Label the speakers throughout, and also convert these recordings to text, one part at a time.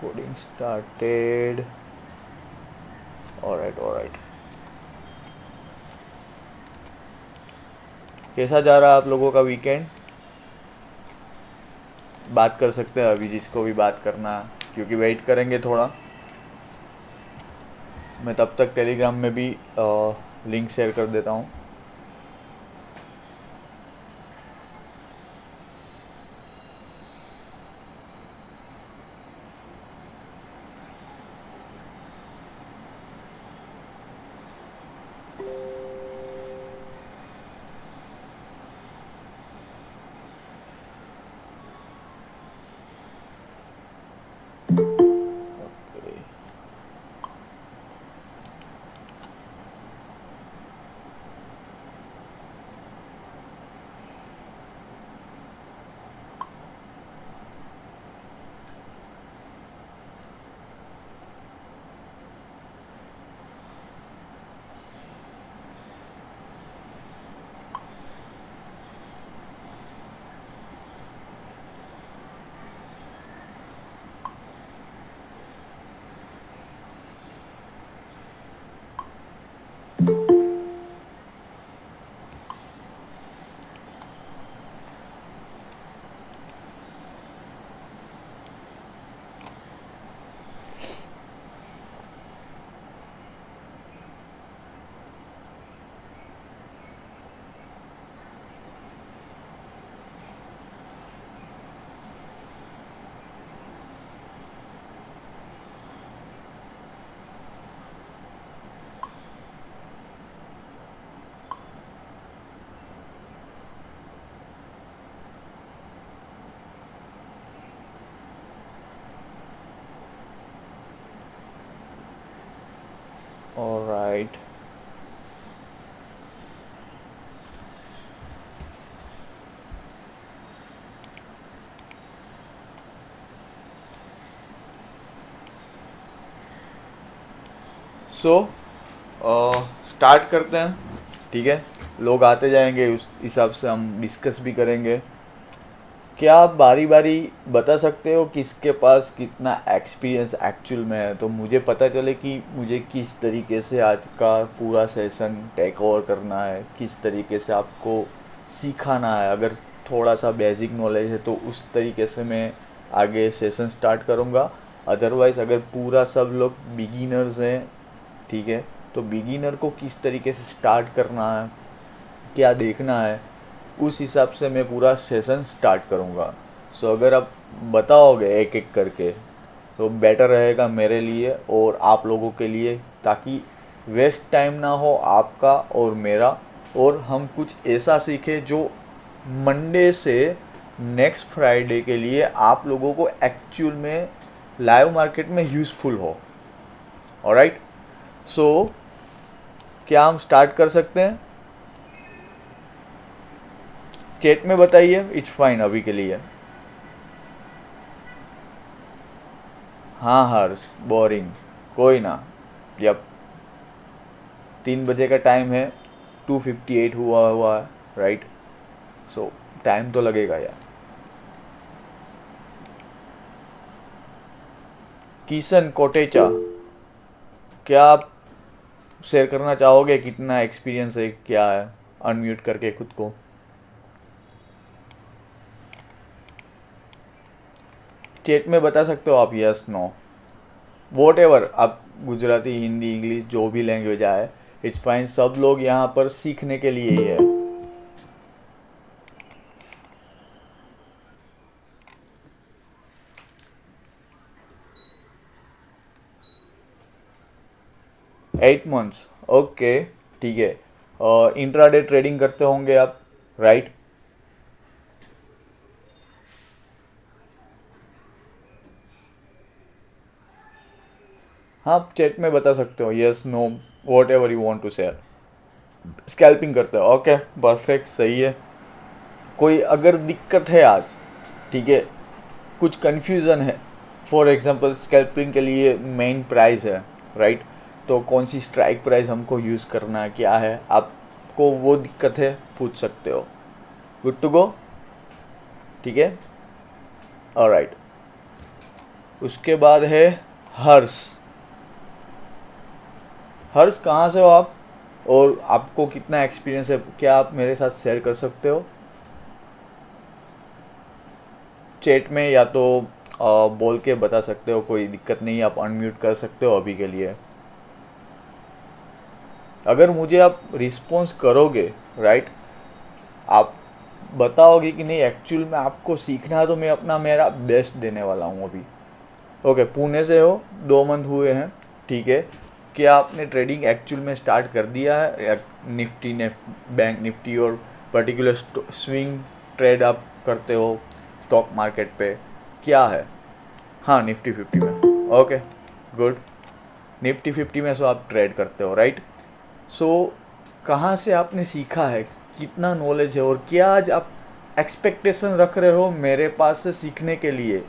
Speaker 1: Coding started. Alright. कैसा जा रहा है आप लोगों का वीकेंड? बात कर सकते हैं अभी, जिसको भी बात करना है, क्योंकि वेट करेंगे थोड़ा। मैं तब तक टेलीग्राम में भी लिंक शेयर कर देता हूँ। ऑलराइट। सो स्टार्ट करते हैं, ठीक है। लोग आते जाएंगे, उस हिसाब से हम डिस्कस भी करेंगे। क्या आप बारी बारी बता सकते हो किसके पास कितना एक्सपीरियंस एक्चुअल में है, तो मुझे पता चले कि मुझे किस तरीके से आज का पूरा सेशन टेक ओवर करना है, किस तरीके से आपको सिखाना है। अगर थोड़ा सा बेसिक नॉलेज है तो उस तरीके से मैं आगे सेशन स्टार्ट करूँगा। अदरवाइज़ अगर पूरा सब लोग बिगिनर्स हैं, ठीक है, तो बिगिनर को किस तरीके से स्टार्ट करना है, क्या देखना है, उस हिसाब से मैं पूरा सेशन स्टार्ट करूँगा। सो अगर आप बताओगे एक एक करके तो बेटर रहेगा मेरे लिए और आप लोगों के लिए, ताकि वेस्ट टाइम ना हो आपका और मेरा, और हम कुछ ऐसा सीखें जो मंडे से नेक्स्ट फ्राइडे के लिए आप लोगों को एक्चुअल में लाइव मार्केट में यूज़फुल हो। ऑलराइट। सो क्या हम स्टार्ट कर सकते हैं? चैट में बताइए, इट्स फाइन अभी के लिए। हाँ हर्ष, बोरिंग, कोई ना। यप, 3 बजे का टाइम है, 2:58 हुआ है, राइट। सो टाइम तो लगेगा यार। किशन कोटेचा, क्या आप शेयर करना चाहोगे कितना एक्सपीरियंस है, क्या है? अनम्यूट करके खुद को। चैट में बता सकते हो आप, यस नो, वॉट एवर आप, गुजराती, हिंदी, इंग्लिश, जो भी लैंग्वेज आए, इट्स फाइन। सब लोग यहाँ पर सीखने के लिए ही है। 8 मंथ्स, ओके, ठीक है। इंट्राडे ट्रेडिंग करते होंगे आप, राइट? हाँ, आप चैट में बता सकते हो, yes no, whatever you want to share. Scalping करते हो, ओके, परफेक्ट, सही है। कोई अगर दिक्कत है आज, ठीक है, कुछ कन्फ्यूज़न है, फॉर एग्जांपल स्कैल्पिंग के लिए मेन प्राइस है, राइट, तो कौन सी स्ट्राइक प्राइस हमको यूज़ करना है, क्या है, आपको वो दिक्कत है, पूछ सकते हो। गुड टू गो, ठीक है, ऑलराइट। उसके बाद है हर्ष। हर्ष कहाँ से हो आप, और आपको कितना एक्सपीरियंस है, क्या आप मेरे साथ शेयर कर सकते हो चैट में, या तो बोल के बता सकते हो, कोई दिक्कत नहीं, आप अनम्यूट कर सकते हो अभी के लिए। अगर मुझे आप रिस्पॉन्स करोगे, राइट, आप बताओगे कि नहीं एक्चुअल में आपको सीखना है, तो मैं अपना मेरा बेस्ट देने वाला हूँ अभी। ओके, पुणे से हो, 2 मंथ हुए हैं, ठीक है। क्या आपने ट्रेडिंग एक्चुअल में स्टार्ट कर दिया है, या निफ्टी ने बैंक निफ्टी और पर्टिकुलर स्विंग ट्रेड आप करते हो स्टॉक मार्केट पे, क्या है? हाँ, निफ्टी 50 में, ओके गुड। निफ्टी 50 में सो आप ट्रेड करते हो, राइट। सो कहाँ से आपने सीखा है, कितना नॉलेज है, और क्या आज आप एक्सपेक्टेशन रख रहे हो मेरे पास से सीखने के लिए?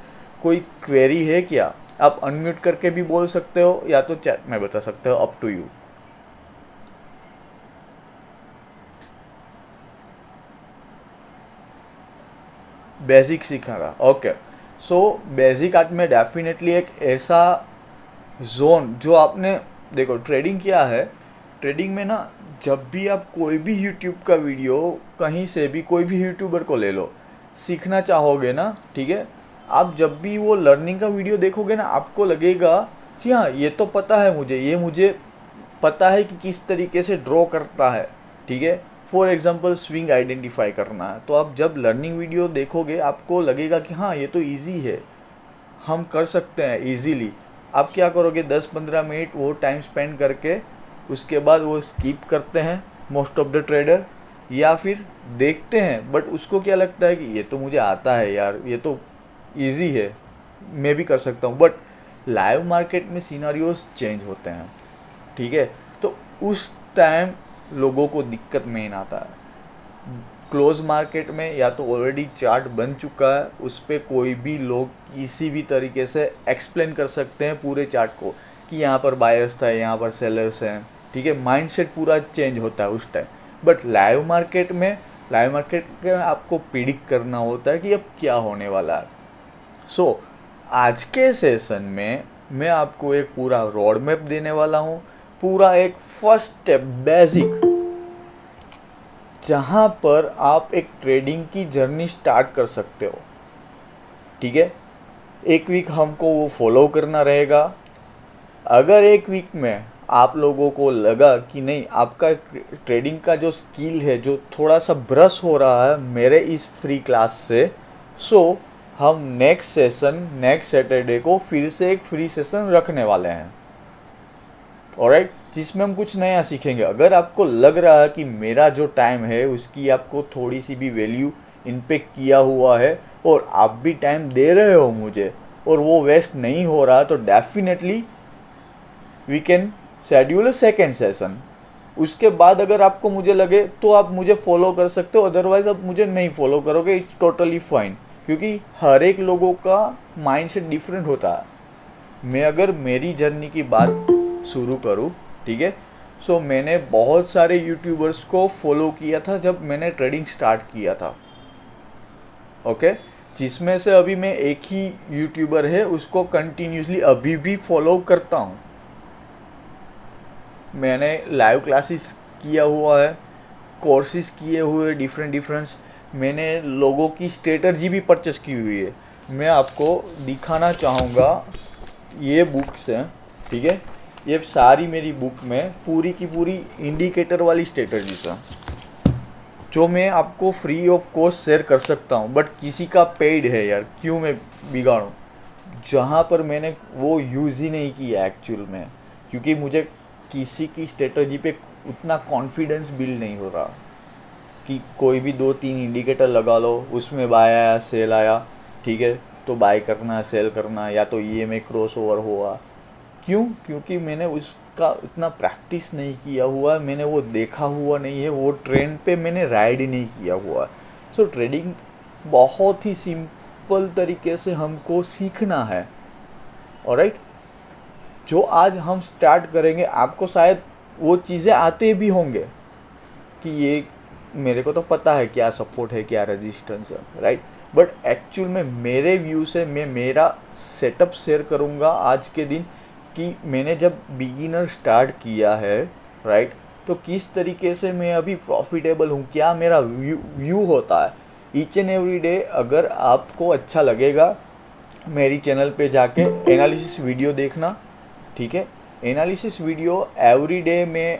Speaker 1: कोई क्वेरी है क्या? आप अनम्यूट करके भी बोल सकते हो, या तो चैट में बता सकते हो, अप टू यू। बेसिक सीखना था, ओके। सो बेसिक आज में डेफिनेटली एक ऐसा जोन जो आपने, देखो ट्रेडिंग क्या है, ट्रेडिंग में ना, जब भी आप कोई भी यूट्यूब का वीडियो, कहीं से भी कोई भी यूट्यूबर को ले लो, सीखना चाहोगे ना, ठीक है, आप जब भी वो लर्निंग का वीडियो देखोगे ना, आपको लगेगा कि हाँ ये तो पता है मुझे, ये मुझे पता है कि किस तरीके से ड्रॉ करता है, ठीक है। फॉर एग्जांपल स्विंग आइडेंटिफाई करना है, तो आप जब लर्निंग वीडियो देखोगे आपको लगेगा कि हाँ ये तो इजी है, हम कर सकते हैं इजीली। आप क्या करोगे, 10-15 मिनट वो टाइम स्पेंड करके उसके बाद वो स्किप करते हैं मोस्ट ऑफ द ट्रेडर, या फिर देखते हैं बट उसको क्या लगता है कि ये तो मुझे आता है यार, ये तो इजी है, मैं भी कर सकता हूँ। बट लाइव मार्केट में सिनारियोस चेंज होते हैं, ठीक है। तो उस टाइम लोगों को दिक्कत मेन आता है। क्लोज मार्केट में या तो ऑलरेडी चार्ट बन चुका है, उस पर कोई भी लोग किसी भी तरीके से एक्सप्लेन कर सकते हैं पूरे चार्ट को, कि यहाँ पर बायर्स था, यहाँ पर सेलर्स हैं, ठीक है। माइंडसेट पूरा चेंज होता है उस टाइम। बट लाइव मार्केट में आपको प्रिडिक्ट करना होता है कि अब क्या होने वाला है। सो आज के सेशन में मैं आपको एक पूरा रोड मैप देने वाला हूँ, पूरा एक फर्स्ट स्टेप बेसिक, जहाँ पर आप एक ट्रेडिंग की जर्नी स्टार्ट कर सकते हो, ठीक है। एक वीक हमको वो फॉलो करना रहेगा। अगर एक वीक में आप लोगों को लगा कि नहीं, आपका ट्रेडिंग का जो स्किल है जो थोड़ा सा ब्रश हो रहा है मेरे इस फ्री क्लास से, सो हम नेक्स्ट सैटरडे को फिर से एक फ्री सेशन रखने वाले हैं, ऑलराइट, जिसमें हम कुछ नया सीखेंगे। अगर आपको लग रहा है कि मेरा जो टाइम है उसकी आपको थोड़ी सी भी वैल्यू इम्पेक्ट किया हुआ है, और आप भी टाइम दे रहे हो मुझे, और वो वेस्ट नहीं हो रहा, तो definitely we can schedule a second session. उसके बाद अगर आपको मुझे लगे तो आप मुझे फॉलो कर सकते हो, अदरवाइज आप मुझे नहीं फॉलो करोगे, इट्स टोटली फाइन, क्योंकि हर एक लोगों का माइंडसेट डिफरेंट होता है। मैं अगर मेरी जर्नी की बात शुरू करूँ, ठीक है, सो मैंने बहुत सारे यूट्यूबर्स को फॉलो किया था जब मैंने ट्रेडिंग स्टार्ट किया था, ओके, जिसमें से अभी मैं एक ही यूट्यूबर है उसको कंटिन्यूसली अभी भी फॉलो करता हूँ। मैंने लाइव क्लासेस किया हुआ है, कोर्सेज किए हुए डिफरेंट, मैंने लोगों की स्ट्रेटजी भी परचेस की हुई है। मैं आपको दिखाना चाहूँगा, ये बुक्स हैं, ठीक है, ये सारी मेरी बुक में पूरी की पूरी इंडिकेटर वाली स्ट्रेटजीज हैं, जो मैं आपको फ्री ऑफ कॉस्ट शेयर कर सकता हूँ। बट किसी का पेड है यार, क्यों मैं बिगाड़ूँ जहाँ पर मैंने वो यूज़ ही नहीं किया एक्चुअल में, क्योंकि मुझे किसी की स्ट्रेटजी पे उतना कॉन्फिडेंस बिल्ड नहीं हो रहा कि कोई भी 2-3 इंडिकेटर लगा लो, उसमें बाय आया सेल आया, ठीक है, तो बाय करना सेल करना, या तो ईएमए क्रॉस ओवर हुआ। क्यों? क्योंकि मैंने उसका इतना प्रैक्टिस नहीं किया हुआ, मैंने वो देखा हुआ नहीं है, वो ट्रेंड पे मैंने राइड ही नहीं किया हुआ। सो ट्रेडिंग बहुत ही सिंपल तरीके से हमको सीखना है, ऑलराइट। जो आज हम स्टार्ट करेंगे, आपको शायद वो चीज़ें आते भी होंगे कि ये मेरे को तो पता है क्या सपोर्ट है क्या रेजिस्टेंस है, राइट। बट एक्चुअल में मेरे व्यू से मैं मेरा सेटअप शेयर करूँगा आज के दिन कि मैंने जब बिगिनर स्टार्ट किया है, राइट, तो किस तरीके से मैं अभी प्रॉफिटेबल हूँ, क्या मेरा व्यू होता है ईच एंड एवरी डे। अगर आपको अच्छा लगेगा मेरी चैनल पे जाके एनालिसिस वीडियो देखना, ठीक है। एनालिसिस वीडियो एवरी डे मैं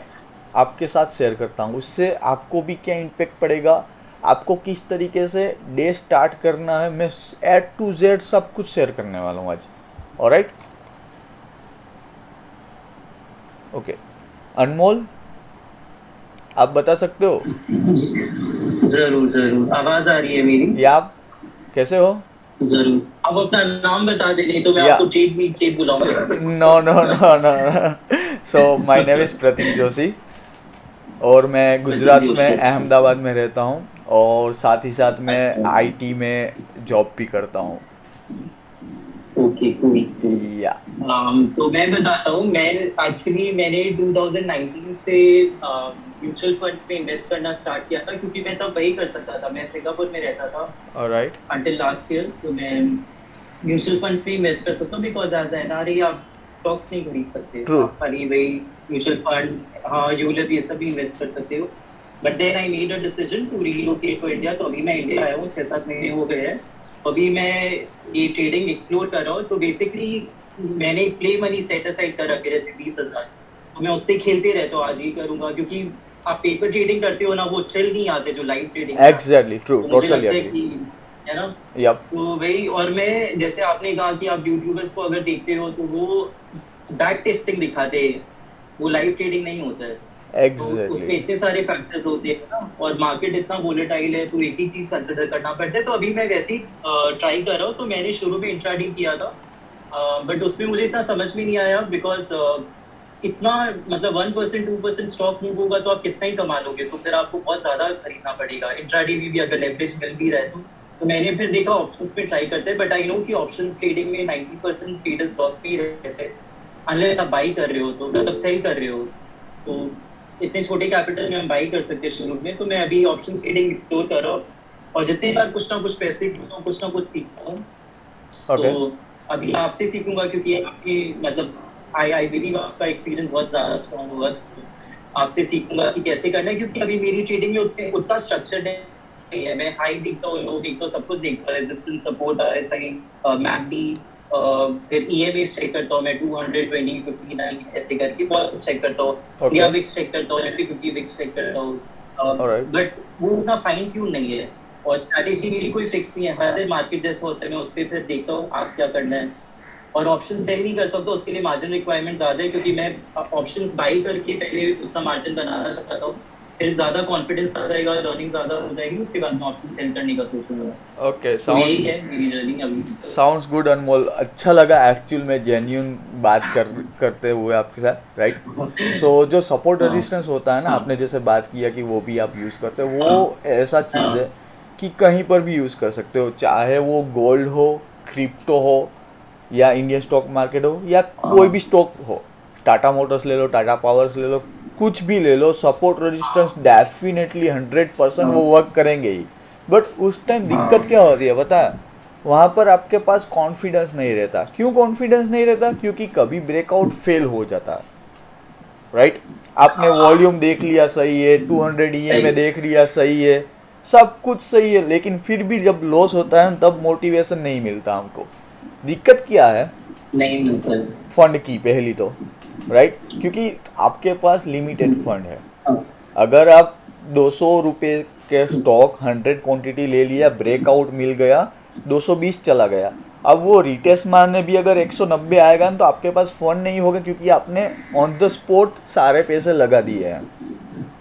Speaker 1: आपके साथ शेयर करता हूँ, उससे आपको भी क्या इम्पेक्ट पड़ेगा, आपको किस तरीके से डे स्टार्ट करना है, मैं A to Z सब कुछ शेयर करने वाला हूँ आज। Alright, okay. अनमोल, आप बता सकते हो
Speaker 2: जरूर जरूर, आवाज आ रही है मेरी?
Speaker 1: या आप कैसे हो?
Speaker 2: जरूर, आप अपना नाम बता दे, नहीं तो मैं
Speaker 1: या
Speaker 2: आपको ट्रेड मीट से बुलाऊंगा।
Speaker 1: No no no no. So my name is Prateek Joshi और मैं
Speaker 2: प्रतीक
Speaker 1: गुजरात में
Speaker 2: जोशी, अच्छा।
Speaker 1: अहमदाबाद में रहता हूँ और साथ ही साथ मैं आईटी में जॉब भी करता हूँ।
Speaker 2: Okay, cool cool.
Speaker 1: या
Speaker 2: तो मैं बताता हूँ, मैंने 2019 से म्यूचुअल फंड्स में इन्वेस्ट करना स्टार्ट किया था, क्योंकि मैं तब वही कर सकता था। मैं सिंगापुर में रहता था
Speaker 1: ऑलराइट,
Speaker 2: अंटिल लास्ट ईयर, तो मैं म्यूचुअल फंड्स में इन्वेस्ट कर सकता हूँ, बिकॉज एज एनआरई आप स्टॉक्स नहीं खरीद सकते,
Speaker 1: ट्रू,
Speaker 2: आप खाली वही म्यूचुअल फंड, हाँ, यूलिप, ये सब भी इन्वेस्ट कर सकते हो। But then I made a decision to relocate to India, तो अभी मैं इंडिया आया हूँ, 6-7 महीने हो गए हैं। अभी मैं ये ट्रेडिंग एक्सप्लोर कर रहा हूँ, तो बेसिकली मैंने प्ले मनी सेट असाइड कर रखे, जैसे 20,000, तो मैं उससे खेलते रहता हूँ, आज ही करूंगा, क्योंकि आप पेपर ट्रेडिंग करते हो ना, वो थ्रिल नहीं आते जो लाइव ट्रेडिंग में आते हैं।
Speaker 1: एग्जैक्टली ट्रू,
Speaker 2: तो मुझे
Speaker 1: टोटली
Speaker 2: लगता है
Speaker 1: एग्री।
Speaker 2: कि, है ना,
Speaker 1: यप,
Speaker 2: तो वही। और मैं, जैसे आपने कहा कि आप यूट्यूबर्स को अगर देखते हो तो वो बैक टेस्टिंग दिखाते हैं, वो लाइव ट्रेडिंग नहीं होता है। तो
Speaker 1: एग्जैक्टली
Speaker 2: उसमें इतने सारे फैक्टर्स होते हैं ना, और मार्केट इतना वोलेटाइल है, तो एक ही चीज कंसिडर करना पड़ता है। तो अभी मैं वैसे ही ट्राई कर रहा हूँ। तो मैंने शुरू में इंट्राडे किया था, बट उसमें मुझे इतना समझ में नहीं आया, बिकॉज इतना, मतलब 1% 2% स्टॉक मूव होगा तो आप कितना ही कमा लोगे, तो फिर आपको बहुत ज्यादा खरीदना पड़ेगा। इंट्राडे में भी अगर लेवरेज मिल भी रहा है तो मैंने फिर देखा ऑप्शंस में ट्राई करते हैं, बट आई नो कि ऑप्शन ट्रेडिंग में 90% ट्रेडर्स लॉस में ही रहते हैं, अनलेस आप बाई कर रहे हो, तो मतलब सेल कर रहे हो। तो इतने छोटे कैपिटल में हम बाई कर सकते हैं शुरू में। तो मैं अभी ऑप्शन ट्रेडिंग एक्सप्लोर कर रहा हूँ, और जितने बार कुछ ना कुछ पैसे कुछ ना कुछ सीखता हूँ। तो
Speaker 1: ओके।
Speaker 2: अभी आपसे सीखूंगा, क्योंकि आपकी, मतलब आई बिलीव आपका एक्सपीरियंस बहुत ज्यादा स्ट्रॉन्ग होगा, तो आपसे सीखूंगा कि कैसे करना है, क्योंकि अभी मेरी ट्रेडिंग में उतना स्ट्रक्चर्ड नहीं है। मैं हाई देखता हूँ, लो देखता हूँ, सब कुछ देखता हूँ, रेजिस्टेंस, सपोर्ट, RSI, मैकडी, फिर EMA चेक करता हूँ मैं, 220, 59 ऐसे करके बहुत कुछ चेक करता हूँ।
Speaker 1: ओके,
Speaker 2: इंडिया विक्स चेक करता हूँ, निफ्टी 50 विक्स चेक करता हूँ।
Speaker 1: ऑलराइट,
Speaker 2: बट वो उतना फाइन ट्यून नहीं है, और स्ट्रैटेजी मेरी कोई फिक्स नहीं है। हर दिन मार्केट जैसा होता है, मैं उस पर फिर देखता हूँ आज क्या करना है। और ऑप्शन सेल नहीं कर सकता, उसके लिए मार्जिन रिक्वायरमेंट ज्यादा है, क्योंकि मैं ऑप्शंस बाई करके पहले उतना मार्जिन बनाना चाहता हूँ, फिर ज्यादा कॉन्फिडेंस आ जाएगा, लर्निंग ज्यादा हो जाएगी, उसके बाद मैं ऑप्शन सेल करने का सोचूंगा।
Speaker 1: ओके।
Speaker 2: तो
Speaker 1: साउंड्स
Speaker 2: यही है मेरी जर्नी अभी।
Speaker 1: साउंड्स गुड अनमोल, अच्छा लगा एक्चुअल में जेन्यून बात करते हुए आपके साथ, राइट। सो जो सपोर्ट
Speaker 2: हाँ
Speaker 1: रेजिस्टेंस होता है ना,
Speaker 2: हाँ
Speaker 1: आपने जैसे बात किया कि वो भी आप यूज़ करते हो,
Speaker 2: हाँ
Speaker 1: वो ऐसा चीज़ है
Speaker 2: हाँ
Speaker 1: कि कहीं पर भी यूज़ कर सकते हो, चाहे वो गोल्ड हो, क्रिप्टो हो, या इंडियन स्टॉक मार्केट हो, या कोई
Speaker 2: हाँ
Speaker 1: भी स्टॉक हो। टाटा मोटर्स ले लो, टाटा पावर्स ले लो, कुछ भी ले लो, सपोर्ट रेजिस्टेंस डेफिनेटली 100% वो
Speaker 2: हाँ
Speaker 1: वर्क करेंगे ही। बट उस टाइम दिक्कत क्या
Speaker 2: हाँ
Speaker 1: हो रही है पता है? वहाँ पर आपके पास कॉन्फिडेंस नहीं रहता। क्यों कॉन्फिडेंस नहीं रहता? क्योंकि कभी ब्रेकआउट फेल हो जाता है, राइट। आपने वॉल्यूम देख लिया सही है, 200 EMA
Speaker 2: राइट,
Speaker 1: देख लिया सही है, सब कुछ सही है, लेकिन फिर भी जब लॉस होता है तब मोटिवेशन नहीं मिलता हमको। दिक्कत क्या है?
Speaker 2: नहीं मिलता है।
Speaker 1: फंड की पहली तो, राइट, क्योंकि आपके पास लिमिटेड फंड है।
Speaker 2: हाँ
Speaker 1: अगर आप 200 रुपये के स्टॉक 100 क्वांटिटी ले लिया, ब्रेकआउट मिल गया, 220 चला गया, अब वो रिटेस्ट मारने भी अगर 190 आएगा ना, तो आपके पास फंड नहीं होगा, क्योंकि आपने ऑन द स्पॉट सारे पैसे लगा दिए हैं,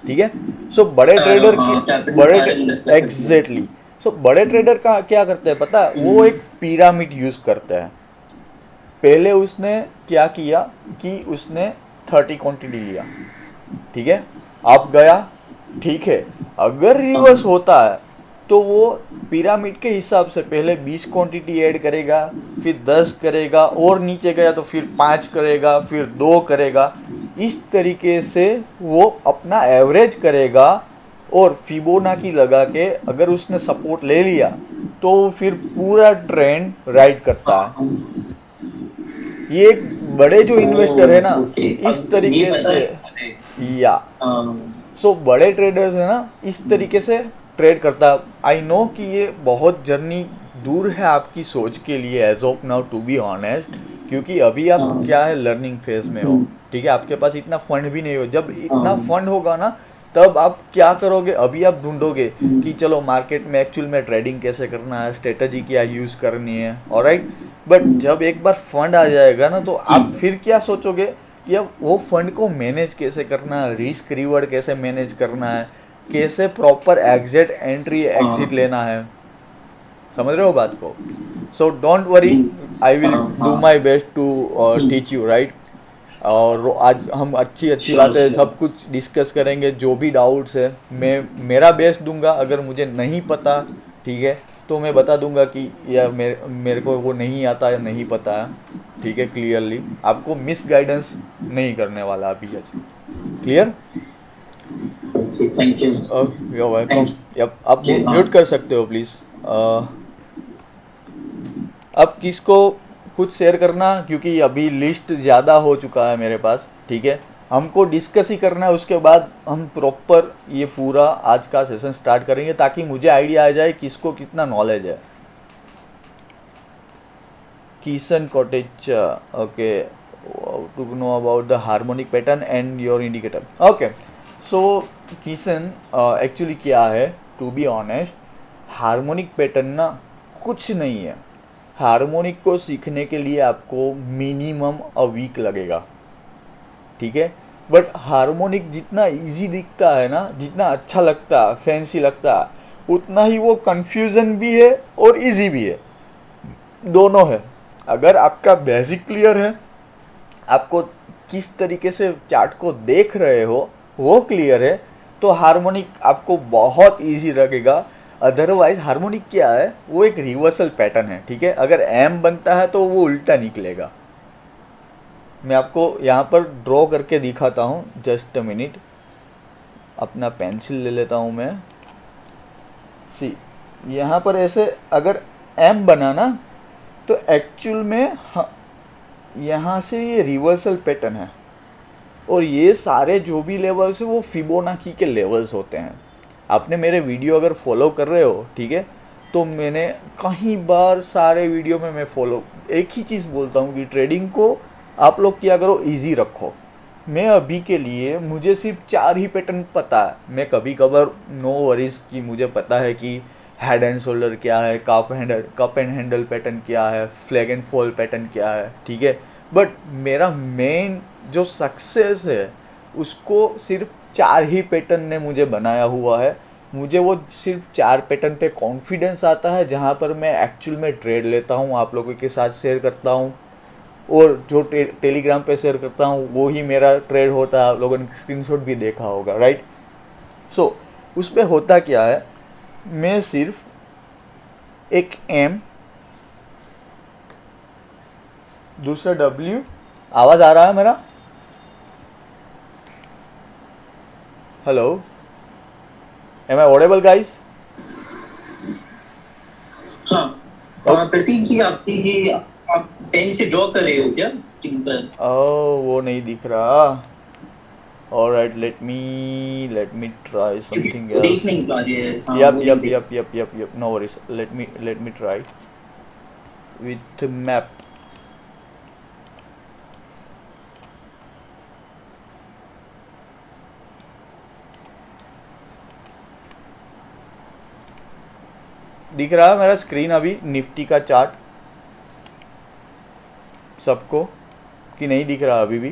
Speaker 1: ठीक है। सो बड़े
Speaker 2: सारा,
Speaker 1: ट्रेडर की
Speaker 2: हाँ, कैपिटल
Speaker 1: बड़े
Speaker 2: सारा इन्वेस्ट कर सकते हैं।
Speaker 1: एग्जैक्टली, सो बड़े ट्रेडर का क्या करते हैं पता है? वो
Speaker 2: हम्म,
Speaker 1: एक पिरामिड यूज करते हैं। पहले उसने क्या किया कि उसने 30 क्वांटिटी लिया, ठीक है, अब गया, ठीक है। अगर रिवर्स
Speaker 2: हाँ
Speaker 1: होता है तो वो पिरामिड के हिसाब से पहले 20 क्वांटिटी ऐड करेगा, फिर 10 करेगा, और नीचे गया तो फिर 5 करेगा, फिर 2 करेगा। इस तरीके से वो अपना एवरेज करेगा, और फिबोनाची लगा के अगर उसने सपोर्ट ले लिया तो फिर पूरा ट्रेंड राइड करता है।
Speaker 2: हाँ।
Speaker 1: ये एक बड़े जो इन्वेस्टर है ना,
Speaker 2: ओके,
Speaker 1: इस
Speaker 2: अब ये
Speaker 1: तरीके
Speaker 2: पता
Speaker 1: से,
Speaker 2: है मुझे।
Speaker 1: या
Speaker 2: हाँ।
Speaker 1: सो बड़े ट्रेडर्स है ना, इस तरीके से ट्रेड करता है। आई नो कि ये बहुत जर्नी दूर है आपकी सोच के लिए as of now, to be honest, क्योंकि अभी आप
Speaker 2: हाँ।
Speaker 1: क्या है, लर्निंग फेज में हो। ठीक है, आपके पास इतना फंड भी नहीं हो। जब इतना
Speaker 2: हाँ।
Speaker 1: फंड होगा ना, तब आप क्या करोगे, अभी आप ढूंढोगे कि
Speaker 2: हम्म।
Speaker 1: चलो मार्केट में एक्चुअल में ट्रेडिंग कैसे करना है, स्ट्रेटजी क्या यूज़ करनी है, ऑलराइट। बट
Speaker 2: हम्म।
Speaker 1: जब एक बार फंड आ जाएगा ना, तो आप
Speaker 2: हम्म।
Speaker 1: फिर क्या सोचोगे कि अब वो फंड को मैनेज कैसे करना है, रिस्क रिवॉर्ड कैसे मैनेज करना है, कैसे प्रॉपर एग्जिट एंट्री एग्जिट
Speaker 2: हाँ
Speaker 1: लेना है। समझ रहे हो बात को? सो डोंट वरी,
Speaker 2: जी।
Speaker 1: आई विल
Speaker 2: हाँ
Speaker 1: डू
Speaker 2: हाँ।
Speaker 1: My best to
Speaker 2: hmm.
Speaker 1: Teach you, right. और आज हम अच्छी अच्छी
Speaker 2: श्योर
Speaker 1: बातें
Speaker 2: श्योर।
Speaker 1: सब कुछ डिस्कस करेंगे। जो भी डाउट्स है, मैं मेरा बेस्ट दूंगा। अगर मुझे नहीं पता, ठीक है, तो मैं बता दूंगा कि या मेरे को वो नहीं आता या नहीं पता है। ठीक है, क्लियरली आपको मिस गाइडेंस नहीं करने वाला अभी आज। Clear?
Speaker 2: Okay, thank you.
Speaker 1: You welcome.
Speaker 2: Thank
Speaker 1: yup, आप
Speaker 2: यू। हाँ।
Speaker 1: म्यूट कर सकते हो प्लीज़। अब किसको कुछ शेयर करना, क्योंकि अभी लिस्ट ज़्यादा हो चुका है मेरे पास। ठीक है, हमको डिस्कस ही करना है, उसके बाद हम प्रॉपर ये पूरा आज का सेशन स्टार्ट करेंगे, ताकि मुझे आइडिया आ जाए किसको कितना नॉलेज है। Kishan cottage, okay, to know about the harmonic pattern and your indicator. Okay, so Kishan, actually क्या है, to be honest, harmonic pattern ना कुछ नहीं है। हार्मोनिक को सीखने के लिए आपको मिनिमम अ वीक लगेगा। ठीक है, बट हार्मोनिक जितना इजी दिखता है ना, जितना अच्छा लगता है, फैंसी लगता है, उतना ही वो कंफ्यूजन भी है और इजी भी है। दोनों है। अगर आपका बेसिक क्लियर है, आपको किस तरीके से चार्ट को देख रहे हो वो क्लियर है, तो हार्मोनिक आपको बहुत इजी लगेगा। अदरवाइज हार्मोनिक क्या है, वो एक रिवर्सल पैटर्न है। ठीक है, अगर एम बनता है तो वो उल्टा निकलेगा। मैं आपको यहाँ पर ड्रॉ करके दिखाता हूँ, जस्ट अ मिनट। अपना पेंसिल ले लेता हूँ मैं। सी, यहाँ पर ऐसे अगर एम बना ना, तो एक्चुअल में यहाँ से ये रिवर्सल पैटर्न है। और ये सारे जो भी लेवल्स है वो फिबोनाची के लेवल्स होते हैं। आपने मेरे वीडियो अगर फॉलो कर रहे हो, ठीक है, तो मैंने कई बार सारे वीडियो में मैं फॉलो एक ही चीज़ बोलता हूँ कि ट्रेडिंग को आप लोग क्या करो, इजी रखो। मैं अभी के लिए मुझे सिर्फ 4 ही पैटर्न पता है। मैं कभी कभार, नो वरीज, कि मुझे पता है कि हेड एंड शोल्डर क्या है, कप एंड हैंडल पैटर्न क्या है, फ्लैग एंड फॉल पैटर्न क्या है। ठीक है, बट मेरा मेन जो सक्सेस है, उसको सिर्फ 4 ही पैटर्न ने मुझे बनाया हुआ है। मुझे वो सिर्फ 4 पैटर्न पे कॉन्फिडेंस आता है, जहाँ पर मैं एक्चुअल में ट्रेड लेता हूँ, आप लोगों के साथ शेयर करता हूँ। और जो टेलीग्राम पे शेयर करता हूँ वो ही मेरा ट्रेड होता है। आप लोगों ने स्क्रीनशॉट भी देखा होगा, राइट। सो उस पर होता क्या है, मैं सिर्फ एक एम, दूसरा डब्ल्यू, आवाज़ आ रहा है मेरा? Hello, M I audible guys?
Speaker 2: हाँ। प्रतीक जी, आपकी ये आप पेन से ड्रॉ कर रहे हो क्या स्क्रीन पर?
Speaker 1: ओह, वो नहीं दिख रहा। ऑलराइट, लेट मी ट्राई
Speaker 2: क्योंकि
Speaker 1: समथिंग
Speaker 2: वो देख
Speaker 1: एल्स।
Speaker 2: नहीं पा रही है। हाँ,
Speaker 1: यप
Speaker 2: वो नहीं
Speaker 1: यप
Speaker 2: देख।
Speaker 1: Yup yup yup yup, no worries, let me try with map. दिख रहा है मेरा स्क्रीन अभी, निफ्टी का चार्ट सबको, कि नहीं दिख रहा अभी भी?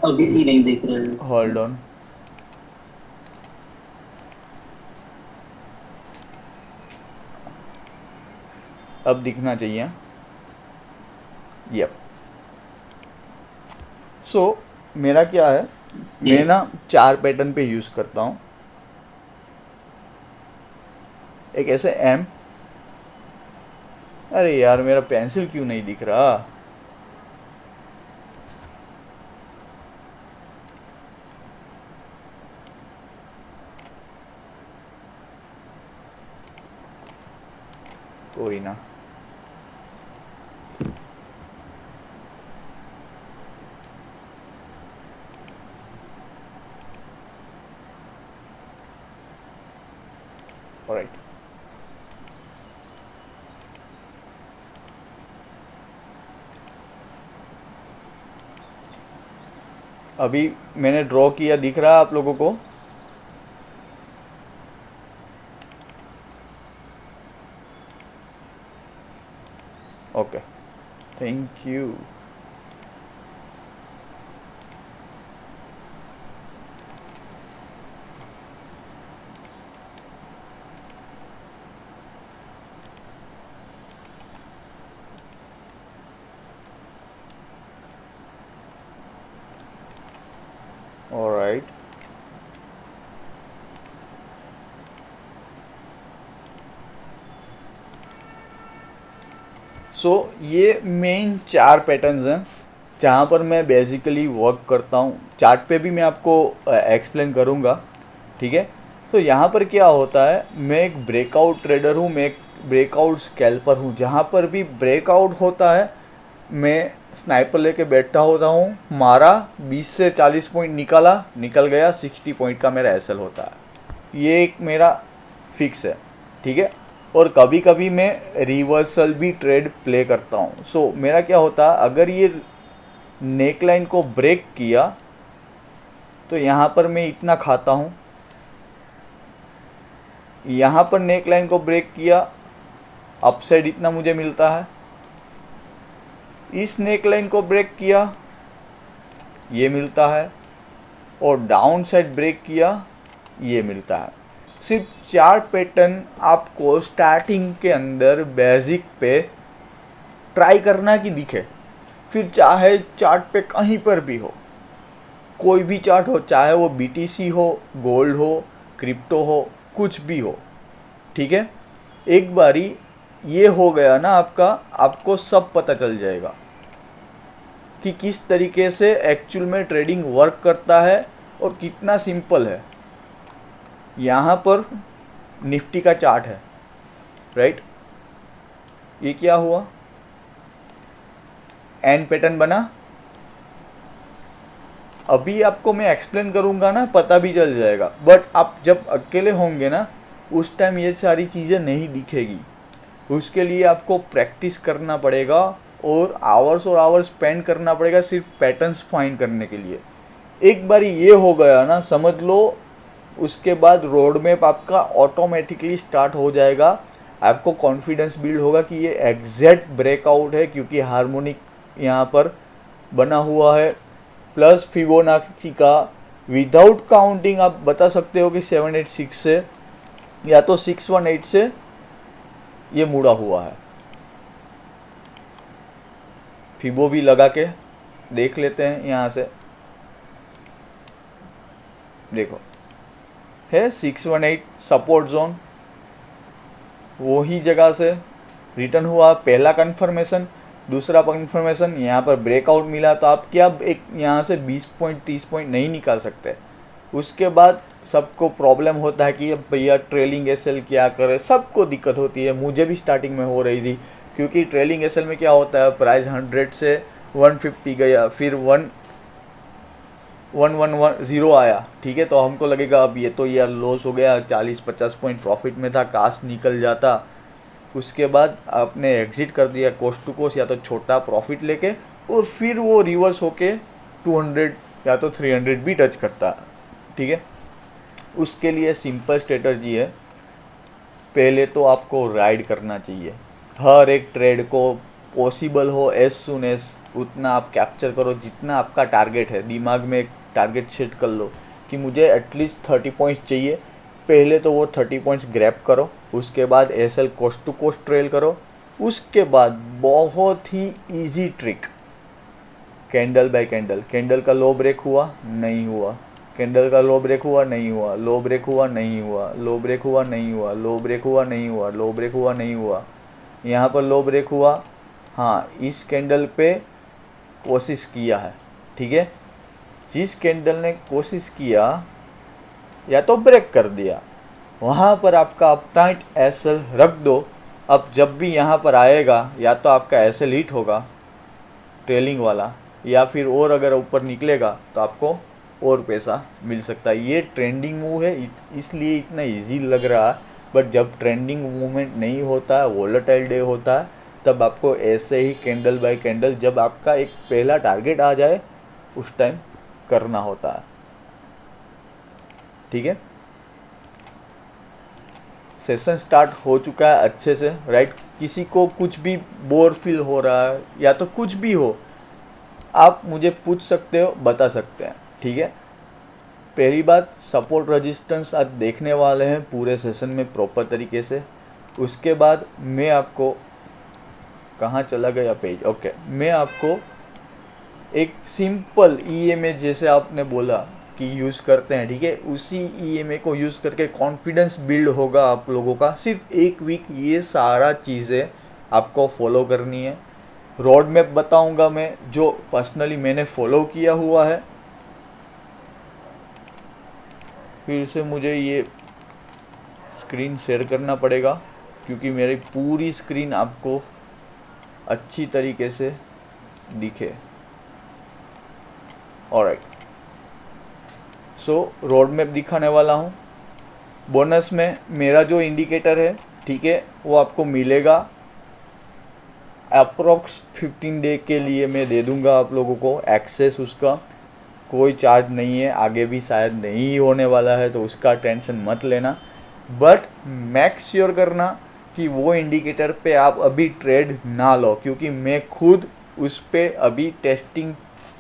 Speaker 2: अभी भी नहीं देख रहे हैं।
Speaker 1: होल्ड ऑन, अब दिखना चाहिए। यप। सो मेरा क्या है, मैं
Speaker 2: यस।
Speaker 1: ना 4 पैटर्न पे यूज़ करता हूँ। एक ऐसे एम, अरे यार मेरा पेंसिल क्यों नहीं दिख रहा? सॉरी ना, ऑलराइट। अभी मैंने ड्रॉ किया, दिख रहा है आप लोगों को? Okay, thank you. ऑलराइट, सो ये मेन 4 पैटर्न्स हैं जहाँ पर मैं बेसिकली वर्क करता हूँ। चार्ट पे भी मैं आपको एक्सप्लेन करूँगा, ठीक है। तो यहाँ पर क्या होता है, मैं एक ब्रेकआउट ट्रेडर हूँ, मैं एक ब्रेकआउट स्कैल्पर हूँ। जहाँ पर भी ब्रेकआउट होता है मैं स्नाइपर लेके बैठा होता हूँ, मारा 20 से 40 पॉइंट निकल गया, 60 पॉइंट का मेरा एसएल होता है। ये एक मेरा फिक्स है, ठीक है। और कभी कभी मैं रिवर्सल भी ट्रेड प्ले करता हूँ। सो मेरा क्या होता है, अगर ये नेकलाइन को ब्रेक किया तो यहाँ पर मैं इतना खाता हूँ, यहाँ पर नेकलाइन को ब्रेक किया, अपसाइड इतना मुझे मिलता है। इस नेकलाइन को ब्रेक किया, ये मिलता है। और डाउन साइड ब्रेक किया, ये मिलता है। सिर्फ 4 पैटर्न आपको स्टार्टिंग के अंदर बेसिक पे ट्राई करना कि दिखे, फिर चाहे चार्ट पे कहीं पर भी हो, कोई भी चार्ट हो, चाहे वो बीटीसी हो, गोल्ड हो, क्रिप्टो हो, कुछ भी हो, ठीक है। एक बारी ये हो गया ना आपका, आपको सब पता चल जाएगा कि किस तरीके से एक्चुअल में ट्रेडिंग वर्क करता है और कितना सिंपल है। यहाँ पर निफ्टी का चार्ट है, राइट। ये क्या हुआ, एन पैटर्न बना। अभी आपको मैं एक्सप्लेन करूँगा ना, पता भी चल जाएगा। बट आप जब अकेले होंगे ना, उस टाइम ये सारी चीज़ें नहीं दिखेगी। उसके लिए आपको प्रैक्टिस करना पड़ेगा और आवर्स स्पेंड करना पड़ेगा सिर्फ पैटर्न्स फाइंड करने के लिए। एक बार ये हो गया ना, समझ लो, उसके बाद रोड मैप आपका ऑटोमेटिकली स्टार्ट हो जाएगा। आपको कॉन्फिडेंस बिल्ड होगा कि ये एग्जैक्ट ब्रेकआउट है, क्योंकि हार्मोनिक यहाँ पर बना हुआ है। प्लस फिबोनाची का विदाउट काउंटिंग आप बता सकते हो कि 786 से या तो 618 से ये मुड़ा हुआ है। फिबो भी लगा के देख लेते हैं, यहाँ से देखो है 618 सपोर्ट जोन, वही जगह से रिटर्न हुआ। पहला कंफर्मेशन, दूसरा कंफर्मेशन, यहाँ पर ब्रेकआउट मिला। तो आप क्या एक यहाँ से 20 पॉइंट 30 पॉइंट नहीं निकाल सकते। उसके बाद सबको प्रॉब्लम होता है कि अब भैया ट्रेलिंग एसएल क्या करे, सबको दिक्कत होती है। मुझे भी स्टार्टिंग में हो रही थी, क्योंकि ट्रेलिंग एसएल में क्या होता है, प्राइस 100 से 150 गया, फिर 1110 आया, ठीक है। तो हमको लगेगा अब ये तो यार लॉस हो गया, 40-50 पॉइंट प्रॉफिट में था, काश निकल जाता। उसके बाद आपने एग्जिट कर दिया कोस्ट टू कोस्ट, या तो छोटा प्रॉफिट लेके, और फिर वो रिवर्स होके 200 या तो 300 भी टच करता, ठीक है। उसके लिए सिंपल स्ट्रेटजी है, पहले तो आपको राइड करना चाहिए। हर एक ट्रेड को पॉसिबल हो एज सुन एज उतना आप कैप्चर करो, जितना आपका टारगेट है। दिमाग में एक टारगेट सेट कर लो कि मुझे एटलीस्ट 30 पॉइंट्स चाहिए। पहले तो वो 30 पॉइंट्स ग्रैब करो, उसके बाद SL coast to coast trail करो। उसके बाद बहुत ही easy trick, candle by candle. Candle का लो ब्रेक हुआ, नहीं हुआ, कैंडल का लो ब्रेक हुआ, नहीं हुआ, लो ब्रेक हुआ, नहीं हुआ, लो ब्रेक हुआ, नहीं हुआ, लो ब्रेक हुआ, नहीं हुआ, लो ब्रेक हुआ, नहीं हुआ, यहाँ पर लो ब्रेक हुआ। हाँ, इस कैंडल पे कोशिश किया है, ठीक है। जिस कैंडल ने कोशिश किया या तो ब्रेक कर दिया, वहाँ पर आपका अपटाइट एसएल रख दो, अब जब भी यहाँ पर आएगा या तो आपका एसएल हिट होगा ट्रेलिंग वाला, या फिर और अगर ऊपर निकलेगा तो आपको और पैसा मिल सकता है। ये ट्रेंडिंग मूव है इसलिए इतना इजी लग रहा है, बट जब ट्रेंडिंग मूवमेंट नहीं होता है, वोलेटाइल डे होता है, तब आपको ऐसे ही कैंडल बाय कैंडल जब आपका एक पहला टारगेट आ जाए उस टाइम करना होता है। ठीक है, सेशन स्टार्ट हो चुका है अच्छे से, राइट। किसी को कुछ भी बोर फील हो रहा है या तो कुछ भी हो, आप मुझे पूछ सकते हो, बता सकते हैं। ठीक है, पहली बात, सपोर्ट रेजिस्टेंस आज देखने वाले हैं पूरे सेशन में प्रॉपर तरीके से। उसके बाद मैं आपको, कहाँ चला गया पेज, ओके, मैं आपको एक सिंपल ईएमए जैसे आपने बोला कि यूज़ करते हैं, ठीक है, उसी ईएमए को यूज़ करके कॉन्फिडेंस बिल्ड होगा आप लोगों का। सिर्फ एक वीक ये सारा चीज़ें आपको फॉलो करनी है। रोड मैप बताऊंगा मैं, जो पर्सनली मैंने फॉलो किया हुआ है। फिर से मुझे ये स्क्रीन शेयर करना पड़ेगा क्योंकि मेरी पूरी स्क्रीन आपको अच्छी तरीके से दिखे। ऑलराइट, सो रोड मैप दिखाने वाला हूँ। बोनस में मेरा जो इंडिकेटर है, ठीक है, वो आपको मिलेगा अप्रोक्स 15 डे के लिए। मैं दे दूंगा आप लोगों को एक्सेस, उसका कोई चार्ज नहीं है, आगे भी शायद नहीं होने वाला है, तो उसका टेंशन मत लेना। बट मेक श्योर करना कि वो इंडिकेटर पे आप अभी ट्रेड ना लो, क्योंकि मैं खुद उस पर अभी टेस्टिंग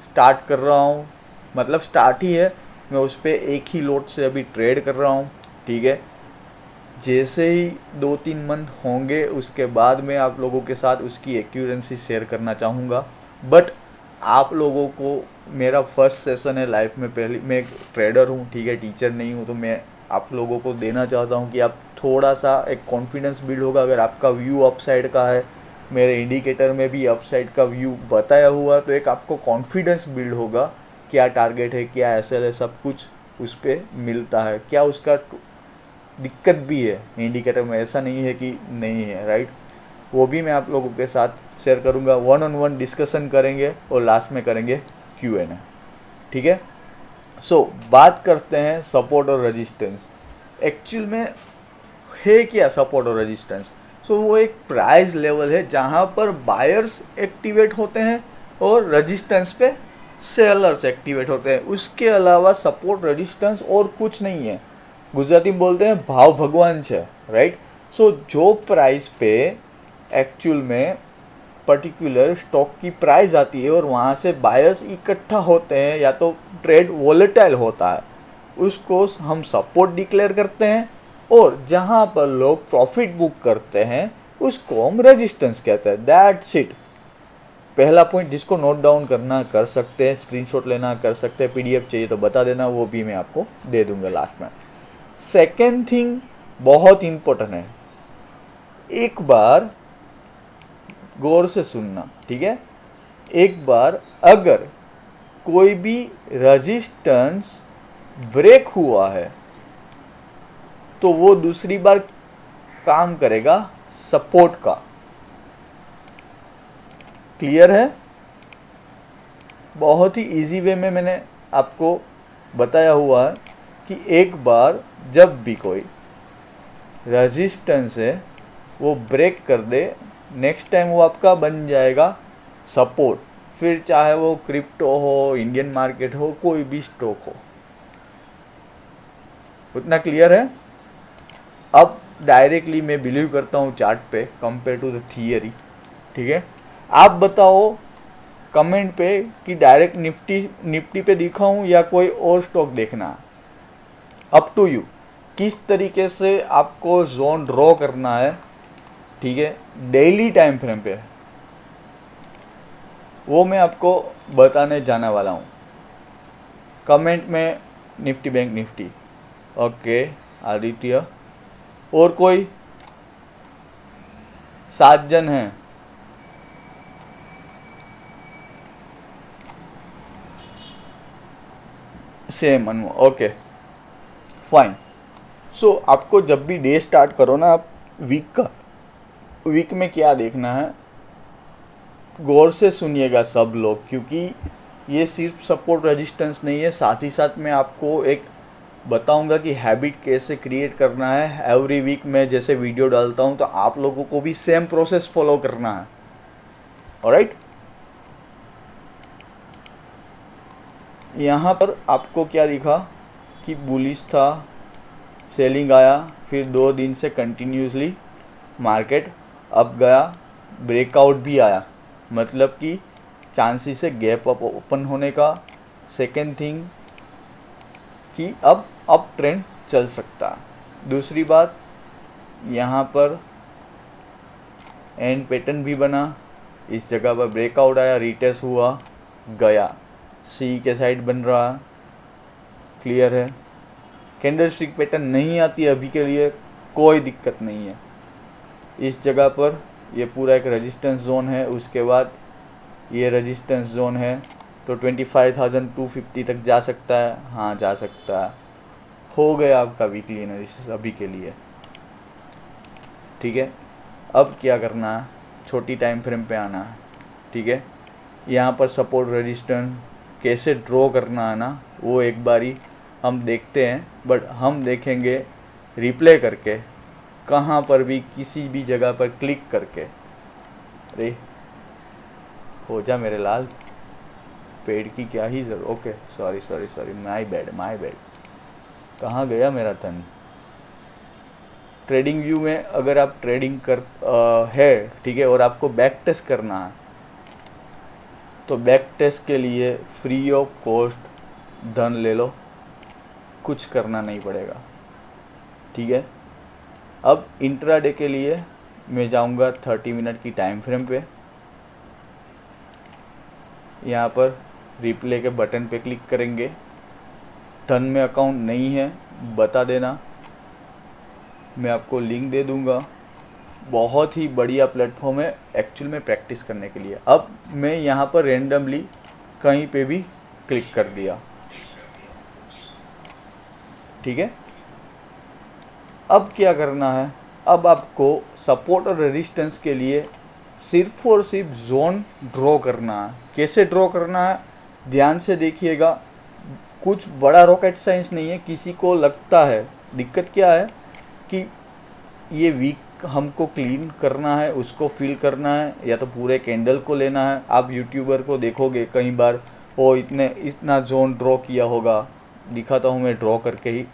Speaker 1: स्टार्ट कर रहा हूँ, मतलब स्टार्ट ही है। मैं उस पर एक ही लोट से अभी ट्रेड कर रहा हूँ। ठीक है, जैसे ही 2-3 मंथ होंगे उसके बाद मैं आप लोगों के साथ उसकी एक्यूरेंसी शेयर करना चाहूँगा। बट आप लोगों को, मेरा फर्स्ट सेशन है लाइफ में, पहले मैं एक ट्रेडर हूँ, ठीक है, टीचर नहीं हूँ, तो मैं आप लोगों को देना चाहता हूँ कि आप थोड़ा सा एक कॉन्फिडेंस बिल्ड होगा अगर आपका व्यू अपसाइड का है। मेरे इंडिकेटर में भी अपसाइड का व्यू बताया हुआ है, तो एक आपको कॉन्फिडेंस बिल्ड होगा, क्या टारगेट है, क्या एसएल है, सब कुछ उस पर मिलता है, क्या उसका दिक्कत भी है इंडिकेटर में, ऐसा नहीं है कि नहीं है, राइट। वो भी मैं आप लोगों के साथ शेयर करूँगा, 1-on-1 डिस्कशन करेंगे और लास्ट में करेंगे Q&A। ठीक है, सो बात करते हैं सपोर्ट और रेजिस्टेंस। एक्चुअल में है क्या सपोर्ट और रेजिस्टेंस? सो वो एक प्राइस लेवल है जहाँ पर बायर्स एक्टिवेट होते हैं और रेजिस्टेंस पे सेलर्स एक्टिवेट होते हैं। उसके अलावा सपोर्ट रेजिस्टेंस और कुछ नहीं है। गुजराती में बोलते हैं भाव भगवान है, राइट। सो जो प्राइस पे एक्चुअल में पर्टिकुलर स्टॉक की प्राइस आती है और वहाँ से बायर्स इकट्ठा होते हैं या तो ट्रेड वोलेटाइल होता है, उसको हम सपोर्ट डिक्लेयर करते हैं, और जहाँ पर लोग प्रॉफिट बुक करते हैं उसको हम रेजिस्टेंस कहते हैं। That's it. पहला पॉइंट जिसको नोट डाउन करना कर सकते हैं, स्क्रीनशॉट लेना कर सकते हैं, पीडीएफ चाहिए तो बता देना, वो भी मैं आपको दे दूंगा लास्ट में। सेकेंड थिंग बहुत इम्पोर्टेंट है, एक बार गौर से सुनना, ठीक है। एक बार अगर कोई भी रेजिस्टेंस ब्रेक हुआ है तो वो दूसरी बार काम करेगा सपोर्ट का। क्लियर है? बहुत ही इजी वे में मैंने आपको बताया हुआ है कि एक बार जब भी कोई रेजिस्टेंस है वो ब्रेक कर दे, नेक्स्ट टाइम वो आपका बन जाएगा सपोर्ट। फिर चाहे वो क्रिप्टो हो, इंडियन मार्केट हो, कोई भी स्टॉक हो। उतना क्लियर है? अब डायरेक्टली मैं बिलीव करता हूँ चार्ट पे कंपेयर टू द थियरी। ठीक है, आप बताओ कमेंट पे कि डायरेक्ट निफ्टी पे दिखाऊं या कोई और स्टॉक देखना, अप टू यू। किस तरीके से आपको जोन ड्रॉ करना है, ठीक है, डेली टाइम फ्रेम पे, वो मैं आपको बताने जाने वाला हूँ। कमेंट में Nifty bank Nifty, okay Aditya, और कोई 7 जन हैं। सेम अनु, ओके फाइन। सो आपको जब भी डे स्टार्ट करो ना आप वीक का, वीक में क्या देखना है, गौर से सुनिएगा सब लोग, क्योंकि ये सिर्फ सपोर्ट रेजिस्टेंस नहीं है, साथ ही साथ मैं आपको एक बताऊंगा कि हैबिट कैसे क्रिएट करना है। एवरी वीक मैं जैसे वीडियो डालता हूँ तो आप लोगों को भी सेम प्रोसेस फॉलो करना है। ऑलराइट, यहाँ पर आपको क्या दिखा कि बुलिश था, सेलिंग आया, फिर 2 दिन से कंटिन्यूसली मार्केट अप गया, ब्रेकआउट भी आया, मतलब कि चांसेस है गैप अप ओपन होने का। सेकेंड थिंग कि अब अप ट्रेंड चल सकता है। दूसरी बात, यहाँ पर एंड पैटर्न भी बना, इस जगह पर ब्रेकआउट आया, रिटेस्ट हुआ, गया, सी के साइड बन रहा, क्लियर है। कैंडल स्टिक पैटर्न नहीं आती अभी के लिए, कोई दिक्कत नहीं है। इस जगह पर ये पूरा एक रेजिस्टेंस जोन है, उसके बाद ये रेजिस्टेंस जोन है, तो 25,250 तक जा सकता है, हाँ जा सकता है। हो गया आपका वीकली एनालिसिस अभी के लिए, ठीक है। अब क्या करना है, छोटी टाइम फ्रेम पे आना है, ठीक है। यहाँ पर सपोर्ट रेजिस्टेंस कैसे ड्रॉ करना है ना, वो एक बारी हम देखते हैं, बट हम देखेंगे रिप्ले करके, कहाँ पर भी किसी भी जगह पर क्लिक करके। अरे हो जा मेरे लाल, पेड़ की क्या ही जरूरत, okay sorry sorry sorry, my bad my bad, कहाँ गया मेरा धन। ट्रेडिंग व्यू में अगर आप ट्रेडिंग कर है, ठीक है, और आपको बैक टेस्ट करना है, तो बैक टेस्ट के लिए फ्री ऑफ कॉस्ट धन ले लो, कुछ करना नहीं पड़ेगा, ठीक है। अब इंट्राडे के लिए मैं जाऊंगा 30 मिनट की टाइम फ्रेम पे, यहाँ पर रिप्ले के बटन पे क्लिक करेंगे। धन में अकाउंट नहीं है बता देना, मैं आपको लिंक दे दूंगा। बहुत ही बढ़िया प्लेटफॉर्म है एक्चुअल में प्रैक्टिस करने के लिए। अब मैं यहाँ पर रेंडमली कहीं पे भी क्लिक कर दिया, ठीक है। अब क्या करना है, अब आपको सपोर्ट और रेजिस्टेंस के लिए सिर्फ और सिर्फ जोन ड्रॉ करना है। कैसे ड्रॉ करना है ध्यान से देखिएगा, कुछ बड़ा रॉकेट साइंस नहीं है। किसी को लगता है दिक्कत क्या है कि ये वीक हमको क्लीन करना है, उसको फिल करना है, या तो पूरे कैंडल को लेना है। आप यूट्यूबर को देखोगे कई बार वो इतना जोन ड्रॉ किया होगा, दिखाता हूँ मैं ड्रॉ करके ही।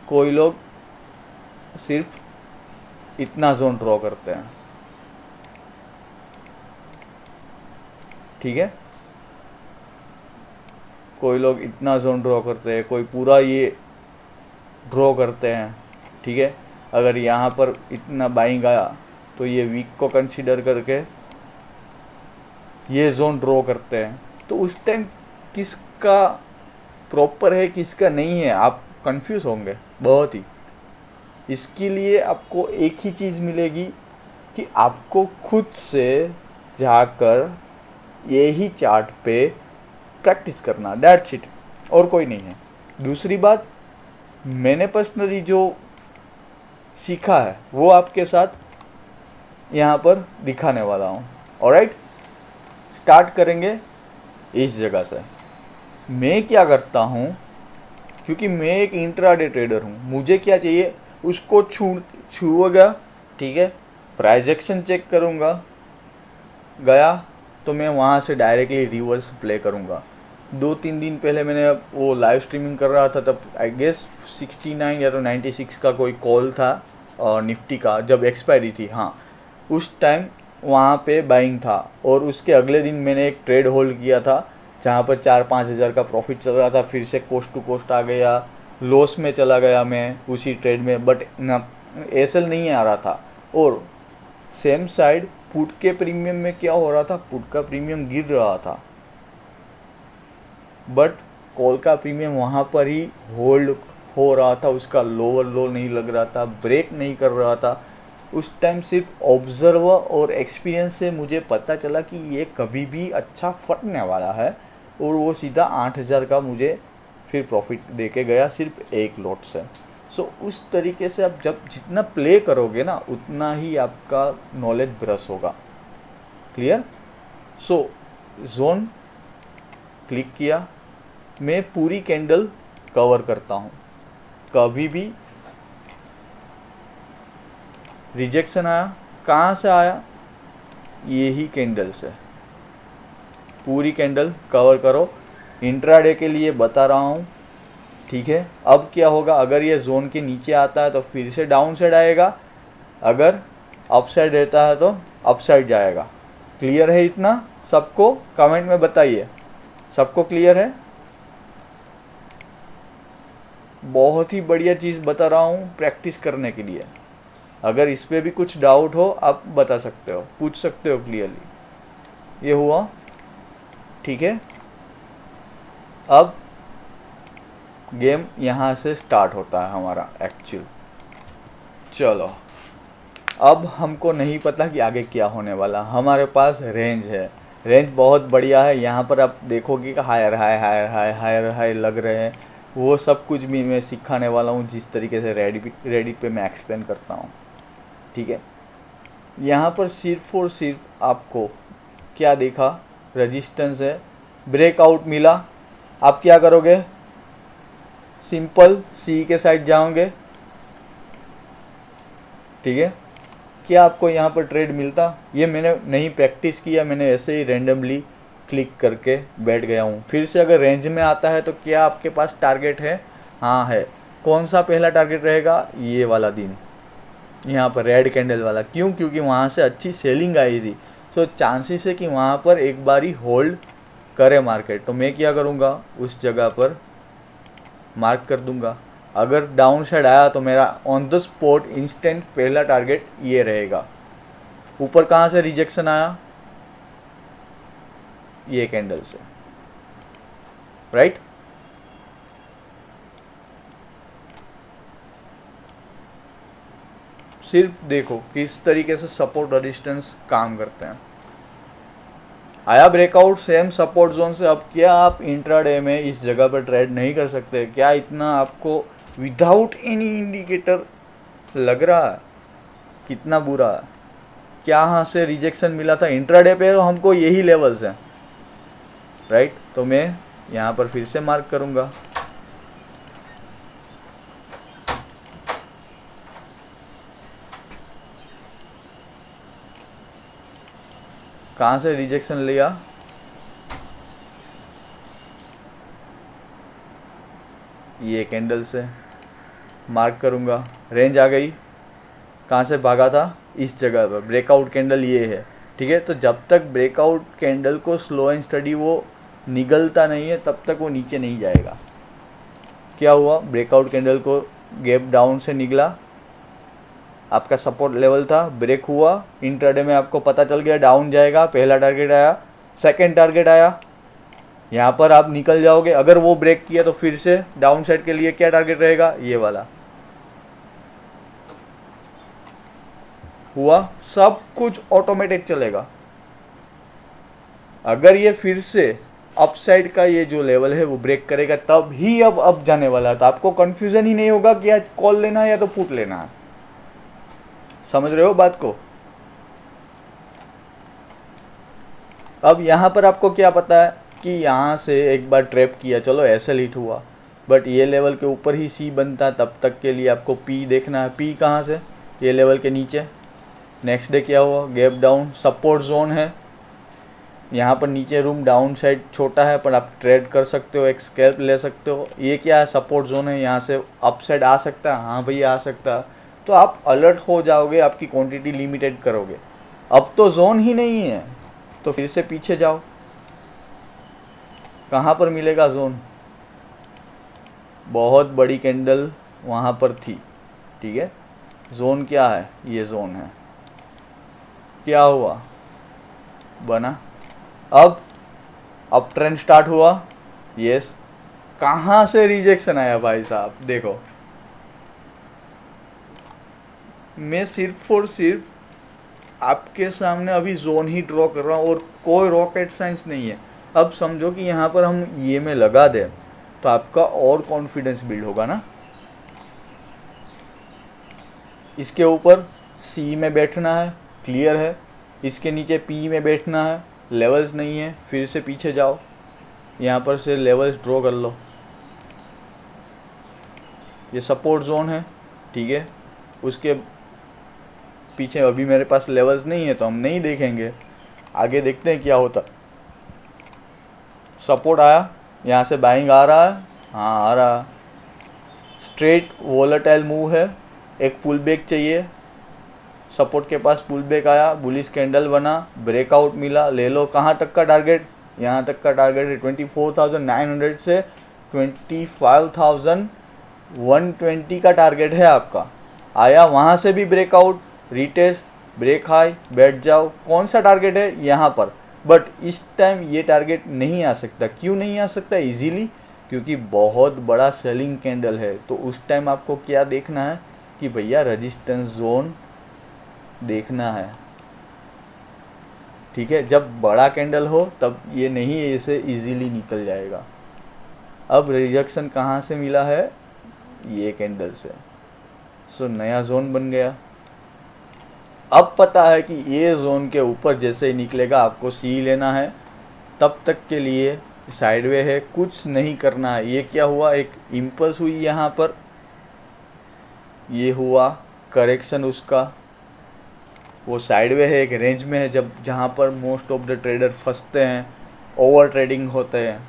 Speaker 1: कोई लोग सिर्फ इतना जोन ड्रॉ करते हैं, ठीक है। कोई लोग इतना जोन ड्रॉ करते हैं, कोई पूरा ये ड्रॉ करते हैं, ठीक है। अगर यहाँ पर इतना बाइंग आया तो ये वीक को कंसीडर करके ये जोन ड्रॉ करते हैं, तो उस टाइम किसका प्रॉपर है किसका नहीं है आप कंफ्यूज होंगे बहुत ही। इसके लिए आपको एक ही चीज़ मिलेगी कि आपको खुद से जाकर यही चार्ट पे प्रैक्टिस करना, दैट्स इट, और कोई नहीं है। दूसरी बात, मैंने पर्सनली जो सीखा है वो आपके साथ यहाँ पर दिखाने वाला हूँ। ऑलराइट, स्टार्ट करेंगे इस जगह से। मैं क्या करता हूँ, क्योंकि मैं एक इंट्राडे ट्रेडर हूँ, मुझे क्या चाहिए उसको छूएगा, ठीक है। प्राइस एक्शन चेक करूँगा, गया तो मैं वहाँ से डायरेक्टली रिवर्स प्ले करूँगा। 2-3 दिन पहले मैंने वो लाइव स्ट्रीमिंग कर रहा था, तब आई गेस 69 या तो 96 का कोई कॉल था और निफ्टी का जब एक्सपायरी थी, हाँ उस टाइम वहाँ पे बाइंग था। और उसके अगले दिन मैंने एक ट्रेड होल्ड किया था जहाँ पर 4-5 हज़ार का प्रॉफिट चल रहा था, फिर से कोस्ट टू कोस्ट आ गया, लॉस में चला गया मैं उसी ट्रेड में, बट ना एसएल नहीं आ रहा था। और सेम साइड पुट के प्रीमियम में क्या हो रहा था, पुट का प्रीमियम गिर रहा था, बट कॉल का प्रीमियम वहाँ पर ही होल्ड हो रहा था, उसका लोअर लो नहीं लग रहा था, ब्रेक नहीं कर रहा था। उस टाइम सिर्फ ऑब्जर्वर और एक्सपीरियंस से मुझे पता चला कि ये कभी भी अच्छा फटने वाला है, और वो सीधा 8,000 का मुझे फिर प्रॉफिट दे के गया सिर्फ एक लॉट से। सो उस तरीके से आप जब जितना प्ले करोगे ना उतना ही आपका नॉलेज ब्रश होगा। क्लियर? सो जोन क्लिक किया, मैं पूरी कैंडल कवर करता हूँ। कभी भी रिजेक्शन आया, कहाँ से आया? यही कैंडल से। पूरी कैंडल कवर करो। इंट्राडे के लिए बता रहा हूँ, ठीक है? अब क्या होगा, अगर ये जोन के नीचे आता है तो फिर से डाउन साइड आएगा, अगर अप साइड रहता है तो अप साइड जाएगा। क्लियर है इतना सबको? कमेंट में बताइए, सबको क्लियर है? बहुत ही बढ़िया चीज़ बता रहा हूँ प्रैक्टिस करने के लिए। अगर इस पर भी कुछ डाउट हो आप बता सकते हो, पूछ सकते हो क्लियरली। ये हुआ, ठीक है? अब गेम यहाँ से स्टार्ट होता है हमारा एक्चुअल। चलो, अब हमको नहीं पता कि आगे क्या होने वाला। हमारे पास रेंज है, रेंज बहुत बढ़िया है। यहाँ पर आप देखोगे कि higher high higher high higher high लग रहे हैं। वो सब कुछ भी मैं सिखाने वाला हूँ जिस तरीके से रेडिट पे मैं एक्सप्लेन करता हूँ, ठीक है? यहाँ पर सिर्फ और सिर्फ आपको क्या देखा, रेजिस्टेंस है, ब्रेकआउट मिला। आप क्या करोगे? सिंपल सी के साइड जाओगे, ठीक है? क्या आपको यहाँ पर ट्रेड मिलता? ये मैंने नहीं प्रैक्टिस किया, मैंने ऐसे ही रैंडमली क्लिक करके बैठ गया हूँ। फिर से अगर रेंज में आता है तो क्या आपके पास टारगेट है? हाँ है। कौन सा पहला टारगेट रहेगा? ये वाला दिन, यहाँ पर रेड कैंडल वाला। क्यों? क्योंकि वहाँ से अच्छी सेलिंग आई थी। तो चांसेस है कि वहाँ पर एक बारी होल्ड करे मार्केट। तो मैं क्या करूँगा, उस जगह पर मार्क कर दूंगा। अगर डाउन साइड आया तो मेरा ऑन द स्पॉट इंस्टेंट पहला टारगेट ये रहेगा। ऊपर कहाँ से रिजेक्शन आया? ये कैंडल से, राइट? सिर्फ देखो किस तरीके से सपोर्ट रेजिस्टेंस काम करते हैं। आया ब्रेकआउट सेम सपोर्ट जोन से। अब क्या आप इंट्राडे में इस जगह पर ट्रेड नहीं कर सकते? क्या इतना आपको विदाउट एनी इंडिकेटर लग रहा है कितना बुरा है? क्या यहाँ से रिजेक्शन मिला था इंट्राडे पे? तो हमको यही लेवल्स हैं, राइट? तो मैं यहाँ पर फिर से मार्क करूँगा। कहाँ से रिजेक्शन लिया? ये कैंडल से मार्क करूँगा। रेंज आ गई। कहाँ से भागा था? इस जगह पर। ब्रेकआउट कैंडल ये है, ठीक है? तो जब तक ब्रेकआउट कैंडल को स्लो एंड स्टडी वो निगलता नहीं है तब तक वो नीचे नहीं जाएगा। क्या हुआ? ब्रेकआउट कैंडल को गैप डाउन से निकला, आपका सपोर्ट लेवल था, ब्रेक हुआ। इंट्राडे में आपको पता चल गया डाउन जाएगा, पहला टारगेट आया, सेकंड टारगेट आया, यहाँ पर आप निकल जाओगे। अगर वो ब्रेक किया तो फिर से डाउन साइड के लिए क्या टारगेट रहेगा? ये वाला। हुआ, सब कुछ ऑटोमेटिक चलेगा। अगर ये फिर से अपसाइड का ये जो लेवल है वो ब्रेक करेगा तब ही अब अप जाने वाला है। तो आपको कंफ्यूजन ही नहीं होगा कि आज कॉल लेना है या तो पुट लेना है। समझ रहे हो बात को? अब यहाँ पर आपको क्या पता है कि यहाँ से एक बार ट्रैप किया, चलो ऐसे हिट हुआ, बट ये लेवल के ऊपर ही सी बनता है। तब तक के लिए आपको पी देखना है। पी कहाँ से? ये लेवल के नीचे। नेक्स्ट डे क्या हुआ? गैप डाउन, सपोर्ट जोन है। यहाँ पर नीचे रूम डाउन साइड छोटा है पर आप ट्रेड कर सकते हो, एक स्कैल्प ले सकते हो। ये क्या है? सपोर्ट जोन है। यहाँ से अप साइड आ सकता है, हाँ भैया आ सकता है। तो आप अलर्ट हो जाओगे, आपकी क्वांटिटी लिमिटेड करोगे। अब तो जोन ही नहीं है तो फिर से पीछे जाओ। कहाँ पर मिलेगा जोन? बहुत बड़ी कैंडल वहाँ पर थी, ठीक है? जोन क्या है? ये जोन है। क्या हुआ? बना। अब ट्रेंड स्टार्ट हुआ। यस। कहाँ से रिजेक्शन आया भाई साहब? देखो, मैं सिर्फ और सिर्फ आपके सामने अभी जोन ही ड्रॉ कर रहा हूँ और कोई रॉकेट साइंस नहीं है। अब समझो कि यहाँ पर हम ये में लगा दें तो आपका और कॉन्फिडेंस बिल्ड होगा ना। इसके ऊपर सी में बैठना है, क्लियर है। इसके नीचे पी में बैठना है, लेवल्स नहीं है। फिर से पीछे जाओ, यहाँ पर से लेवल्स ड्रॉ कर लो। ये सपोर्ट जोन है, ठीक है। उसके पीछे अभी मेरे पास लेवल्स नहीं है तो हम नहीं देखेंगे, आगे देखते हैं क्या होता। सपोर्ट आया, यहाँ से बाइंग आ रहा है, हाँ आ रहा है। स्ट्रेट वोलेटाइल मूव है, एक पुल बैक चाहिए। सपोर्ट के पास पुल बैक आया, बुलिश कैंडल बना, ब्रेकआउट मिला, ले लो। कहाँ तक का टारगेट? यहाँ तक का टारगेट है 24,900 से 25,120 का टारगेट है आपका। आया, वहाँ से भी ब्रेकआउट, रीटेस्ट, ब्रेक हाई, बैठ जाओ। कौन सा टारगेट है? यहाँ पर। बट इस टाइम ये टारगेट नहीं आ सकता। क्यों नहीं आ सकता इजीली? क्योंकि बहुत बड़ा सेलिंग कैंडल है। तो उस टाइम आपको क्या देखना है कि भैया रेजिस्टेंस जोन देखना है, ठीक है। जब बड़ा कैंडल हो तब ये नहीं ऐसे इजीली निकल जाएगा। अब रिजेक्शन कहाँ से मिला है? ये कैंडल से। सो नया जोन बन गया। अब पता है कि ये जोन के ऊपर जैसे ही निकलेगा आपको सी लेना है। तब तक के लिए साइडवे है, कुछ नहीं करना है। ये क्या हुआ? एक इम्पल्स हुई यहाँ पर, ये हुआ करेक्शन उसका। वो साइडवे है, एक रेंज में है, जब जहाँ पर मोस्ट ऑफ द ट्रेडर फंसते हैं, ओवर ट्रेडिंग होते हैं,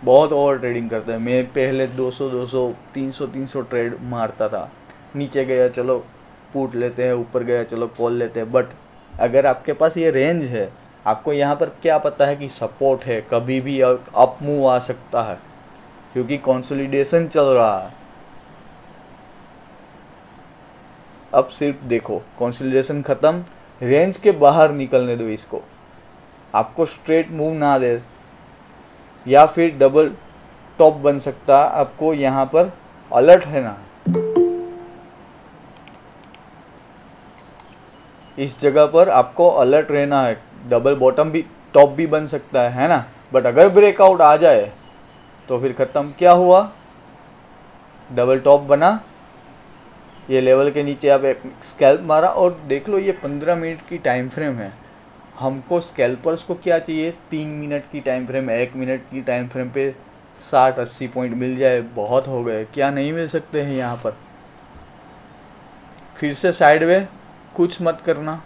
Speaker 1: बहुत ओवर ट्रेडिंग करते हैं। मैं पहले 200 300 ट्रेड मारता था। नीचे गया चलो पुट लेते हैं, ऊपर गया चलो कॉल लेते हैं। बट अगर आपके पास ये रेंज है, आपको यहाँ पर क्या पता है कि सपोर्ट है, कभी भी अप मूव आ सकता है क्योंकि कंसोलिडेशन चल रहा है। अब सिर्फ देखो, कंसोलिडेशन ख़त्म, रेंज के बाहर निकलने दो इसको। आपको स्ट्रेट मूव ना दे या फिर डबल टॉप बन सकता है, आपको यहाँ पर अलर्ट रहना है। इस जगह पर आपको अलर्ट रहना है। डबल बॉटम भी, टॉप भी बन सकता है ना। बट अगर ब्रेकआउट आ जाए तो फिर ख़त्म। क्या हुआ? डबल टॉप बना, ये लेवल के नीचे आप एक स्कैल्प मारा। और देख लो ये 15 मिनट की टाइम फ्रेम है। हमको स्कैल्पर्स को क्या चाहिए? 3 मिनट की टाइम फ्रेम, 1 मिनट की टाइम फ्रेम पे 60-80 पॉइंट मिल जाए, बहुत हो गए। क्या नहीं मिल सकते हैं यहाँ पर? फिर से साइडवे, कुछ मत करना।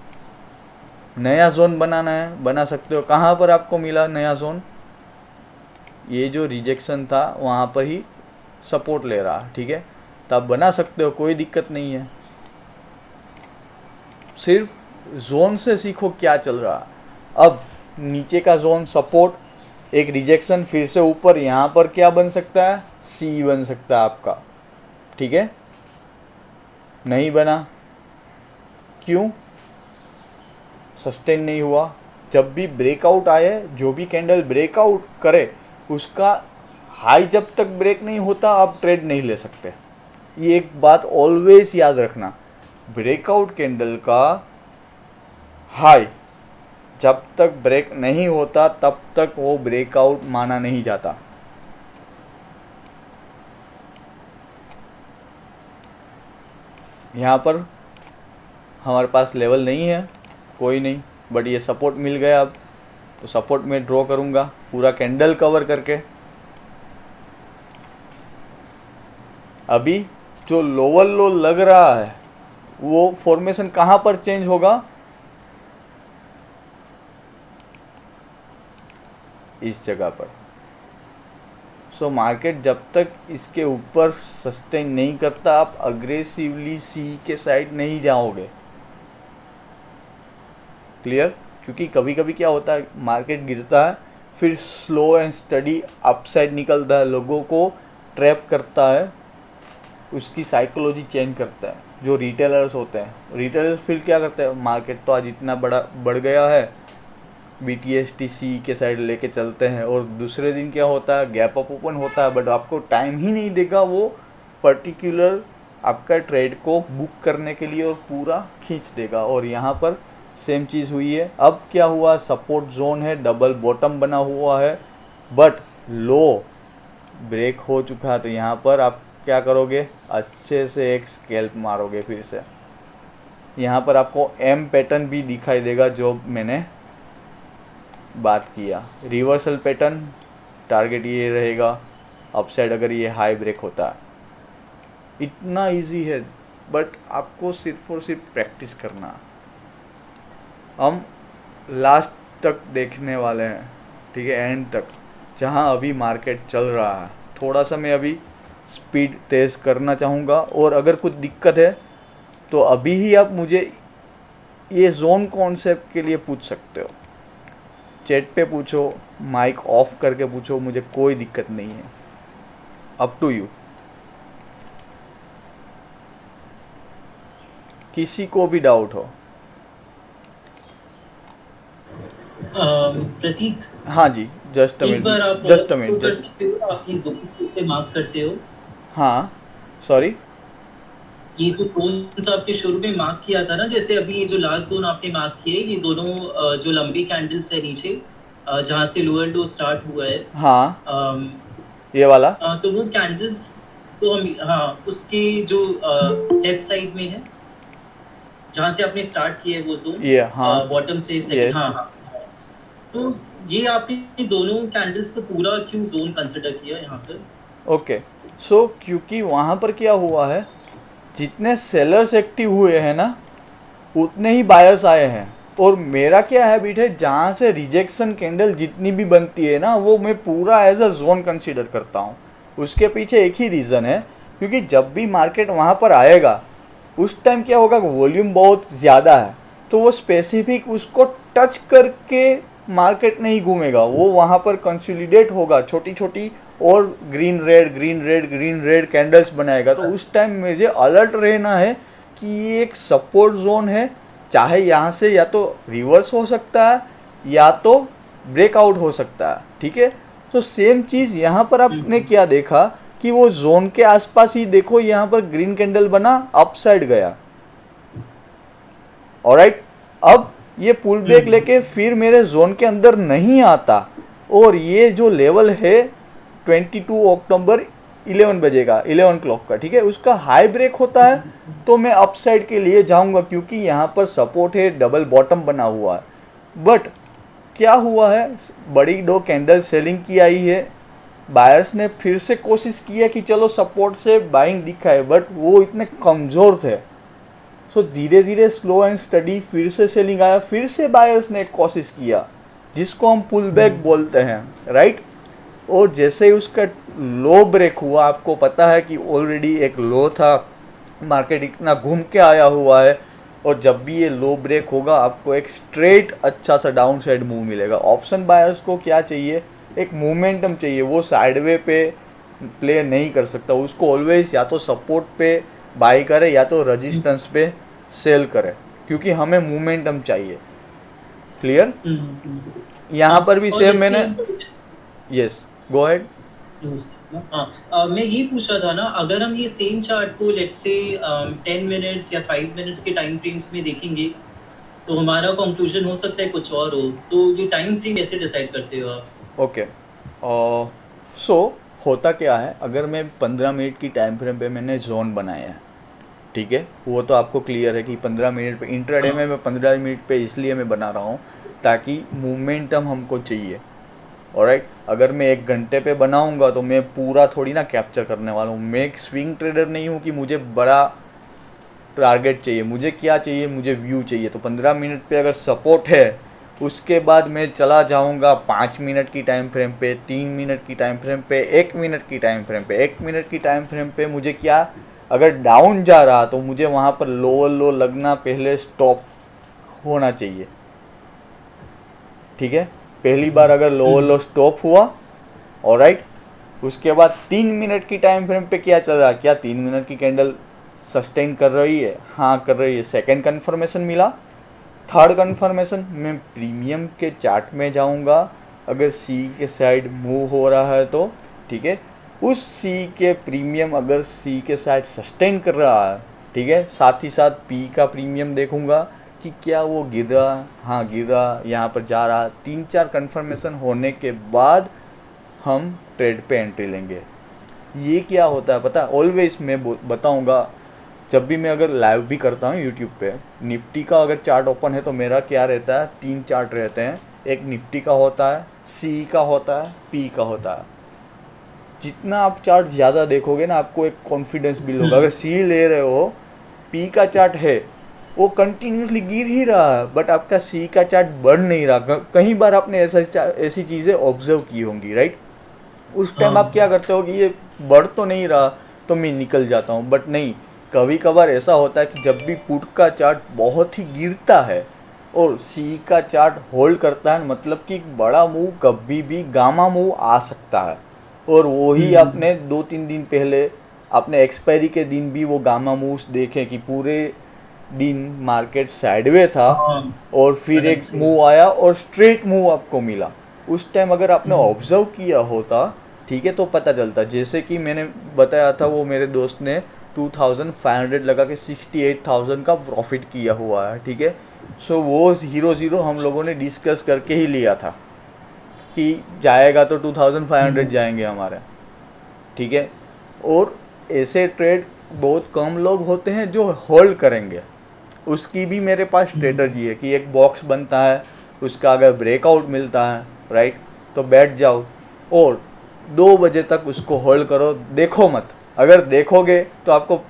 Speaker 1: नया जोन बनाना है, बना सकते हो। कहाँ पर आपको मिला नया जोन? ये जो रिजेक्शन था वहाँ पर ही सपोर्ट ले रहा, ठीक है। तो आप बना सकते हो, कोई दिक्कत नहीं है। सिर्फ जोन से सीखो क्या चल रहा। अब नीचे का जोन सपोर्ट, एक रिजेक्शन, फिर से ऊपर। यहाँ पर क्या बन सकता है? सी बन सकता है आपका, ठीक है। नहीं बना, क्यों? सस्टेन नहीं हुआ। जब भी ब्रेकआउट आए, जो भी कैंडल ब्रेकआउट करे, उसका हाई जब तक ब्रेक नहीं होता आप ट्रेड नहीं ले सकते। ये एक बात ऑलवेज याद रखना। ब्रेकआउट कैंडल का हाई जब तक ब्रेक नहीं होता तब तक वो ब्रेकआउट माना नहीं जाता। यहाँ पर हमारे पास लेवल नहीं है, कोई नहीं। बट ये सपोर्ट मिल गया। अब तो सपोर्ट में ड्रॉ करूँगा पूरा कैंडल कवर करके। अभी जो लोअर लो लग रहा है वो फॉर्मेशन कहाँ पर चेंज होगा? इस जगह पर। सो मार्केट जब तक इसके ऊपर सस्टेन नहीं करता, आप अग्रेसिवली सी के साइड नहीं जाओगे। क्लियर? क्योंकि कभी कभी क्या होता है, मार्केट गिरता है, फिर स्लो एंड स्टडी अपसाइड निकलता है, लोगों को ट्रैप करता है, उसकी साइकोलॉजी चेंज करता है। जो रिटेलर्स होते हैं, रिटेलर्स फिर क्या करते हैं, मार्केट तो आज इतना बड़ा बढ़ गया है, BTST के साइड लेके चलते हैं। और दूसरे दिन क्या होता है, गैप अप ओपन होता है, बट आपको टाइम ही नहीं देगा वो पर्टिकुलर आपका ट्रेड को बुक करने के लिए, और पूरा खींच देगा। और यहाँ पर सेम चीज़ हुई है। अब क्या हुआ, सपोर्ट जोन है, डबल बॉटम बना हुआ है, बट लो ब्रेक हो चुका है। तो यहाँ पर आप क्या करोगे, अच्छे से एक स्केल्प मारोगे फिर से। यहाँ पर आपको एम पैटर्न भी दिखाई देगा जो मैंने बात किया, रिवर्सल पैटर्न, टारगेट ये रहेगा अपसाइड अगर ये हाई ब्रेक होता है। इतना इजी है, बट आपको सिर्फ और सिर्फ प्रैक्टिस करना है। हम लास्ट तक देखने वाले हैं, ठीक है, एंड तक, जहां अभी मार्केट चल रहा है। थोड़ा सा मैं अभी स्पीड तेज़ करना चाहूँगा, और अगर कुछ दिक्कत है तो अभी ही आप मुझे ये जोन कॉन्सेप्ट के लिए पूछ सकते हो, चैट पे पूछो, माइक ऑफ करके पूछो, मुझे कोई दिक्कत नहीं है, अप टू यू। किसी को भी डाउट हो।
Speaker 2: प्रतीक,
Speaker 1: हाँ जी, जस्ट अ
Speaker 2: एक बार
Speaker 1: मिनट,
Speaker 2: आप
Speaker 1: जस्ट अ
Speaker 2: शुरू
Speaker 1: मिनट,
Speaker 2: कर
Speaker 1: जस्ट।
Speaker 2: सकते हो, आपकी जोन्स कैसे मार्क करते हो?
Speaker 1: हाँ, सॉरी।
Speaker 2: ये जो जोन्स आपने शुरू में मार्क किया था ना, जैसे अभी ये जो लास्ट जोन आपने मार्क किए, ये दोनों जो लंबी कैंडल्स है नीचे, जहाँ से लोअर लो स्टार्ट हुआ है,
Speaker 1: हाँ,
Speaker 2: अम,
Speaker 1: ये वाला।
Speaker 2: तो वो कैंडल्स, तो हम, हाँ, उसके जो लेफ्ट साइड में है, जहाँ से आपने स्टार्ट किया है वो जोन,
Speaker 1: ये, हाँ,
Speaker 2: बॉटम से सेकंड,
Speaker 1: यस।
Speaker 2: हाँ हाँ हाँ। तो ये आपने दोनों कैंडल्स को पूरा क्यों जोन कंसिडर किया यहाँ पर?
Speaker 1: ओके, सो क्योंकि वहाँ पर क्या हुआ है, जितने सेलर्स एक्टिव हुए हैं ना, उतने ही बायर्स आए हैं। और मेरा क्या हैबिट है, जहाँ से रिजेक्शन कैंडल जितनी भी बनती है ना, वो मैं पूरा एज अ जोन कंसीडर करता हूँ। उसके पीछे एक ही रीज़न है, क्योंकि जब भी मार्केट वहाँ पर आएगा उस टाइम क्या होगा, वॉल्यूम बहुत ज़्यादा है, तो वो स्पेसिफिक उसको टच करके मार्केट नहीं घूमेगा, वो वहाँ पर कंसोलिडेट होगा, छोटी छोटी और green red green red green red candles बनाएगा। तो उस टाइम मुझे अलर्ट रहना है कि ये एक सपोर्ट जोन है, चाहे यहाँ से या तो रिवर्स हो सकता है या तो ब्रेकआउट हो सकता है, ठीक है। तो सेम चीज़ यहाँ पर आपने क्या देखा कि वो जोन के आसपास ही देखो, यहाँ पर ग्रीन कैंडल बना, अपसाइड गया, ऑलराइट। अब ये पुल बैक लेके फिर मेरे जोन के अंदर नहीं आता, और ये जो लेवल है 22 अक्टूबर 11 बजेगा, 11 क्लॉक का, ठीक है, उसका हाई ब्रेक होता है तो मैं अपसाइड के लिए जाऊंगा, क्योंकि यहाँ पर सपोर्ट है, डबल बॉटम बना हुआ है। बट क्या हुआ है, बड़ी दो कैंडल सेलिंग की आई है, बायर्स ने फिर से कोशिश की है कि चलो सपोर्ट से बाइंग दिखाए, बट वो इतने कमज़ोर थे। सो धीरे धीरे स्लो एंड स्टडी फिर से सेलिंग आया, फिर से बायर्स ने एक कोशिश किया, जिसको हम पुल बैक बोलते हैं, राइट। और जैसे ही उसका लो ब्रेक हुआ, आपको पता है कि ऑलरेडी एक लो था, मार्केट इतना घूम के आया हुआ है, और जब भी ये लो ब्रेक होगा आपको एक स्ट्रेट अच्छा सा डाउन साइड मूव मिलेगा। ऑप्शन बायर्स को क्या चाहिए, एक मोमेंटम चाहिए, वो साइडवे पे प्ले नहीं कर सकता, उसको ऑलवेज या तो सपोर्ट पे बाई करे या तो रेजिस्टेंस पे सेल करे, क्योंकि हमें मोमेंटम चाहिए। क्लियर। यहाँ पर भी
Speaker 2: और
Speaker 1: सेम
Speaker 2: जैसे
Speaker 1: मैंने, यस, गो अहेड।
Speaker 2: हाँ, मैं ये पूछ रहा था ना, अगर हम ये सेम चार्ट को लेट्स से 10 मिनट्स या 5 मिनट्स के टाइम फ्रेम्स में देखेंगे, तो हमारा कंक्लूजन हो सकता है कुछ और हो। तो ये टाइम फ्रेम कैसे डिसाइड करते हो आप?
Speaker 1: ओके, सो होता क्या है, अगर मैं 15 मिनट की टाइम फ्रेम पे मैंने जोन बनाया है, ठीक है, वो तो आपको क्लियर है कि 15 मिनट पे इंट्राडे में मैं 15 मिनट पे इसलिए मैं बना रहा हूँ ताकि मोमेंटम हमको चाहिए, ऑलराइट। अगर मैं 1 घंटे पे बनाऊँगा तो मैं पूरा थोड़ी ना कैप्चर करने वाला हूँ, मैं एक स्विंग ट्रेडर नहीं हूँ कि मुझे बड़ा टारगेट चाहिए, मुझे क्या चाहिए, मुझे व्यू चाहिए। तो 15 मिनट पे अगर सपोर्ट है, उसके बाद मैं चला जाऊंगा 5 मिनट की टाइम फ्रेम पे, 3 मिनट की टाइम फ्रेम पे, 1 मिनट की टाइम फ्रेम पे। 1 मिनट की टाइम फ्रेम पे मुझे क्या, अगर डाउन जा रहा तो मुझे वहाँ पर लोअर लो लगना, पहले स्टॉप होना चाहिए, ठीक है। पहली बार अगर लोअर लो स्टॉप हुआ, ऑलराइट, उसके बाद 3 मिनट की टाइम फ्रेम पे क्या चल रहा है, क्या 3 मिनट की कैंडल सस्टेन कर रही है, हाँ कर रही है, सेकंड कंफर्मेशन मिला। थर्ड कंफर्मेशन, मैं प्रीमियम के चार्ट में जाऊंगा, अगर सी के साइड मूव हो रहा है तो, ठीक है, उस सी के प्रीमियम अगर सी के साइड सस्टेन कर रहा है, ठीक है, साथ ही साथ पी का प्रीमियम देखूंगा कि क्या वो गिर रहा, हाँ गिर रहा, यहाँ पर जा रहा। 3-4 कंफर्मेशन होने के बाद हम ट्रेड पे एंट्री लेंगे। ये क्या होता है पता है, ऑलवेज मैं बताऊंगा, जब भी मैं अगर लाइव भी करता हूँ यूट्यूब पे, निफ्टी का अगर चार्ट ओपन है तो मेरा क्या रहता है, 3 चार्ट रहते हैं। एक निफ्टी का होता है, सी का होता है, पी का होता है। जितना आप चार्ट ज़्यादा देखोगे ना, आपको एक कॉन्फिडेंस बिल्ड होगा। अगर सी ले रहे हो, पी का चार्ट है, वो कंटिन्यूसली गिर ही रहा है, बट आपका सी का चार्ट बढ़ नहीं रहा। कई बार आपने ऐसी चीज़ें ऑब्जर्व की होंगी, राइट। उस टाइम आप क्या
Speaker 2: हाँ।
Speaker 1: करते हो कि ये बढ़ तो नहीं रहा, तो मैं निकल जाता हूँ। बट नहीं, कभी कभार ऐसा होता है कि जब भी पुट का चार्ट बहुत ही गिरता है और सी का चार्ट होल्ड करता है, मतलब कि बड़ा मूव कभी भी गामा मूव आ सकता है। और वो ही
Speaker 2: हम्म।
Speaker 1: आपने 2-3 दिन पहले आपने एक्सपायरी के दिन भी वो गामा मूव्स देखे कि पूरे दिन मार्केट साइडवे था
Speaker 2: हाँ।
Speaker 1: और फिर
Speaker 2: अलग
Speaker 1: एक
Speaker 2: से।
Speaker 1: मूव आया और स्ट्रेट मूव आपको मिला। उस टाइम अगर आपने
Speaker 2: हम्म।
Speaker 1: ऑब्जर्व किया होता, ठीक है, तो पता चलता। जैसे कि मैंने बताया था, वो मेरे दोस्त ने 2500 लगा के 68,000 का प्रॉफिट किया हुआ है, ठीक है। सो वो हीरो ज़ीरो हम लोगों ने डिस्कस करके ही लिया था कि जाएगा तो 2500
Speaker 2: हम्म।
Speaker 1: जाएंगे हमारे, ठीक है। और ऐसे ट्रेड बहुत कम लोग होते हैं जो होल्ड करेंगे। उसकी भी मेरे पास
Speaker 2: हम्म।
Speaker 1: स्ट्रेटजी है कि एक बॉक्स बनता है, उसका अगर ब्रेकआउट मिलता है, राइट, तो बैठ जाओ और 2 बजे तक उसको होल्ड करो, देखो मत। अगर देखोगे तो आपको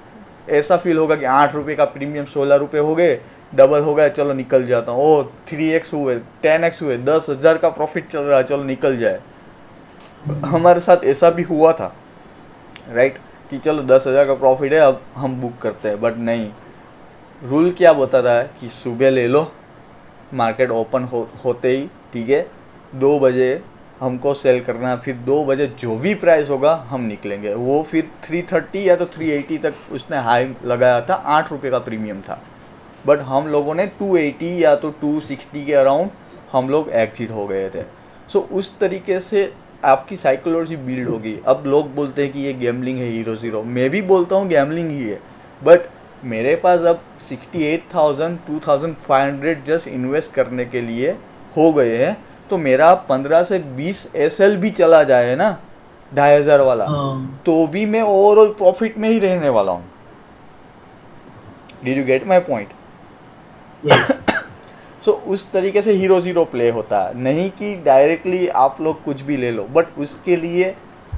Speaker 1: ऐसा फील होगा कि 8 रुपये का प्रीमियम 16 रुपये हो गए, डबल हो गया, चलो निकल जाता हूँ। ओ 3x हुए, 10x हुए, 10,000 का प्रॉफिट चल रहा है, चलो निकल जाए।
Speaker 2: हम्म।
Speaker 1: हमारे साथ ऐसा भी हुआ था, राइट, कि चलो 10,000 का प्रॉफिट है, अब हम बुक करते हैं। बट नहीं, रूल क्या बताता है कि सुबह ले लो, मार्केट ओपन होते ही, ठीक है, 2 बजे हमको सेल करना है। फिर 2 बजे जो भी प्राइस होगा हम निकलेंगे। वो फिर 330 या तो 380 तक उसने हाई लगाया था, 8 रुपये का प्रीमियम था। बट हम लोगों ने 280 या तो 260 के अराउंड हम लोग एग्जिट हो गए थे। सो उस तरीके से आपकी साइकोलॉजी बिल्ड होगी। अब लोग बोलते हैं कि ये गैमलिंग है हीरो ज़ीरो, मैं भी बोलता हूँ गैमलिंग ही है। बट मेरे पास अब 68,000 2,500 जस्ट इन्वेस्ट करने के लिए हो गए हैं। तो मेरा 15 से 20 SL भी चला जाए ना, 2,500 वाला,
Speaker 2: हाँ।
Speaker 1: तो भी मैं ओवरऑल प्रॉफिट में ही रहने वाला हूँ। Did you get my point?
Speaker 2: Yes.
Speaker 1: So उस तरीके से हीरो ज़ीरो प्ले होता है, नहीं कि डायरेक्टली आप लोग कुछ भी ले लो। बट उसके लिए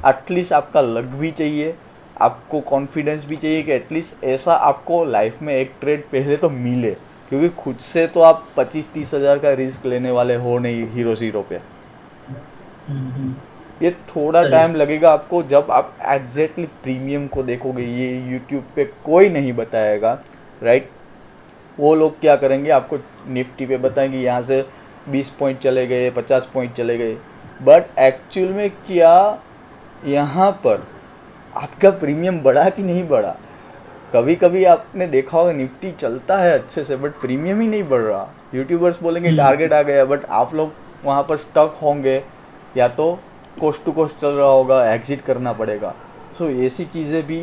Speaker 1: एटलीस्ट आपका लक भी चाहिए, आपको कॉन्फिडेंस भी चाहिए कि एटलीस्ट ऐसा आपको लाइफ में एक ट्रेड पहले तो मिले। क्योंकि खुद से तो आप 25-30 हज़ार का रिस्क लेने वाले हो नहीं हीरो ज़ीरो पे।
Speaker 2: हम्म।
Speaker 1: ये थोड़ा टाइम
Speaker 2: करेक्ट।
Speaker 1: लगेगा आपको, जब आप एग्जैक्टली प्रीमियम को देखोगे। ये यूट्यूब पे कोई नहीं बताएगा, राइट। वो लोग क्या करेंगे, आपको निफ्टी पे बताएंगे यहाँ से 20 पॉइंट चले गए, 50 पॉइंट चले गए। बट एक्चुअल में क्या यहाँ पर आपका प्रीमियम बढ़ा कि नहीं बढ़ा? कभी कभी आपने देखा होगा निफ्टी चलता है अच्छे से बट प्रीमियम ही नहीं बढ़ रहा। यूट्यूबर्स बोलेंगे टारगेट आ गया, बट आप लोग वहाँ पर स्टक होंगे, या तो कोस्ट टू कोस्ट चल रहा होगा, एग्जिट करना पड़ेगा। सो ऐसी चीज़ें भी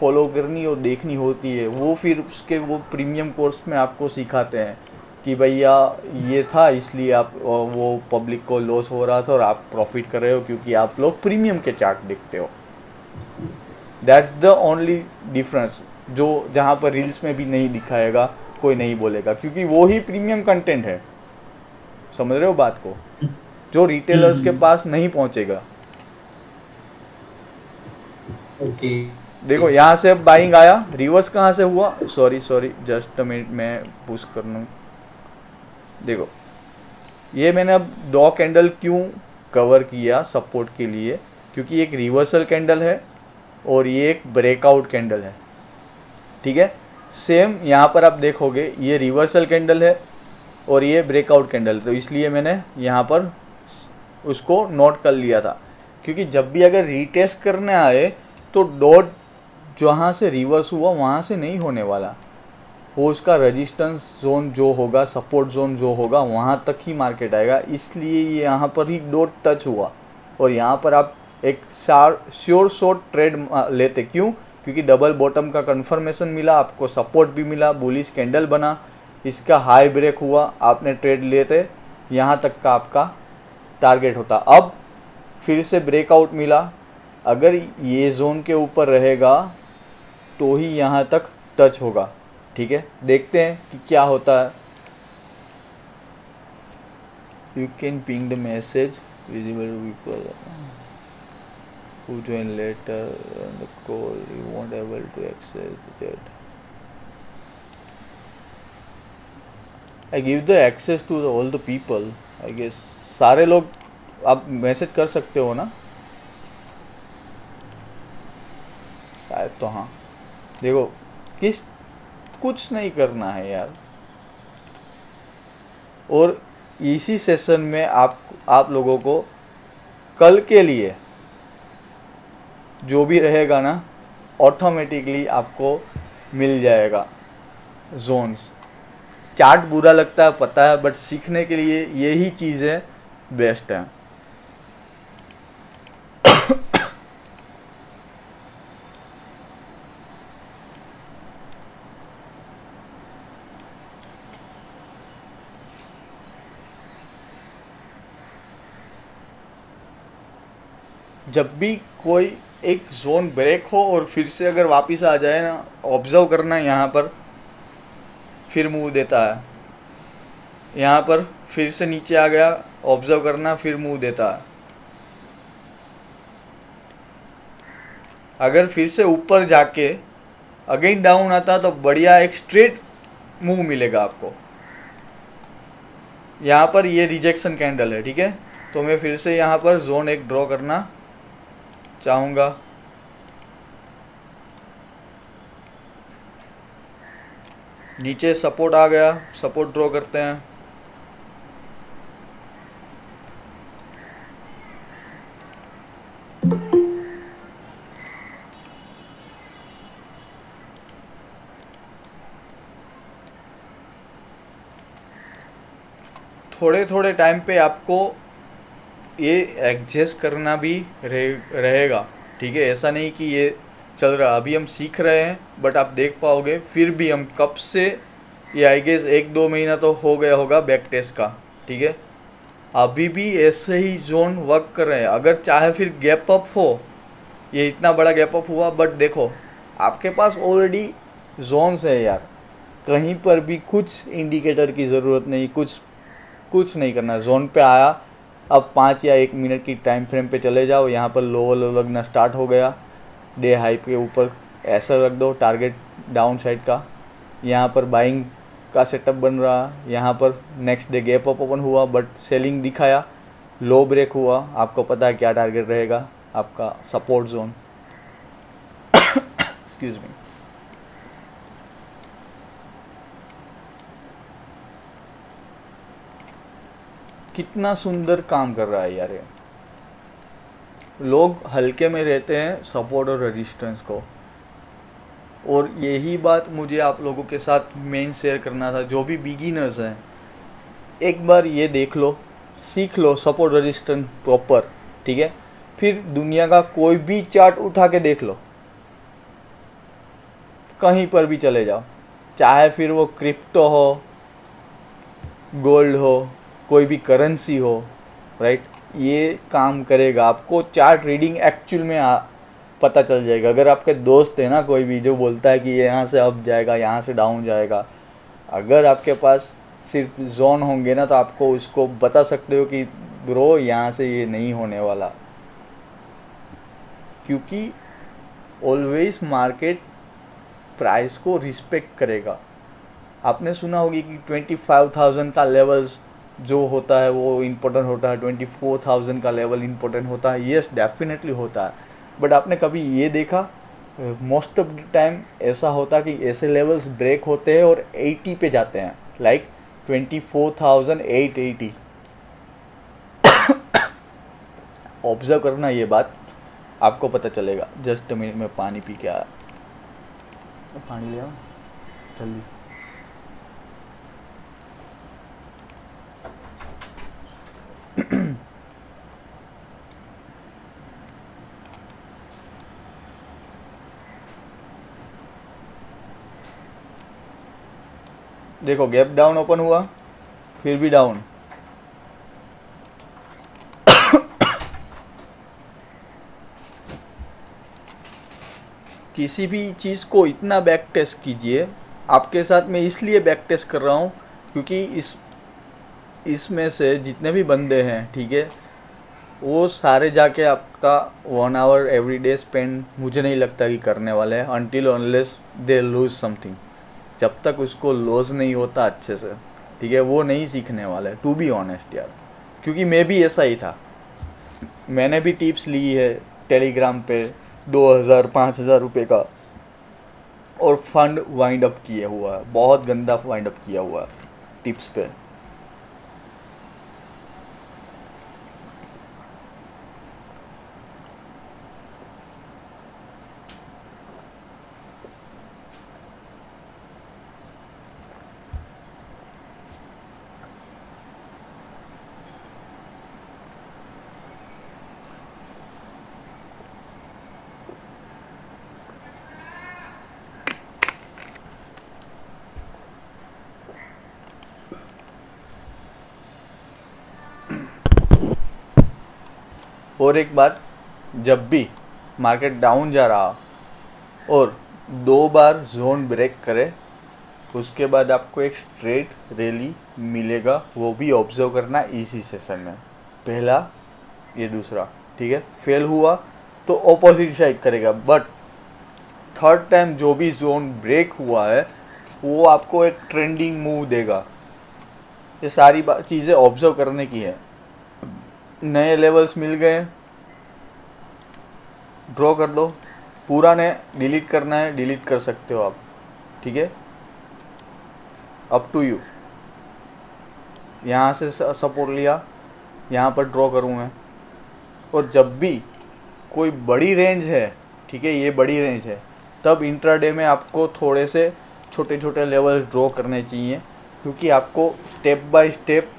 Speaker 1: फॉलो करनी और देखनी होती है। वो फिर उसके वो प्रीमियम कोर्स में आपको सिखाते हैं कि भैया ये था, इसलिए आप वो पब्लिक को लॉस हो रहा था और आप प्रॉफिट कर रहे हो क्योंकि आप लोग प्रीमियम के चार्ट देखते हो। दैट्स द ओनली डिफरेंस, जो जहाँ पर रील्स में भी नहीं दिखाएगा, कोई नहीं बोलेगा, क्योंकि वो ही प्रीमियम कंटेंट है। समझ रहे हो बात को, जो रिटेलर्स के
Speaker 2: हम्म।
Speaker 1: पास नहीं पहुँचेगा।
Speaker 2: ओके।
Speaker 1: देखो यहाँ से अब बाइंग आया, रिवर्स कहाँ से हुआ, sorry sorry just a minute, मैं पुश कर लूँ। देखो ये मैंने अब 2 कैंडल क्यों कवर किया सपोर्ट के लिए, क्योंकि एक रिवर्सल कैंडल है और ये एक ब्रेकआउट कैंडल है, ठीक है। सेम यहाँ पर आप देखोगे ये रिवर्सल कैंडल है और ये ब्रेकआउट कैंडल, तो इसलिए मैंने यहाँ पर उसको नोट कर लिया था। क्योंकि जब भी अगर रीटेस्ट करने आए तो डॉट जहाँ से रिवर्स हुआ वहाँ से नहीं होने वाला, वो उसका रेजिस्टेंस जोन जो होगा, सपोर्ट जोन जो होगा, वहाँ तक ही मार्केट आएगा। इसलिए ये यहाँ पर ही डॉट टच हुआ और यहाँ पर आप एक श्योर शॉर्ट ट्रेड लेते। क्यों? क्योंकि डबल बॉटम का कंफर्मेशन मिला, आपको सपोर्ट भी मिला, बुलिश कैंडल बना, इसका हाई ब्रेक हुआ, आपने ट्रेड लेते, यहाँ तक का आपका टारगेट होता। अब फिर से ब्रेकआउट मिला, अगर ये जोन के ऊपर रहेगा तो ही यहाँ तक टच होगा। ठीक है, देखते हैं कि क्या होता है। You can ping the message visible people who join later on the call, you won't able to access the chat. I give the access to all the people, I guess। सारे लोग आप मैसेज कर सकते हो ना, शायद तो हाँ। देखो किस कुछ नहीं करना है यार। और इसी सेशन में आप लोगों को कल के लिए जो भी रहेगा ना ऑटोमेटिकली आपको मिल जाएगा जोन्स। चार्ट बुरा लगता है पता है, बट सीखने के लिए यही चीज़ें बेस्ट हैं। जब भी कोई एक जोन ब्रेक हो और फिर से अगर वापस आ जाए ना, ऑब्जर्व करना यहाँ पर फिर मूव देता है, यहाँ पर फिर से नीचे आ गया, ऑब्जर्व करना फिर मूव देता है। अगर फिर से ऊपर जाके अगेन डाउन आता तो बढ़िया एक स्ट्रेट मूव मिलेगा आपको। यहाँ पर ये रिजेक्शन कैंडल है, ठीक है। तो मैं फिर से यहाँ पर जोन एक ड्रॉ करना चाहूँगा। नीचे सपोर्ट आ गया, सपोर्ट ड्रॉ करते हैं। थोड़े थोड़े टाइम पे आपको ये एडजस्ट करना भी रहेगा, ठीक है। ऐसा नहीं कि ये चल रहा, अभी हम सीख रहे हैं, बट आप देख पाओगे फिर भी हम कब से ये आई गेस 1-2 महीना तो हो गया होगा बैक टेस्ट का, ठीक है। अभी भी ऐसे ही जोन वर्क कर रहे हैं। अगर चाहे फिर गैप अप हो, ये इतना बड़ा गैप अप हुआ, बट देखो आपके पास ऑलरेडी जोन्स है यार। कहीं पर भी कुछ इंडिकेटर की ज़रूरत नहीं, कुछ नहीं करना। जोन पे आया, अब 5 या 1 मिनट की टाइम फ्रेम पे चले जाओ। यहाँ पर लोअर लो लगना स्टार्ट हो गया, डे हाई के ऊपर ऐसा रख दो टारगेट डाउन साइड का। यहाँ पर बाइंग का सेटअप बन रहा, यहाँ पर next day gap up open हुआ बट सेलिंग दिखाया, लो ब्रेक हुआ। आपको पता है क्या टारगेट रहेगा आपका सपोर्ट जोन। Excuse me. कितना सुंदर काम कर रहा है यार ये। लोग हल्के में रहते हैं सपोर्ट और रेजिस्टेंस को, और यही बात मुझे आप लोगों के साथ मेन शेयर करना था। जो भी बिगिनर्स हैं, एक बार ये देख लो, सीख लो सपोर्ट रेजिस्टेंस प्रॉपर, ठीक है। फिर दुनिया का कोई भी चार्ट उठा के देख लो, कहीं पर भी चले जाओ, चाहे फिर वो क्रिप्टो हो, गोल्ड हो, कोई भी करेंसी हो, राइट, ये काम करेगा। आपको चार्ट रीडिंग एक्चुअल में पता चल जाएगा। अगर आपके दोस्त है ना कोई भी जो बोलता है कि ये यहाँ से अप जाएगा, यहाँ से डाउन जाएगा, अगर आपके पास सिर्फ जोन होंगे ना, तो आपको उसको बता सकते हो कि ब्रो यहाँ से ये नहीं होने वाला, क्योंकि ऑलवेज मार्केट प्राइस को रिस्पेक्ट करेगा। आपने सुना होगी कि 25,000 का लेवल्स जो होता है वो इम्पोर्टेंट होता है, 24,000 का लेवल इम्पोर्टेंट होता है। यस, डेफिनेटली होता है, बट आपने कभी ये देखा मोस्ट ऑफ द टाइम ऐसा होता है कि ऐसे लेवल्स ब्रेक होते हैं और 80 पे जाते हैं, लाइक 24,880। ऑब्जर्व करना ये बात, आपको पता चलेगा। जस्ट मिनट में पानी पी के आया, पानी ले आओ जल्दी। देखो गैप डाउन ओपन हुआ, फिर भी डाउन, किसी भी चीज़ को इतना बैक टेस्ट कीजिए। आपके साथ मैं इसलिए बैक टेस्ट कर रहा हूँ क्योंकि इसमें से जितने भी बंदे हैं, ठीक है, वो सारे जाके आपका 1 आवर एवरी डे स्पेंड मुझे नहीं लगता कि करने वाले हैं, until unless they lose something. जब तक उसको लॉस नहीं होता अच्छे से, ठीक है, वो नहीं सीखने वाले, टू बी ऑनेस्ट यार। क्योंकि मैं भी ऐसा ही था, मैंने भी टिप्स ली है टेलीग्राम पे 2,000 5,000 रुपये का, और फंड वाइंड अप किया हुआ है, बहुत गंदा वाइंड अप किया हुआ है टिप्स पे। और एक बात, जब भी मार्केट डाउन जा रहा और 2 बार जोन ब्रेक करे, उसके बाद आपको एक स्ट्रेट रैली मिलेगा, वो भी ऑब्जर्व करना इसी सेशन में। पहला, ये दूसरा, ठीक है, फेल हुआ तो ऑपोजिट साइड करेगा, बट थर्ड टाइम जो भी जोन ब्रेक हुआ है वो आपको एक ट्रेंडिंग मूव देगा। ये सारी चीज़ें ऑब्जर्व करने की है। नए लेवल्स मिल गए, ड्रॉ कर दो। पुराने डिलीट करना है, डिलीट कर सकते हो आप, ठीक है, अप टू यू। यहाँ से सपोर्ट लिया, यहाँ पर ड्रॉ करूँ मैं। और जब भी कोई बड़ी रेंज है, ठीक है, ये बड़ी रेंज है, तब इंट्राडे में आपको थोड़े से छोटे छोटे लेवल ड्रॉ करने चाहिए, क्योंकि आपको स्टेप बाय स्टेप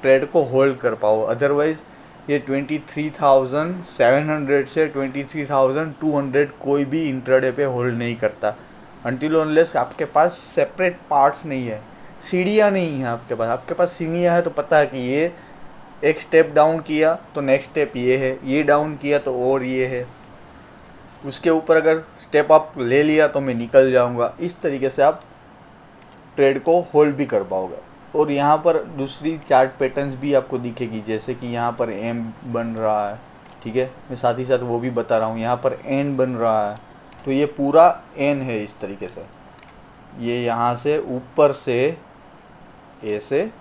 Speaker 1: ट्रेड को होल्ड कर पाओ। अदरवाइज ये 23,700 से 23,200 कोई भी इंट्राडे पे होल्ड नहीं करता, अनटिल अनलेस आपके पास सेपरेट पार्ट्स नहीं है, सीढ़ियाँ नहीं है आपके पास सीढ़ियाँ है तो पता है कि ये एक स्टेप डाउन किया तो नेक्स्ट स्टेप ये है, ये डाउन किया तो और ये है, उसके ऊपर अगर स्टेप अप ले लिया तो मैं निकल जाऊंगा। इस तरीके से आप ट्रेड को होल्ड भी कर पाओगे। और यहाँ पर दूसरी चार्ट पैटर्न्स भी आपको दिखेगी, जैसे कि यहाँ पर एम बन रहा है, ठीक है, मैं साथ ही साथ वो भी बता रहा हूँ। यहाँ पर एन बन रहा है, तो ये पूरा एन है इस तरीके से। ये यहाँ से ऊपर से ऐसे,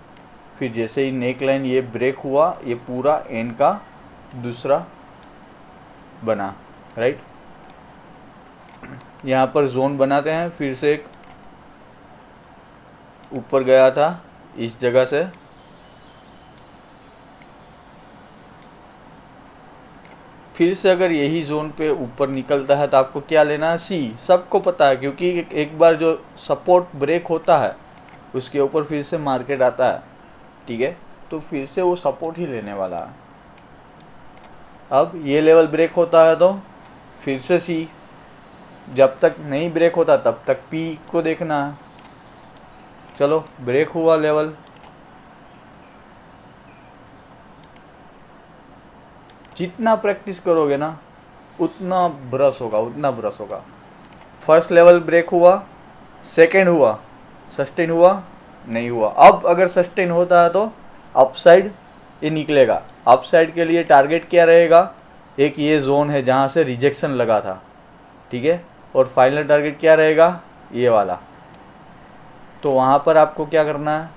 Speaker 1: फिर जैसे ही नेक लाइन ये ब्रेक हुआ, ये पूरा एन का दूसरा बना, राइट। यहाँ पर जोन बनाते हैं, फिर से एक ऊपर गया था इस जगह से, फिर से अगर यही जोन पे ऊपर निकलता है तो आपको क्या लेना है, सी। सबको पता है, क्योंकि एक बार जो सपोर्ट ब्रेक होता है उसके ऊपर फिर से मार्केट आता है, ठीक है, तो फिर से वो सपोर्ट ही लेने वाला है। अब ये लेवल ब्रेक होता है तो फिर से सी, जब तक नहीं ब्रेक होता तब तक पी को देखना है। चलो ब्रेक हुआ लेवल, जितना प्रैक्टिस करोगे ना उतना ब्रश होगा। फर्स्ट लेवल ब्रेक हुआ, सेकेंड हुआ, सस्टेन हुआ, नहीं हुआ। अब अगर सस्टेन होता है तो अपसाइड ये निकलेगा। अपसाइड के लिए टारगेट क्या रहेगा, एक ये जोन है जहाँ से रिजेक्शन लगा था, ठीक है, और फाइनल टारगेट क्या रहेगा, ये वाला। तो वहाँ पर आपको क्या करना है,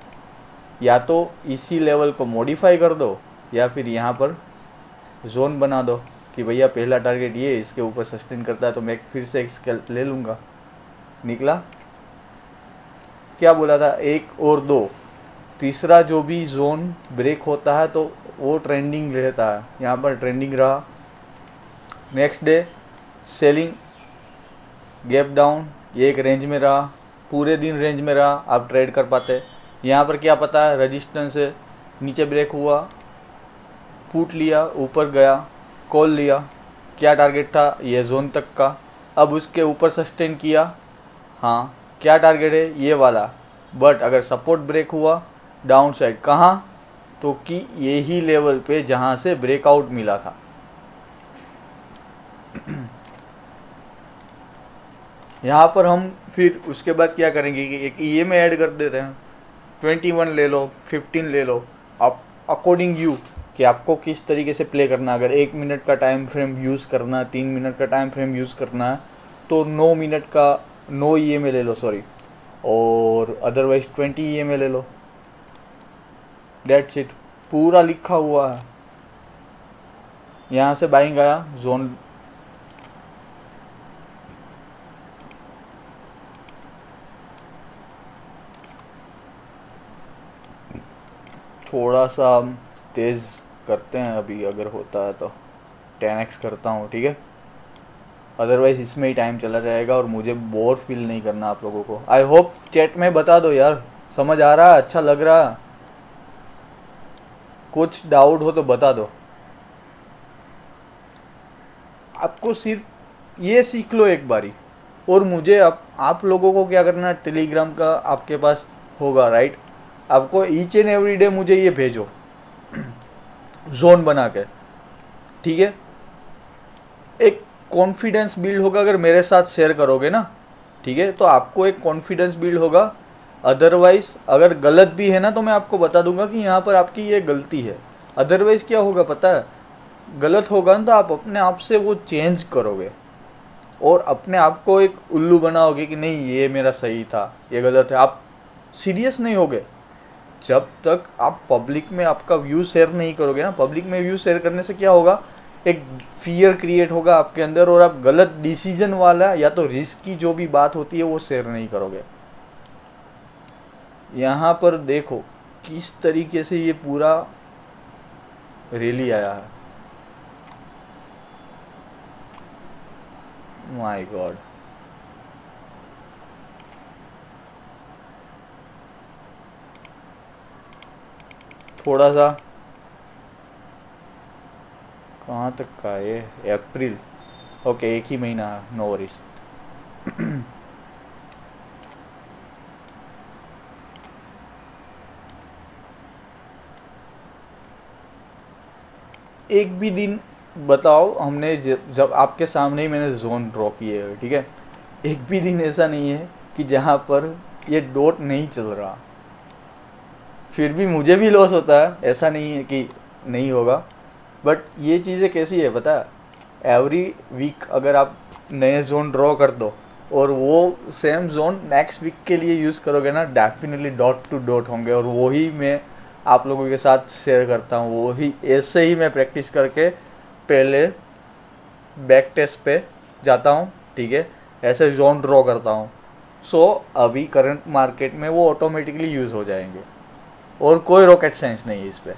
Speaker 1: या तो इसी लेवल को मॉडिफाई कर दो, या फिर यहाँ पर जोन बना दो कि भैया पहला टारगेट ये, इसके ऊपर सस्टेन करता है तो मैं फिर से एक स्कैल्प ले लूँगा। निकला, क्या बोला था, 1 और 2, तीसरा जो भी जोन ब्रेक होता है तो वो ट्रेंडिंग रहता है। यहाँ पर ट्रेंडिंग रहा, next day selling, gap down, ये एक रेंज में रहा, पूरे दिन रेंज में रहा, आप ट्रेड कर पाते। यहाँ पर क्या पता है, रजिस्टेंस है, नीचे ब्रेक हुआ, पुट लिया, ऊपर गया, कॉल लिया, क्या टारगेट था, ये जोन तक का, अब उसके ऊपर सस्टेन किया, हाँ क्या टारगेट है, ये वाला। बट अगर सपोर्ट ब्रेक हुआ डाउन साइड, कहाँ, तो कि यही लेवल पे जहाँ से ब्रेकआउट मिला था। यहाँ पर हम फिर उसके बाद क्या करेंगे कि एक EMI ऐड कर देते हैं। 21 ले लो, 15 ले लो, आप अकॉर्डिंग यू कि आपको किस तरीके से प्ले करना है। अगर 1 मिनट का टाइम फ्रेम यूज़ करना है, 3 मिनट का टाइम फ्रेम यूज़ करना है, तो 9 मिनट का 9 EMI ले लो, सॉरी, और अदरवाइज 20 EMI ले लो। डेट्स इट, पूरा लिखा हुआ है। यहाँ से बाइंग आया जोन, थोड़ा सा हम तेज़ करते हैं अभी, अगर होता है तो 10x करता हूँ, ठीक है। अदरवाइज इसमें ही टाइम चला जाएगा और मुझे बोर फील नहीं करना आप लोगों को। आई होप चैट में बता दो यार, समझ आ रहा है, अच्छा लग रहा है, कुछ डाउट हो तो बता दो। आपको सिर्फ ये सीख लो एक बारी। और मुझे आप लोगों को क्या करना है, टेलीग्राम का आपके पास होगा, राइट। आपको ईच एंड एवरी डे मुझे ये भेजो जोन बना के, ठीक है। एक कॉन्फिडेंस बिल्ड होगा अगर मेरे साथ शेयर करोगे ना, ठीक है, तो आपको एक कॉन्फिडेंस बिल्ड होगा। अदरवाइज अगर गलत भी है ना, तो मैं आपको बता दूंगा कि यहाँ पर आपकी ये गलती है। अदरवाइज क्या होगा पता है, गलत होगा ना तो आप अपने आप से वो चेंज करोगे और अपने आप को एक उल्लू बनाओगे कि नहीं ये मेरा सही था, ये गलत है। आप सीरियस नहीं होगे जब तक आप पब्लिक में आपका व्यू शेयर नहीं करोगे ना। पब्लिक में व्यू शेयर करने से क्या होगा, एक फियर क्रिएट होगा आपके अंदर और आप गलत डिसीजन वाला या तो रिस्क की जो भी बात होती है वो शेयर नहीं करोगे। यहाँ पर देखो किस तरीके से ये पूरा रैली आया है, माय गॉड। थोड़ा सा कहाँ तक का है ये, अप्रैल, ओके, एक ही महीना है, नो वरीज। एक भी दिन बताओ हमने जब आपके सामने ही मैंने जोन ड्रॉ किए है, ठीक है, एक भी दिन ऐसा नहीं है कि जहाँ पर ये डॉट नहीं चल रहा। फिर भी मुझे भी लॉस होता है, ऐसा नहीं है कि नहीं होगा। बट ये चीज़ें कैसी है पता है, एवरी वीक अगर आप नए जोन ड्रॉ कर दो और वो सेम जोन नेक्स्ट वीक के लिए यूज़ करोगे ना, डेफिनेटली डॉट टू डॉट होंगे। और वही मैं आप लोगों के साथ शेयर करता हूँ, वही ऐसे ही मैं प्रैक्टिस करके पहले बैक टेस्ट पे जाता हूँ, ठीक है, ऐसे जोन ड्रॉ करता हूँ। सो अभी करंट मार्केट में वो ऑटोमेटिकली यूज़ हो जाएंगे और कोई रॉकेट साइंस नहीं है इस पर।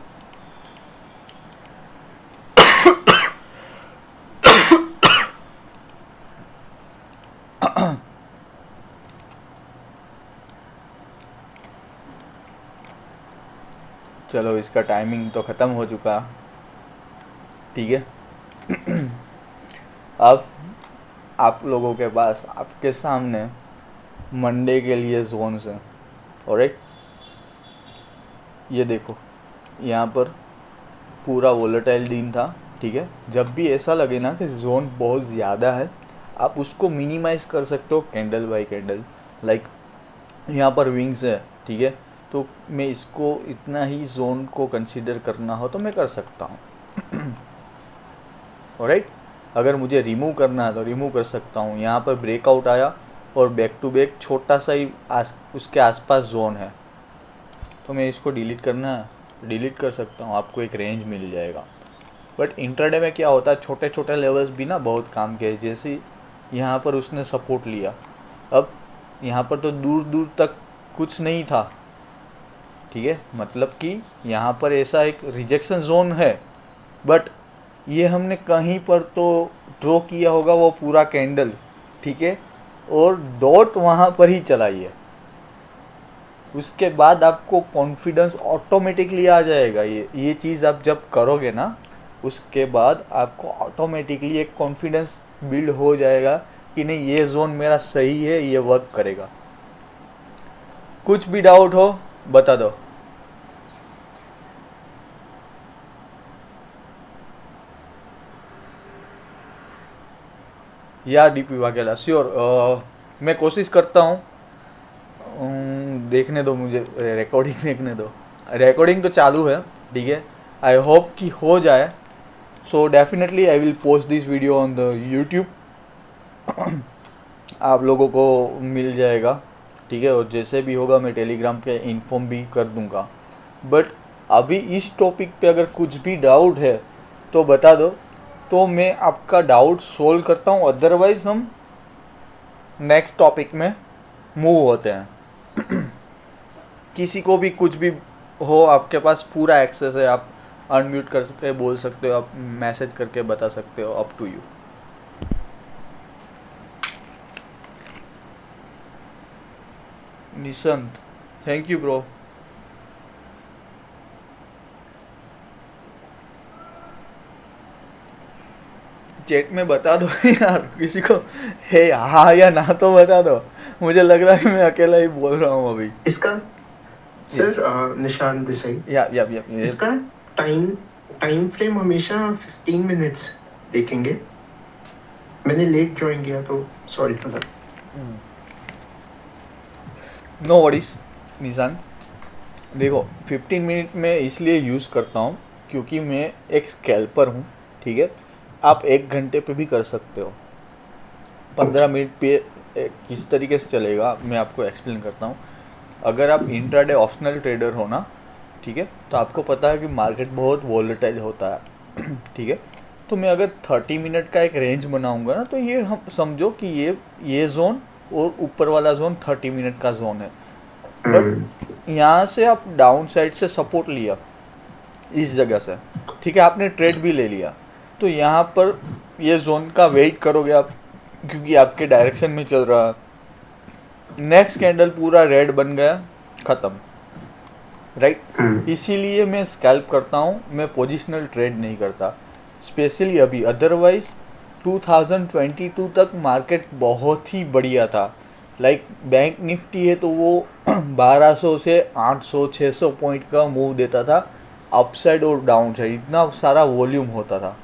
Speaker 1: चलो इसका टाइमिंग तो ख़त्म हो चुका, ठीक है। अब आप लोगों के पास आपके सामने मंडे के लिए जोन्स हैं, ऑलराइट। ये देखो यहाँ पर पूरा वोलेटाइल दिन था, ठीक है। जब भी ऐसा लगे ना कि जोन बहुत ज़्यादा है, आप उसको मिनिमाइज़ कर सकते हो कैंडल बाय कैंडल। लाइक यहाँ पर विंग्स है, ठीक है, तो मैं इसको इतना ही जोन को कंसीडर करना हो तो मैं कर सकता हूँ। ऑलराइट, अगर मुझे रिमूव करना है तो रिमूव कर सकता हूँ। यहाँ पर ब्रेकआउट आया और बैक टू बैक छोटा सा ही उसके आसपास जोन है, तो मैं इसको डिलीट करना है डिलीट कर सकता हूँ, आपको एक रेंज मिल जाएगा। बट इंट्राडे में क्या होता है, छोटे छोटे लेवल्स भी ना बहुत काम के हैं। जैसे यहाँ पर उसने सपोर्ट लिया, अब यहाँ पर तो दूर दूर तक कुछ नहीं था, ठीक है, मतलब कि यहाँ पर ऐसा एक रिजेक्शन जोन है। बट ये हमने कहीं पर तो ड्रॉ किया होगा वो पूरा कैंडल, ठीक है, और डॉट वहाँ पर ही चलाई है। उसके बाद आपको कॉन्फिडेंस ऑटोमेटिकली आ जाएगा। ये चीज़ आप जब करोगे ना, उसके बाद आपको ऑटोमेटिकली एक कॉन्फिडेंस बिल्ड हो जाएगा कि नहीं ये जोन मेरा सही है, ये वर्क करेगा। कुछ भी डाउट हो बता दो। या डीपी वाघेला श्योर, मैं कोशिश करता हूँ, देखने दो मुझे, रिकॉर्डिंग देखने दो। रिकॉर्डिंग तो चालू है, ठीक है। आई होप कि हो जाए। So definitely I will post this video on the YouTube, आप लोगों को मिल जाएगा, ठीक है। और जैसे भी होगा मैं टेलीग्राम पे इन्फॉर्म भी कर दूंगा। बट अभी इस टॉपिक पे अगर कुछ भी डाउट है तो बता दो, तो मैं आपका डाउट सोल्व करता हूँ, अदरवाइज हम नेक्स्ट टॉपिक में मूव होते हैं। किसी को भी कुछ भी हो, आपके पास पूरा एक्सेस है, आप अनम्यूट कर सकते हो, बोल सकते हो, आप मैसेज करके बता सकते हो, up to you. Nishant, thank you bro. Chat में बता दो यार किसी को, है हाँ या ना तो बता दो। मुझे लग रहा है कि मैं अकेला ही बोल रहा हूँ अभी।
Speaker 3: इसका सर निशान देसाई,
Speaker 1: या
Speaker 3: इसका टाइम टाइम फ्रेम हमेशा 15 मिनट्स देखेंगे। मैंने लेट ज्वाइन किया तो sorry for that.
Speaker 1: No worries Nishan. देखो 15 मिनट में इसलिए यूज़ करता हूँ क्योंकि मैं एक स्कैल्पर हूँ, ठीक है। आप 1 घंटे पे भी कर सकते हो। 15 मिनट पे किस तरीके से चलेगा मैं आपको एक्सप्लेन करता हूँ। अगर आप इंट्राडे ऑप्शनल ट्रेडर हो ना, ठीक है, तो आपको पता है कि मार्केट बहुत वॉलेटाइल होता है। ठीक है, तो मैं अगर 30 मिनट का एक रेंज बनाऊंगा ना, तो ये हम समझो कि ये जोन और ऊपर वाला जोन 30 मिनट का जोन है। बट यहाँ से आप डाउन साइड से सपोर्ट लिया इस जगह से, ठीक है, आपने ट्रेड भी ले लिया, तो यहाँ पर ये जोन का वेट करोगे आप, क्योंकि आपके डायरेक्शन में चल रहा है। नेक्स्ट कैंडल पूरा रेड बन गया, ख़त्म, राइट। इसीलिए मैं स्कैल्प करता हूँ, मैं पोजिशनल ट्रेड नहीं करता, स्पेशली अभी। अदरवाइज 2022 तक मार्केट बहुत ही बढ़िया था। लाइक बैंक निफ्टी है तो वो 1200 से 800 600 पॉइंट का मूव देता था, अपसाइड और डाउन साइड, इतना सारा वॉल्यूम होता था।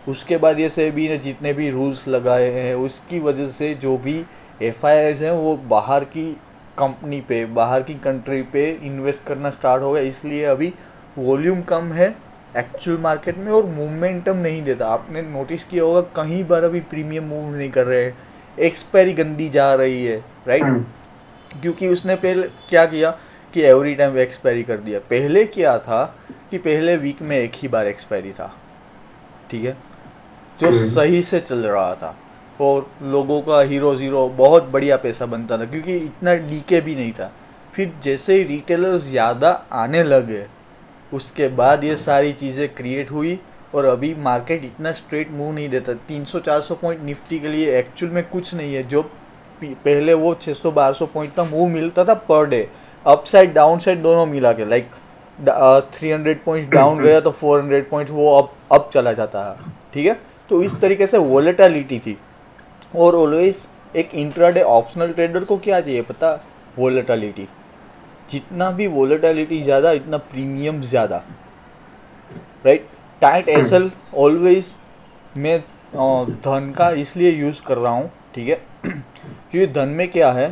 Speaker 1: उसके बाद ये सेबी ने जितने भी रूल्स लगाए हैं उसकी वजह से जो भी एफआईआईज हैं वो बाहर की कंपनी पे, बाहर की कंट्री पे इन्वेस्ट करना स्टार्ट हो गया, इसलिए अभी वॉल्यूम कम है एक्चुअल मार्केट में और मोमेंटम नहीं देता। आपने नोटिस किया होगा कहीं बार अभी प्रीमियम मूव नहीं कर रहे हैं, एक्सपायरी गंदी जा रही है, राइट। क्योंकि उसने पहले क्या किया कि एवरी टाइम एक्सपायरी कर दिया। पहले क्या था कि पहले वीक में एक ही बार एक्सपायरी था, ठीक है, जो सही से चल रहा था और लोगों का हीरो ज़ीरो बहुत बढ़िया पैसा बनता था क्योंकि इतना डीके भी नहीं था। फिर जैसे ही रिटेलर्स ज़्यादा आने लगे उसके बाद ये सारी चीज़ें क्रिएट हुई और अभी मार्केट इतना स्ट्रेट मूव नहीं देता। 300-400 पॉइंट निफ्टी के लिए एक्चुअल में कुछ नहीं है, जो पहले वो 600-1200 पॉइंट का मूव मिलता था per day, upside down side दोनों मिला के। लाइक 300 पॉइंट्स डाउन गया तो 400 पॉइंट्स वो अप चला जाता है, ठीक है। तो इस तरीके से वोलेटिलिटी थी। और ऑलवेज एक इंट्राडे ऑप्शनल ट्रेडर को क्या चाहिए पता, वोलेटिलिटी। जितना भी वोलेटिलिटी ज़्यादा इतना प्रीमियम ज़्यादा, राइट। टाइट एसएल ऑलवेज मैं धन का इसलिए यूज़ कर रहा हूँ, ठीक है, क्योंकि धन में क्या है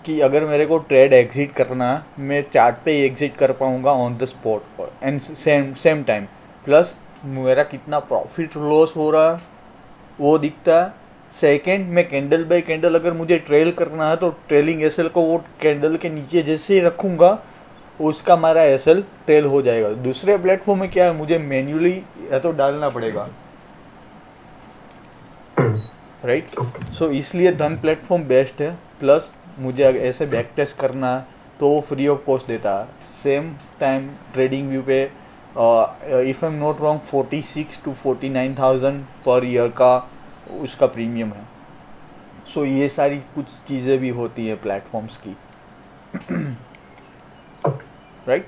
Speaker 1: कि अगर मेरे को ट्रेड एग्जिट करना है मैं चार्ट पे एग्जिट कर पाऊँगा on the spot and same time, plus मेरा कितना प्रॉफिट लॉस हो रहा है वो दिखता है। सेकंड, मैं कैंडल बाय कैंडल अगर मुझे ट्रेल करना है तो ट्रेलिंग एसएल को वो कैंडल के नीचे जैसे ही रखूँगा उसका हमारा एसएल ट्रेल हो जाएगा। दूसरे प्लेटफॉर्म में क्या है, मुझे मैन्युअली या तो डालना पड़ेगा, राइट। सो इसलिए धन प्लेटफॉर्म बेस्ट है। प्लस मुझे अगर ऐसे बैक टेस्ट करना है तो वो फ्री ऑफ कॉस्ट देता है। सेम टाइम ट्रेडिंग व्यू पे if I am not wrong 46 to 49,000 per year का उसका प्रीमियम है। सो ये सारी कुछ चीज़ें भी होती हैं प्लेटफॉर्म्स की, राइट।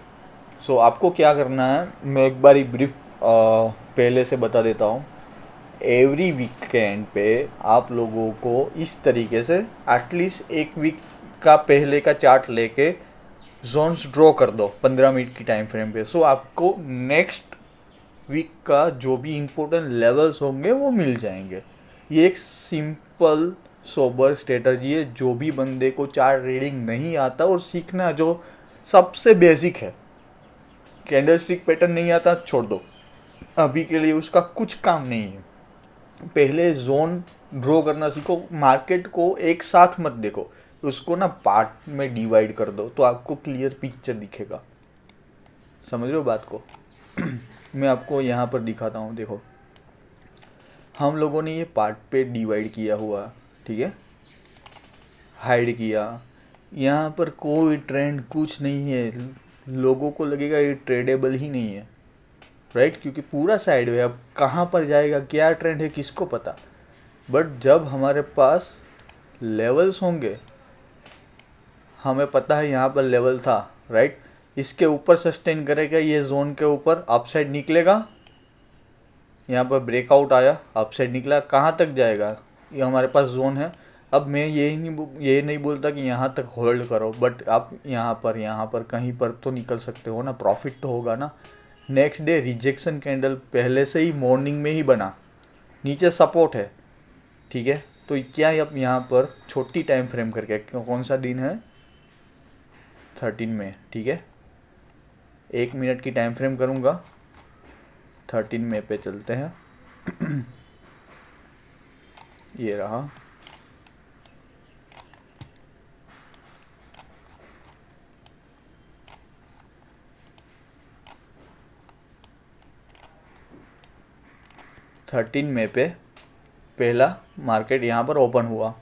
Speaker 1: सो आपको क्या करना है मैं एक बार ब्रीफ पहले से बता देता हूँ। एवरी वीकेंड पे आप लोगों को इस तरीके से एटलीस्ट एक वीक का पहले का चार्ट लेके जोन्स ड्रॉ कर दो 15 मिनट की टाइम फ्रेम पे। सो आपको नेक्स्ट वीक का जो भी इम्पोर्टेंट लेवल्स होंगे वो मिल जाएंगे। ये एक सिंपल सोबर स्ट्रेटजी है। जो भी बंदे को चार्ट रीडिंग नहीं आता और सीखना जो सबसे बेसिक है, कैंडल स्टिक पैटर्न नहीं आता छोड़ दो, अभी के लिए उसका कुछ काम नहीं है। पहले जोन ड्रॉ करना सीखो, मार्केट को एक साथ मत देखो, उसको ना पार्ट में डिवाइड कर दो तो आपको क्लियर पिक्चर दिखेगा। समझ रहे हो बात को? मैं आपको यहाँ पर दिखाता हूँ, देखो हम लोगों ने ये पार्ट पे डिवाइड किया हुआ, ठीक है, हाइड किया। यहाँ पर कोई ट्रेंड कुछ नहीं है, लोगों को लगेगा ये ट्रेडेबल ही नहीं है, राइट, क्योंकि पूरा साइड है। अब कहाँ पर जाएगा, क्या ट्रेंड है, किसको पता। बट जब हमारे पास लेवल्स होंगे, हमें पता है यहाँ पर लेवल था, राइट, इसके ऊपर सस्टेन करेगा, ये जोन के ऊपर अपसाइड निकलेगा, यहाँ पर ब्रेकआउट आया, अपसाइड निकला, कहाँ तक जाएगा, ये हमारे पास जोन है। अब मैं ये नहीं बोलता कि यहाँ तक होल्ड करो, बट आप यहाँ पर कहीं पर तो निकल सकते हो ना, प्रॉफिट तो होगा ना। नेक्स्ट डे रिजेक्शन कैंडल पहले से ही मॉर्निंग में ही बना, नीचे सपोर्ट है, ठीक है। तो क्या अब यहाँ पर छोटी टाइम फ्रेम करके, कौन सा दिन है, 13 में, ठीक है, 1 मिनट की टाइम फ्रेम करूँगा, 13 मई पे चलते हैं। ये रहा, थर्टीन मई पे पहला मार्केट यहाँ पर ओपन हुआ।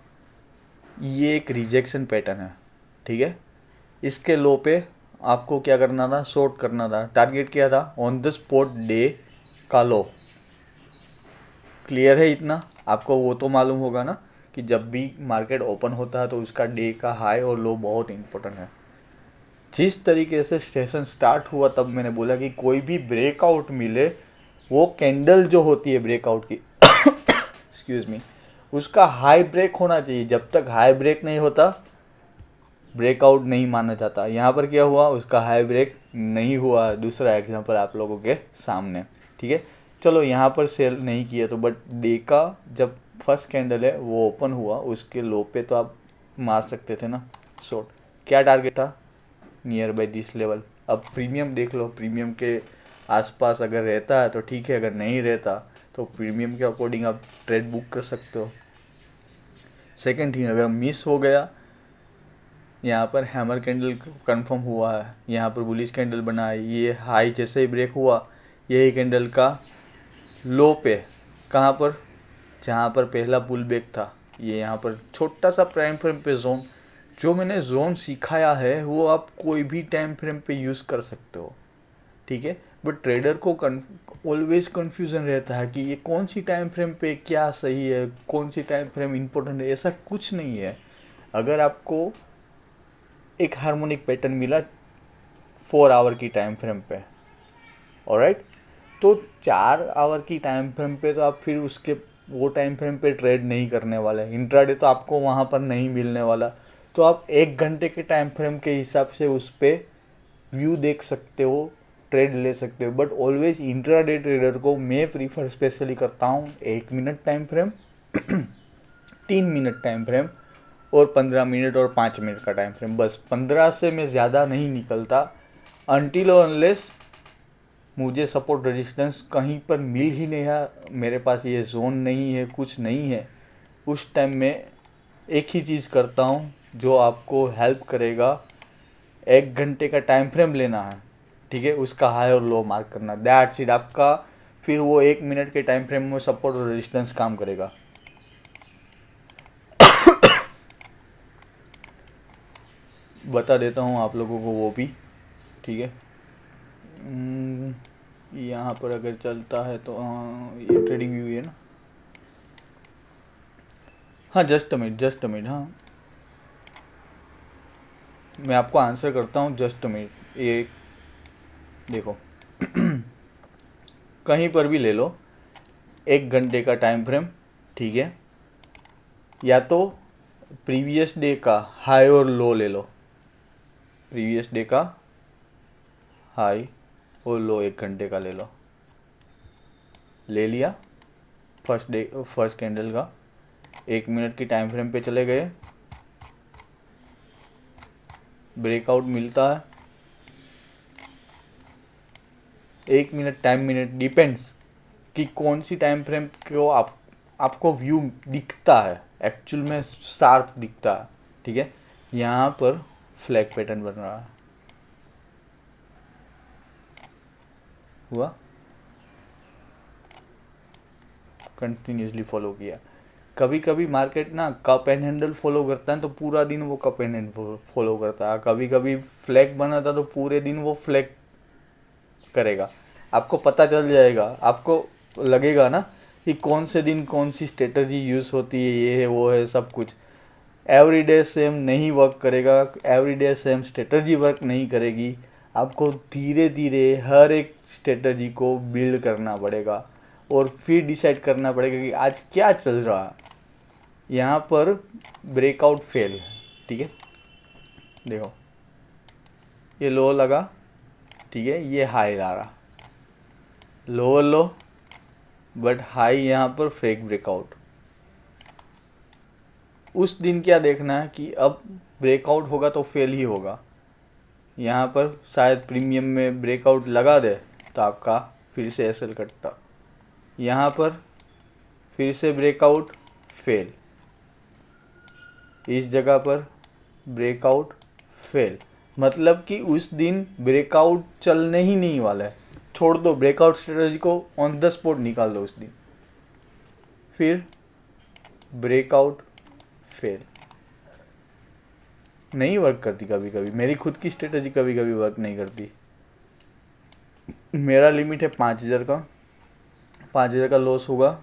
Speaker 1: ये एक रिजेक्शन पैटर्न है, ठीक है। इसके लो पे आपको क्या करना था, शॉर्ट करना था। टारगेट क्या था, ऑन द स्पॉट डे का लो। क्लियर है इतना? आपको वो तो मालूम होगा ना कि जब भी मार्केट ओपन होता है तो उसका डे का हाई और लो बहुत इंपॉर्टेंट है। जिस तरीके से सेशन स्टार्ट हुआ तब मैंने बोला कि कोई भी ब्रेकआउट मिले, वो कैंडल जो होती है ब्रेकआउट की एक्सक्यूज मी, उसका हाई ब्रेक होना चाहिए। जब तक हाई ब्रेक नहीं होता ब्रेकआउट नहीं माना जाता। यहाँ पर क्या हुआ, उसका हाई ब्रेक नहीं हुआ। दूसरा एग्जांपल आप लोगों के सामने, ठीक है। चलो यहाँ पर सेल नहीं किया तो, बट डे का जब फर्स्ट कैंडल है वो ओपन हुआ, उसके लो पे तो आप मार सकते थे ना शॉर्ट। क्या टारगेट था, नियर बाई दिस लेवल। अब प्रीमियम देख लो, प्रीमियम के आसपास अगर रहता है तो ठीक है, अगर नहीं रहता तो प्रीमियम के अकॉर्डिंग आप ट्रेड बुक कर सकते हो। सेकंड थिंग, अगर मिस हो गया, यहाँ पर हैमर कैंडल कंफर्म हुआ है, यहाँ पर बुलिश कैंडल बना है, ये हाई जैसे ही ब्रेक हुआ, यही कैंडल का लो पे, कहाँ पर, जहाँ पर पहला पुल बैक था, ये यहाँ पर छोटा सा प्राइम फ्रेम पे जोन। जो मैंने जोन सिखाया है वो आप कोई भी टाइम फ्रेम पे यूज़ कर सकते हो, ठीक है। बट ट्रेडर को ऑलवेज कन्फ्यूज़न रहता है कि ये कौन सी टाइम फ्रेम पे क्या सही है, कौन सी टाइम फ्रेम इम्पोर्टेंट है। ऐसा कुछ नहीं है। अगर आपको एक हार्मोनिक पैटर्न मिला 4 आवर की टाइम फ्रेम पे, ऑलराइट, तो 4 आवर की टाइम फ्रेम पे तो आप फिर उसके वो टाइम फ्रेम पे ट्रेड नहीं करने वाले। इंट्राडे तो आपको वहाँ पर नहीं मिलने वाला। तो आप 1 घंटे के टाइम फ्रेम के हिसाब से उस पर व्यू देख सकते हो, ट्रेड ले सकते हो। बट ऑलवेज इंट्राडे ट्रेडर को मैं प्रीफर स्पेशली करता हूँ 1 minute time frame 3 minute time frame और 15 मिनट और 5 मिनट का टाइम फ्रेम। बस 15 से मैं ज़्यादा नहीं निकलता अनटिल और अनलेस मुझे सपोर्ट रेजिस्टेंस कहीं पर मिल ही नहीं है, मेरे पास ये जोन नहीं है, कुछ नहीं है। उस टाइम में एक ही चीज़ करता हूँ जो आपको हेल्प करेगा। 1 घंटे का टाइम फ्रेम लेना है, ठीक है, उसका हाई और लो मार्क करना, दैट्स इट। आपका फिर वो 1 मिनट के टाइम फ्रेम में सपोर्ट और रेजिस्टेंस काम करेगा। बता देता हूँ आप लोगों को वो भी, ठीक है। यहाँ पर अगर चलता है तो ये ट्रेडिंग व्यू है ना, हाँ जस्ट अ मिनट, हाँ मैं आपको आंसर करता हूँ, जस्ट अ मिनट। ये देखो कहीं पर भी ले लो 1 घंटे का टाइम फ्रेम, ठीक है, या तो प्रीवियस डे का हाई और लो ले लो, प्रीवियस डे का हाई और लो 1 घंटे का ले लो, ले लिया फर्स्ट कैंडल का। 1 मिनट की टाइम फ्रेम पे चले गए, ब्रेकआउट मिलता है, 1 मिनट, टाइम मिनट डिपेंड्स कि कौन सी टाइम फ्रेम को आपको व्यू दिखता है, एक्चुअल में शार्प दिखता है। ठीक है, यहाँ पर फ्लैग पैटर्न बन रहा है, हुआ, कंटिन्यूसली फॉलो किया। कभी कभी मार्केट ना कप एंड हैंडल फॉलो करता है तो पूरा दिन वो कप एंड हैंडल फॉलो करता है, कभी कभी फ्लैग बना था तो पूरे दिन वो फ्लैग करेगा। आपको पता चल जाएगा, आपको लगेगा ना कि कौन से दिन कौन सी स्ट्रेटजी यूज़ होती है, ये है वो है सब कुछ। एवरीडे सेम नहीं वर्क करेगा, एवरीडे सेम स्ट्रेटजी वर्क नहीं करेगी। आपको धीरे धीरे हर एक स्ट्रेटजी को बिल्ड करना पड़ेगा और फिर डिसाइड करना पड़ेगा कि आज क्या चल रहा है। यहाँ पर ब्रेकआउट फेल है, ठीक है, देखो ये लो लगा, ठीक है, ये हाई ला रहा, लोअर लो बट हाई यहाँ पर फेक ब्रेकआउट। उस दिन क्या देखना है कि अब ब्रेकआउट होगा तो फेल ही होगा। यहाँ पर शायद प्रीमियम में ब्रेकआउट लगा दे तो आपका फिर से एसएल कट्टा, यहाँ पर फिर से ब्रेकआउट फेल, इस जगह पर ब्रेकआउट फेल, मतलब कि उस दिन ब्रेकआउट चलने ही नहीं वाला है। छोड़ दो, ब्रेकआउट स्ट्रेटजी को ऑन द स्पॉट निकाल दो उस दिन। फिर ब्रेकआउट फेल, नहीं वर्क करती कभी कभी, मेरी खुद की स्ट्रेटजी कभी कभी वर्क नहीं करती। मेरा लिमिट है 5000 का, 5000 का लॉस होगा,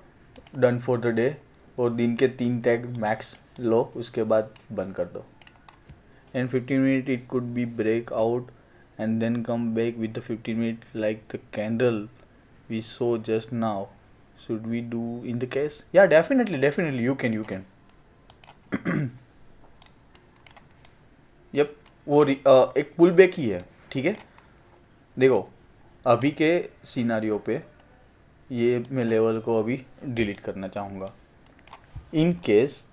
Speaker 1: डन फॉर द डे, और दिन के 3 टैग मैक्स लो, उसके बाद बंद कर दो। And 15 minute it could be break out and then come back with the 15 minute like the candle we saw just now. Should we do in the case? Yeah, definitely you can yep, वो एक pull back ही है, ठीक है। देखो अभी के scenario पे ये मैं लेवल को अभी डिलीट करना चाहूँगा। इन केस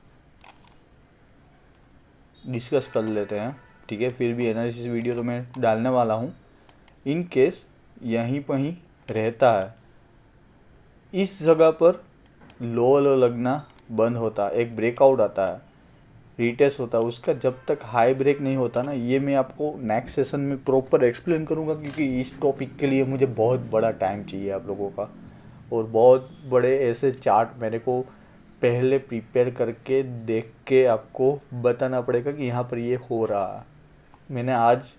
Speaker 1: डिस्कस कर लेते हैं, ठीक है, फिर भी एनालिसिस वीडियो तो मैं डालने वाला हूँ। इन केस यहीं पर रहता है, इस जगह पर लो लगना बंद होता है, एक ब्रेकआउट आता है, रीटेस्ट होता है, उसका जब तक हाई ब्रेक नहीं होता ना, ये मैं आपको नेक्स्ट सेशन में प्रॉपर एक्सप्लेन करूँगा, क्योंकि इस टॉपिक के लिए मुझे बहुत बड़ा टाइम चाहिए आप लोगों का, और बहुत बड़े ऐसे चार्ट मेरे को पहले प्रिपेयर करके देख के आपको बताना पड़ेगा कि यहाँ पर ये हो रहा है। मैंने आज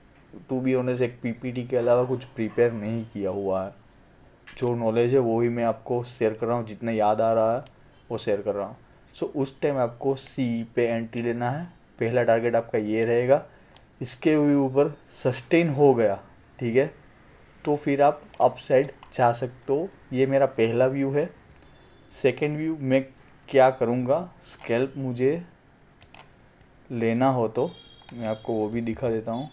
Speaker 1: टू बी ऑनेस्ट एक पीपीटी के अलावा कुछ प्रिपेयर नहीं किया हुआ है, जो नॉलेज है वो ही मैं आपको शेयर कर रहा हूँ, जितना याद आ रहा है वो शेयर कर रहा हूँ। सो उस टाइम आपको सी पे एंट्री लेना है, पहला टारगेट आपका ये रहेगा, इसके भी ऊपर सस्टेन हो गया, ठीक है, तो फिर आप अपसाइड जा सकते हो। ये मेरा पहला व्यू है। सेकेंड व्यू मैं क्या करूँगा, स्कैल्प मुझे लेना हो तो मैं आपको वो भी दिखा देता हूँ।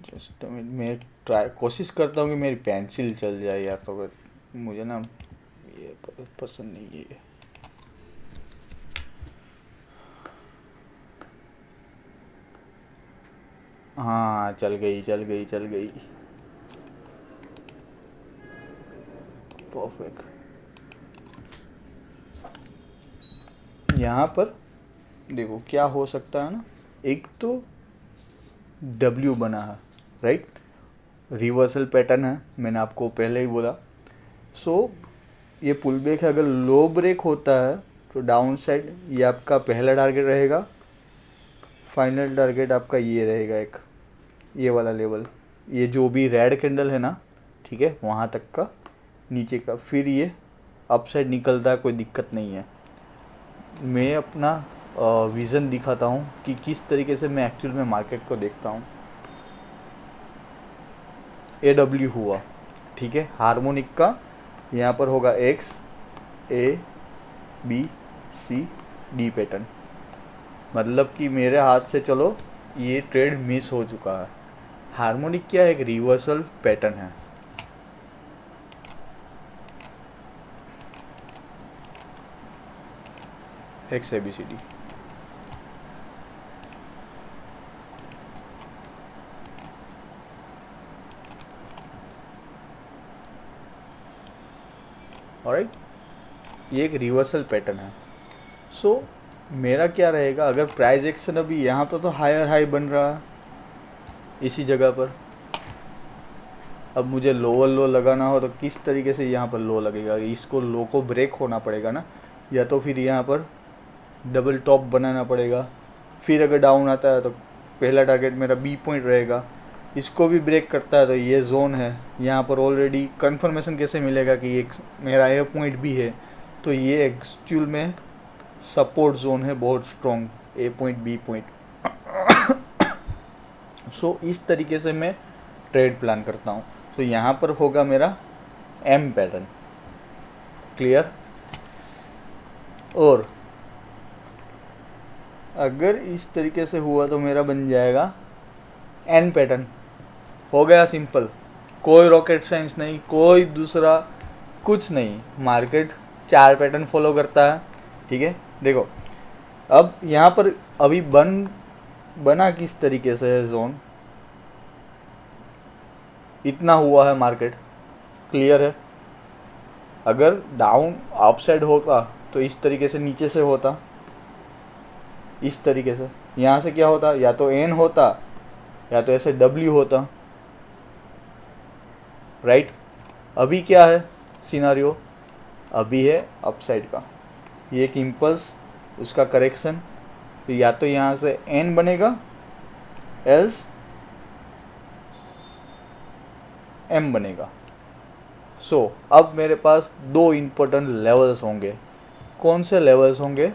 Speaker 1: जस्ट मैं कोशिश करता हूँ कि मेरी पेंसिल चल जाए यार, तो मुझे ना ये पसंद नहीं है। हाँ चल गई परफेक्ट। यहाँ पर देखो क्या हो सकता है ना, एक तो W बना है, राइट, रिवर्सल पैटर्न है, मैंने आपको पहले ही बोला। सो ये पुल बैक है, अगर लो ब्रेक होता है तो डाउन साइड ये आपका पहला टारगेट रहेगा, फाइनल टारगेट आपका ये रहेगा, एक ये वाला लेवल, ये जो भी रेड कैंडल है ना, ठीक है, वहाँ तक का नीचे का, फिर ये अप साइड निकलता है, कोई दिक्कत नहीं है। मैं अपना विज़न दिखाता हूँ कि किस तरीके से मैं एक्चुअल में मार्केट को देखता हूँ। AW हुआ, ठीक है, हार्मोनिक का यहाँ पर होगा X A B C D pattern, मतलब कि मेरे हाथ से चलो ये ट्रेड मिस हो चुका है। हार्मोनिक क्या है, एक रिवर्सल पैटर्न है, XABCD। ऑलराइट, ये एक रिवर्सल पैटर्न है। सो मेरा क्या रहेगा, अगर प्राइस एक्शन अभी यहाँ पर तो हायर हाई बन रहा है इसी जगह पर, अब मुझे लोअर लो लगाना हो तो किस तरीके से यहाँ पर लो लगेगा, इसको लो को ब्रेक होना पड़ेगा ना, या तो फिर यहाँ पर डबल टॉप बनाना पड़ेगा। फिर अगर डाउन आता है तो पहला टारगेट मेरा बी पॉइंट रहेगा, इसको भी ब्रेक करता है तो ये जोन है। यहाँ पर ऑलरेडी कंफर्मेशन कैसे मिलेगा कि एक मेरा ए पॉइंट भी है, तो ये एक्चुअल में सपोर्ट जोन है बहुत स्ट्रॉन्ग, ए पॉइंट बी पॉइंट। सो इस तरीके से मैं ट्रेड प्लान करता हूँ। तो यहाँ पर होगा मेरा एम पैटर्न, क्लियर। और अगर इस तरीके से हुआ तो मेरा बन जाएगा एन पैटर्न। हो गया सिंपल, कोई रॉकेट साइंस नहीं, कोई दूसरा कुछ नहीं, मार्केट 4 पैटर्न फॉलो करता है, ठीक है। देखो अब यहाँ पर अभी बना किस तरीके से है जोन, इतना हुआ है मार्केट, क्लियर है। अगर डाउन अपसाइड होगा तो इस तरीके से नीचे से होता, इस तरीके से यहाँ से क्या होता, या तो एन होता या तो ऐसे डब्ल्यू होता, राइट। अभी क्या है सिनारियो, अभी है अपसाइड का, ये एक इम्पल्स, उसका करेक्शन, तो या तो यहाँ से एन बनेगा एल्स एम बनेगा। सो अब मेरे पास 2 इम्पोर्टेंट लेवल्स होंगे। कौन से लेवल्स होंगे,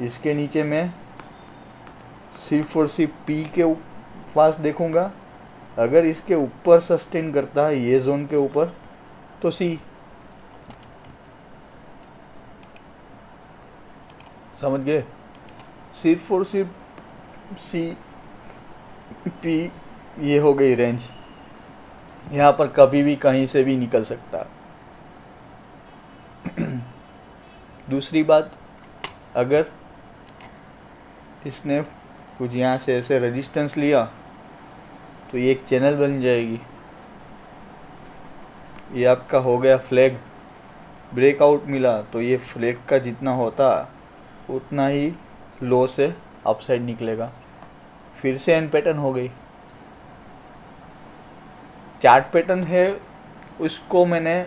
Speaker 1: इसके नीचे मैं सिर्फ और सिर्फ पी के पास देखूंगा, अगर इसके ऊपर सस्टेन करता है ये जोन के ऊपर तो सी, समझ गए, सिर्फ और सिर्फ सी पी, ये हो गई रेंज। यहाँ पर कभी भी कहीं से भी निकल सकता। दूसरी बात, अगर इसने कुछ यहाँ से ऐसे रेजिस्टेंस लिया तो ये एक चैनल बन जाएगी, ये आपका हो गया फ्लैग। ब्रेकआउट मिला तो ये फ्लैग का जितना होता उतना ही लो से अपसाइड निकलेगा, फिर से एन पैटर्न हो गई। चार्ट पैटर्न है, उसको मैंने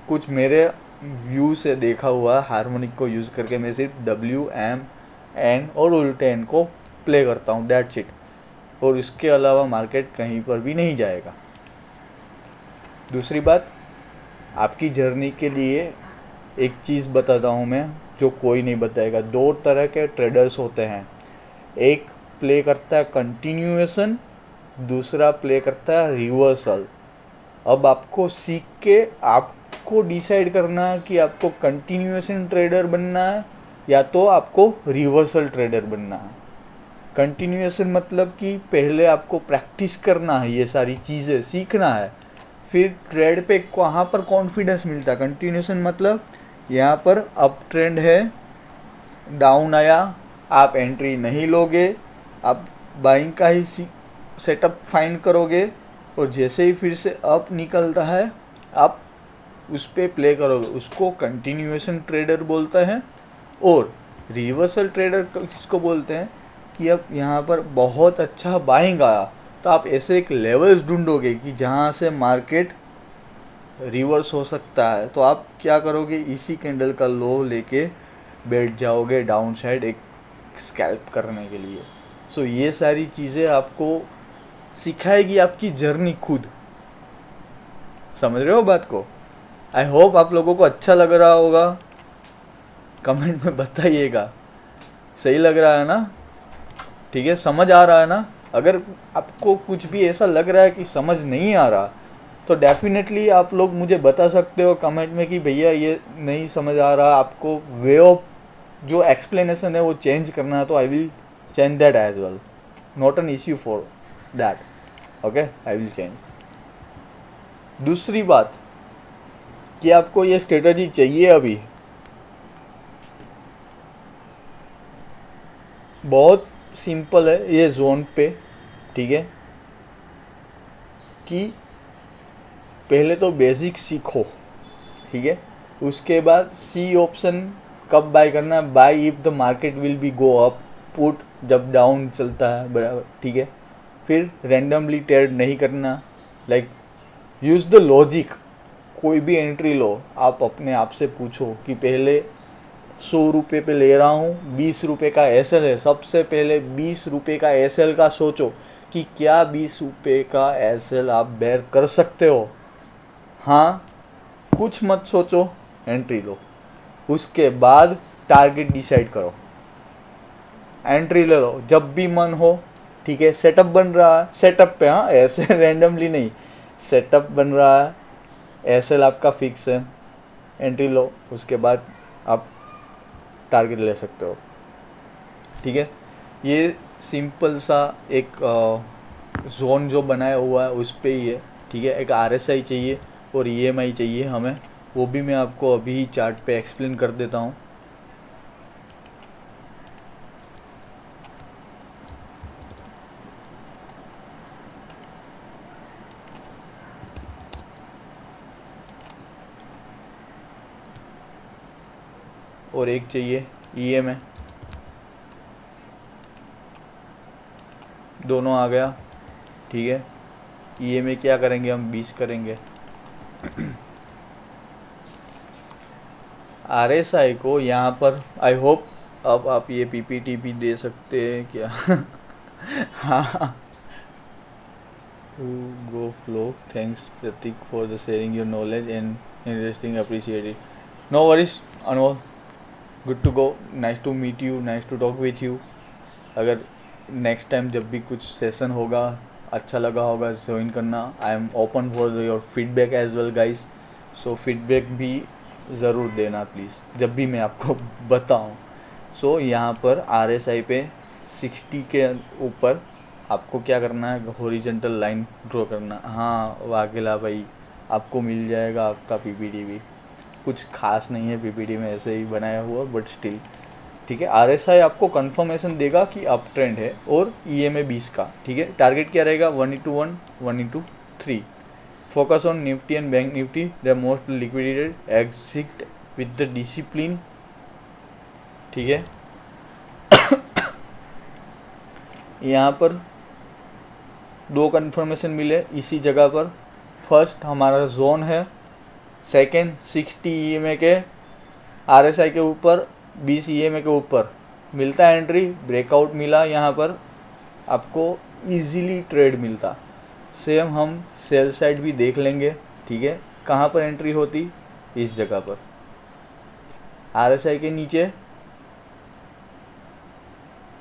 Speaker 1: कुछ मेरे व्यू से देखा हुआ हार्मोनिक को यूज़ करके, मैं सिर्फ डब्ल्यू एम एन और उल्टे एन को प्ले करता हूँ, दैट्स इट। और इसके अलावा मार्केट कहीं पर भी नहीं जाएगा। दूसरी बात, आपकी जर्नी के लिए एक चीज़ बताता हूँ मैं जो कोई नहीं बताएगा। 2 तरह के ट्रेडर्स होते हैं, एक प्ले करता है कंटिन्यूएशन, दूसरा प्ले करता है रिवर्सल। अब आपको सीख के आपको डिसाइड करना है कि आपको कंटिन्यूएशन ट्रेडर बनना है या तो आपको रिवर्सल ट्रेडर बनना है। कंटिन्यूएशन मतलब कि पहले आपको प्रैक्टिस करना है, ये सारी चीज़ें सीखना है, फिर ट्रेड पे कहाँ पर कॉन्फिडेंस मिलता है। कंटिन्यूएशन मतलब यहाँ पर अप ट्रेंड है, डाउन आया, आप एंट्री नहीं लोगे, आप बाइंग का ही सेटअप फाइंड करोगे, और जैसे ही फिर से अप निकलता है आप उस पर प्ले करोगे, उसको कंटिन्यूएशन ट्रेडर बोलता है। और रिवर्सल ट्रेडर किसको बोलते हैं कि अब यहाँ पर बहुत अच्छा बाइंग आया तो आप ऐसे एक लेवल्स ढूंढोगे कि जहाँ से मार्केट रिवर्स हो सकता है, तो आप क्या करोगे, इसी कैंडल का लो लेके बैठ जाओगे डाउन साइड एक स्कैल्प करने के लिए। सो ये सारी चीज़ें आपको सिखाएगी आपकी जर्नी खुद। समझ रहे हो बात को? आई होप आप लोगों को अच्छा लग रहा होगा, कमेंट में बताइएगा। सही लग रहा है ना? ठीक है, समझ आ रहा है ना? अगर आपको कुछ भी ऐसा लग रहा है कि समझ नहीं आ रहा तो डेफिनेटली आप लोग मुझे बता सकते हो कमेंट में कि भैया ये नहीं समझ आ रहा, आपको वे ऑफ जो एक्सप्लेनेशन है वो चेंज करना है, तो I will change that as well, not an issue for that, okay, I will change. दूसरी बात कि आपको ये स्ट्रेटजी चाहिए अभी, बहुत सिंपल है ये जोन पे, ठीक है, कि पहले तो बेसिक सीखो, ठीक है, उसके बाद सी ऑप्शन कब बाय करना है, buy if the market will be go up, put जब डाउन चलता है, बराबर, ठीक है। फिर रैंडमली ट्रेड नहीं करना, लाइक यूज़ द लॉजिक। कोई भी एंट्री लो, आप अपने आप से पूछो कि पहले 100 रुपये पे ले रहा हूँ, 20 रुपये का एसएल है, सबसे पहले 20 रुपये का एसएल का सोचो कि क्या 20 रुपये का एसएल आप बेयर कर सकते हो। हाँ, कुछ मत सोचो, एंट्री लो। उसके बाद टारगेट डिसाइड करो, एंट्री ले लो जब भी मन हो, ठीक है। सेटअप बन रहा है, सेटअप पे, हाँ, ऐसे रैंडमली नहीं, सेटअप बन रहा है, एसएल आपका फिक्स है, एंट्री लो, उसके बाद आप टारगेट ले सकते हो, ठीक है। ये सिंपल सा एक जोन जो बनाया हुआ है उस पे ही है, ठीक है। एक आरएसआई चाहिए और ईएमआई चाहिए हमें, वो भी मैं आपको अभी चार्ट पे एक्सप्लेन कर देता हूँ। और एक चाहिए ईएमआई, दोनों आ गया, ठीक है। ईएमआई क्या करेंगे हम, 20 करेंगे। आरएसआई को यहाँ पर आई होप अब आप ये पीपीटी भी दे सकते हैं क्या? हाँ, go flow, thanks Prateek for the sharing your knowledge and interesting, appreciated. No worries Anmol, good to go, nice to meet you, nice to talk with you. अगर नेक्स्ट टाइम जब भी कुछ सेशन होगा, अच्छा लगा होगा, ज्वाइन करना। I am open for your feedback as well guys, so feedback भी ज़रूर देना प्लीज़ जब भी मैं आपको बताऊं। सो यहाँ पर आरएसआई पे 60 के ऊपर आपको क्या करना है, हॉरिजॉन्टल लाइन ड्रॉ करना। हाँ वाकिला भाई, आपको मिल जाएगा आपका पीपीटी भी, कुछ खास नहीं है पीपीटी में, ऐसे ही बनाया हुआ, बट स्टिल, ठीक है। आरएसआई आपको कंफर्मेशन देगा कि अप ट्रेंड है, और ईएमए 20 का, ठीक है। टारगेट क्या रहेगा, 1:1, 1:3। Focus on Nifty and bank Nifty, the most liquidated, exit with the discipline, ठीक है। यहाँ पर 2 कंफर्मेशन मिले इसी जगह पर। फर्स्ट हमारा जोन है, सेकेंड 60 ईएमए के आरएसआई के ऊपर, 20 ईएमए के ऊपर मिलता है एंट्री, ब्रेकआउट मिला, यहाँ पर आपको इजीली ट्रेड मिलता। सेम हम सेल साइड भी देख लेंगे, ठीक है। कहाँ पर एंट्री होती, इस जगह पर, आरएसआई के नीचे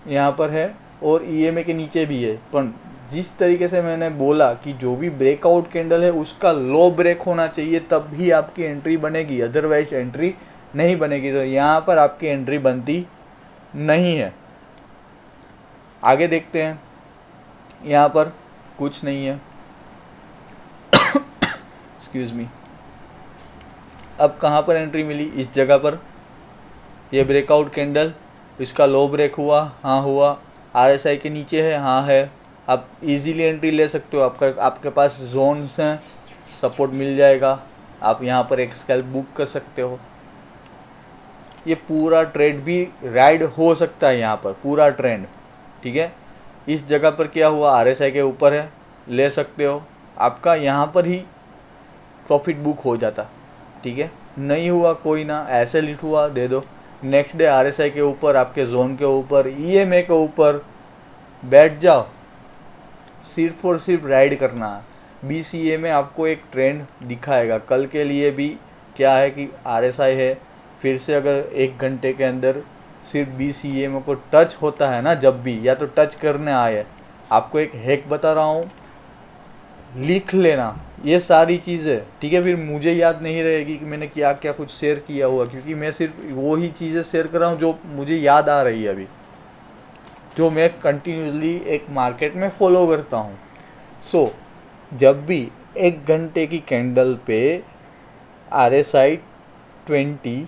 Speaker 1: यहाँ पर है, और ईएमए के नीचे भी है। पर जिस तरीके से मैंने बोला कि जो भी ब्रेकआउट कैंडल है उसका लो ब्रेक होना चाहिए, तब भी आपकी एंट्री बनेगी, अदरवाइज एंट्री नहीं बनेगी। तो यहाँ पर आपकी एंट्री बनती नहीं है। आगे देखते हैं, यहाँ पर कुछ नहीं है। Excuse me. अब कहाँ पर एंट्री मिली, इस जगह पर, ये ब्रेकआउट कैंडल, इसका लो ब्रेक हुआ, हाँ हुआ, आरएसआई के नीचे है, हाँ है। आप इजीली एंट्री ले सकते हो, आपके पास जोन्स हैं, सपोर्ट मिल जाएगा, आप यहाँ पर एक स्कैल्प बुक कर सकते हो। ये पूरा ट्रेड भी राइड हो सकता है यहाँ पर, पूरा ट्रेंड, ठीक है। इस जगह पर क्या हुआ, आरएसआई के ऊपर है, ले सकते हो, आपका यहाँ पर ही प्रॉफिट बुक हो जाता, ठीक है। नहीं हुआ कोई ना, ऐसे लिट हुआ, दे दो। नेक्स्ट डे आरएसआई के ऊपर, आपके जोन के ऊपर, ईएमए के ऊपर बैठ जाओ, सिर्फ और सिर्फ राइड करना है। 20 ईएमए आपको एक ट्रेंड दिखाएगा। कल के लिए भी क्या है कि आरएसआई है, फिर से अगर 1 घंटे के अंदर सिर्फ 20 ईएमए को टच होता है ना, जब भी, या तो टच करने आए, आपको एक हैक बता रहा हूँ, लिख लेना ये सारी चीज़ें, ठीक है। फिर मुझे याद नहीं रहेगी कि मैंने क्या क्या कुछ शेयर किया हुआ, क्योंकि मैं सिर्फ वो ही चीज़ें शेयर कर रहा हूँ जो मुझे याद आ रही है अभी, जो मैं कंटिन्यूसली एक मार्केट में फॉलो करता हूँ। सो जब भी 1 घंटे की कैंडल पे RSI 20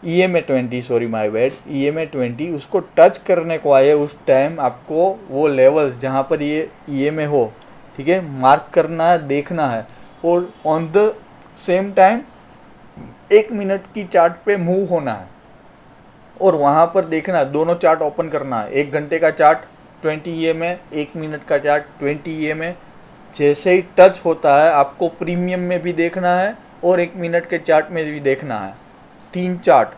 Speaker 1: EMA20 sorry my bad, EMA20 उसको टच करने को आए उस टाइम आपको वो लेवल्स जहाँ पर ये EMA हो, ठीक है, मार्क करना है, देखना है, और on the same time 1 minute की चार्ट पे मूव होना है और वहाँ पर देखना है, दोनों चार्ट ओपन करना है। 1 घंटे का चार्ट 20 EMA, 1 मिनट का चार्ट 20 EMA। जैसे ही टच होता है आपको प्रीमियम में भी देखना है और 1 मिनट के चार्ट में भी देखना है, 3 चार्ट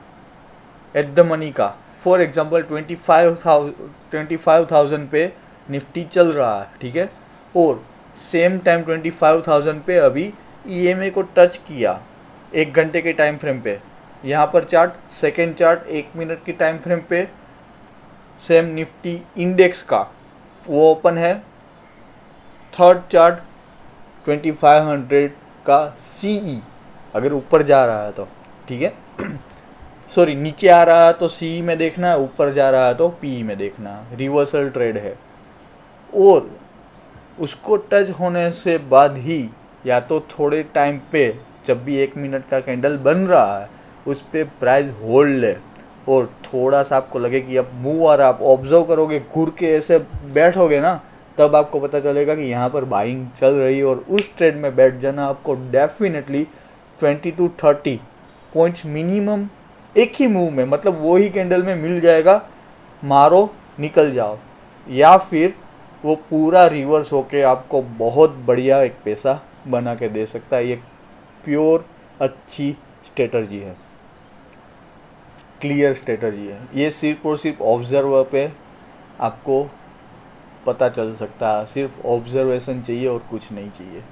Speaker 1: एट द मनी का। फॉर एग्जांपल 25,000 पे निफ्टी चल रहा है, ठीक है, और सेम टाइम 25,000 पे अभी EMA को टच किया 1 घंटे के टाइम फ्रेम पे। यहाँ पर चार्ट, सेकेंड चार्ट 1 मिनट की टाइम फ्रेम पे सेम निफ्टी इंडेक्स का वो ओपन है। थर्ड चार्ट 2500 का CE अगर ऊपर जा रहा है तो, ठीक है, सॉरी नीचे आ रहा है तो CE में देखना है, ऊपर जा रहा है तो PE में देखना है। रिवर्सल ट्रेड है और उसको टच होने से बाद ही या तो थोड़े टाइम पे जब भी 1 मिनट का कैंडल बन रहा है उस पर प्राइस होल्ड ले और थोड़ा सा आपको लगे कि अब मूव आ रहा, आप ऑब्जर्व करोगे, घूर के ऐसे बैठोगे ना, तब आपको पता चलेगा कि यहाँ पर बाइंग चल रही है और उस ट्रेड में बैठ जाना। आपको डेफिनेटली 20 to 30 पॉइंट्स मिनिमम एक ही मूव में, मतलब वो ही कैंडल में मिल जाएगा, मारो निकल जाओ, या फिर वो पूरा रिवर्स होके आपको बहुत बढ़िया एक पैसा बना के दे सकता है। ये प्योर अच्छी स्ट्रेटजी है, क्लियर स्ट्रेटजी है। ये सिर्फ और सिर्फ ऑब्जर्वर पे आपको पता चल सकता है, सिर्फ ऑब्जर्वेशन चाहिए और कुछ नहीं चाहिए।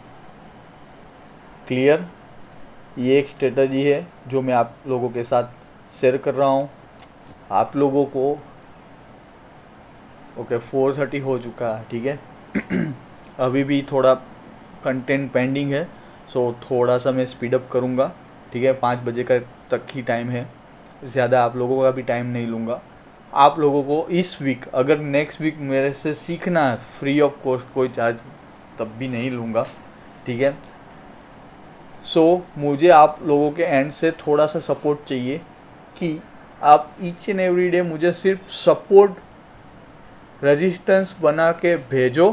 Speaker 1: क्लियर, ये एक स्ट्रेटजी है जो मैं आप लोगों के साथ शेयर कर रहा हूँ। आप लोगों को ओके 4:30 हो चुका है, ठीक है। अभी भी थोड़ा कंटेंट पेंडिंग है, सो थोड़ा सा मैं स्पीड अप करूँगा, ठीक है। 5 बजे का तक ही टाइम है, ज़्यादा आप लोगों का भी टाइम नहीं लूँगा। आप लोगों को इस वीक, अगर नेक्स्ट वीक मेरे से सीखना है फ्री ऑफ कॉस्ट, कोई चार्ज तब भी नहीं लूँगा, ठीक है। सो मुझे आप लोगों के एंड से थोड़ा सा सपोर्ट चाहिए कि आप ईच एंड एवरी डे मुझे सिर्फ सपोर्ट रेजिस्टेंस बना के भेजो।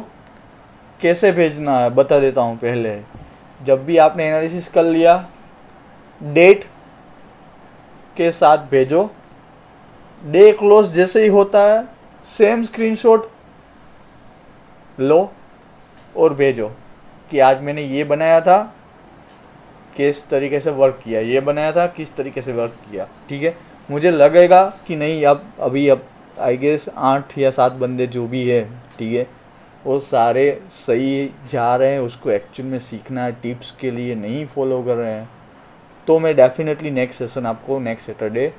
Speaker 1: कैसे भेजना है बता देता हूँ। पहले जब भी आपने एनालिसिस कर लिया, डेट के साथ भेजो। डे क्लोज जैसे ही होता है सेम स्क्रीनशॉट लो और भेजो कि आज मैंने ये बनाया था, किस तरीके से वर्क किया, ये बनाया था किस तरीके से वर्क किया, ठीक है। मुझे लगेगा कि नहीं अब आई गेस 8 या 7 बंदे जो भी है, ठीक है, वो सारे सही जा रहे हैं, उसको एक्चुअल में सीखना है, टिप्स के लिए नहीं फॉलो कर रहे हैं। तो मैं डेफिनेटली नेक्स्ट सेशन आपको next Saturday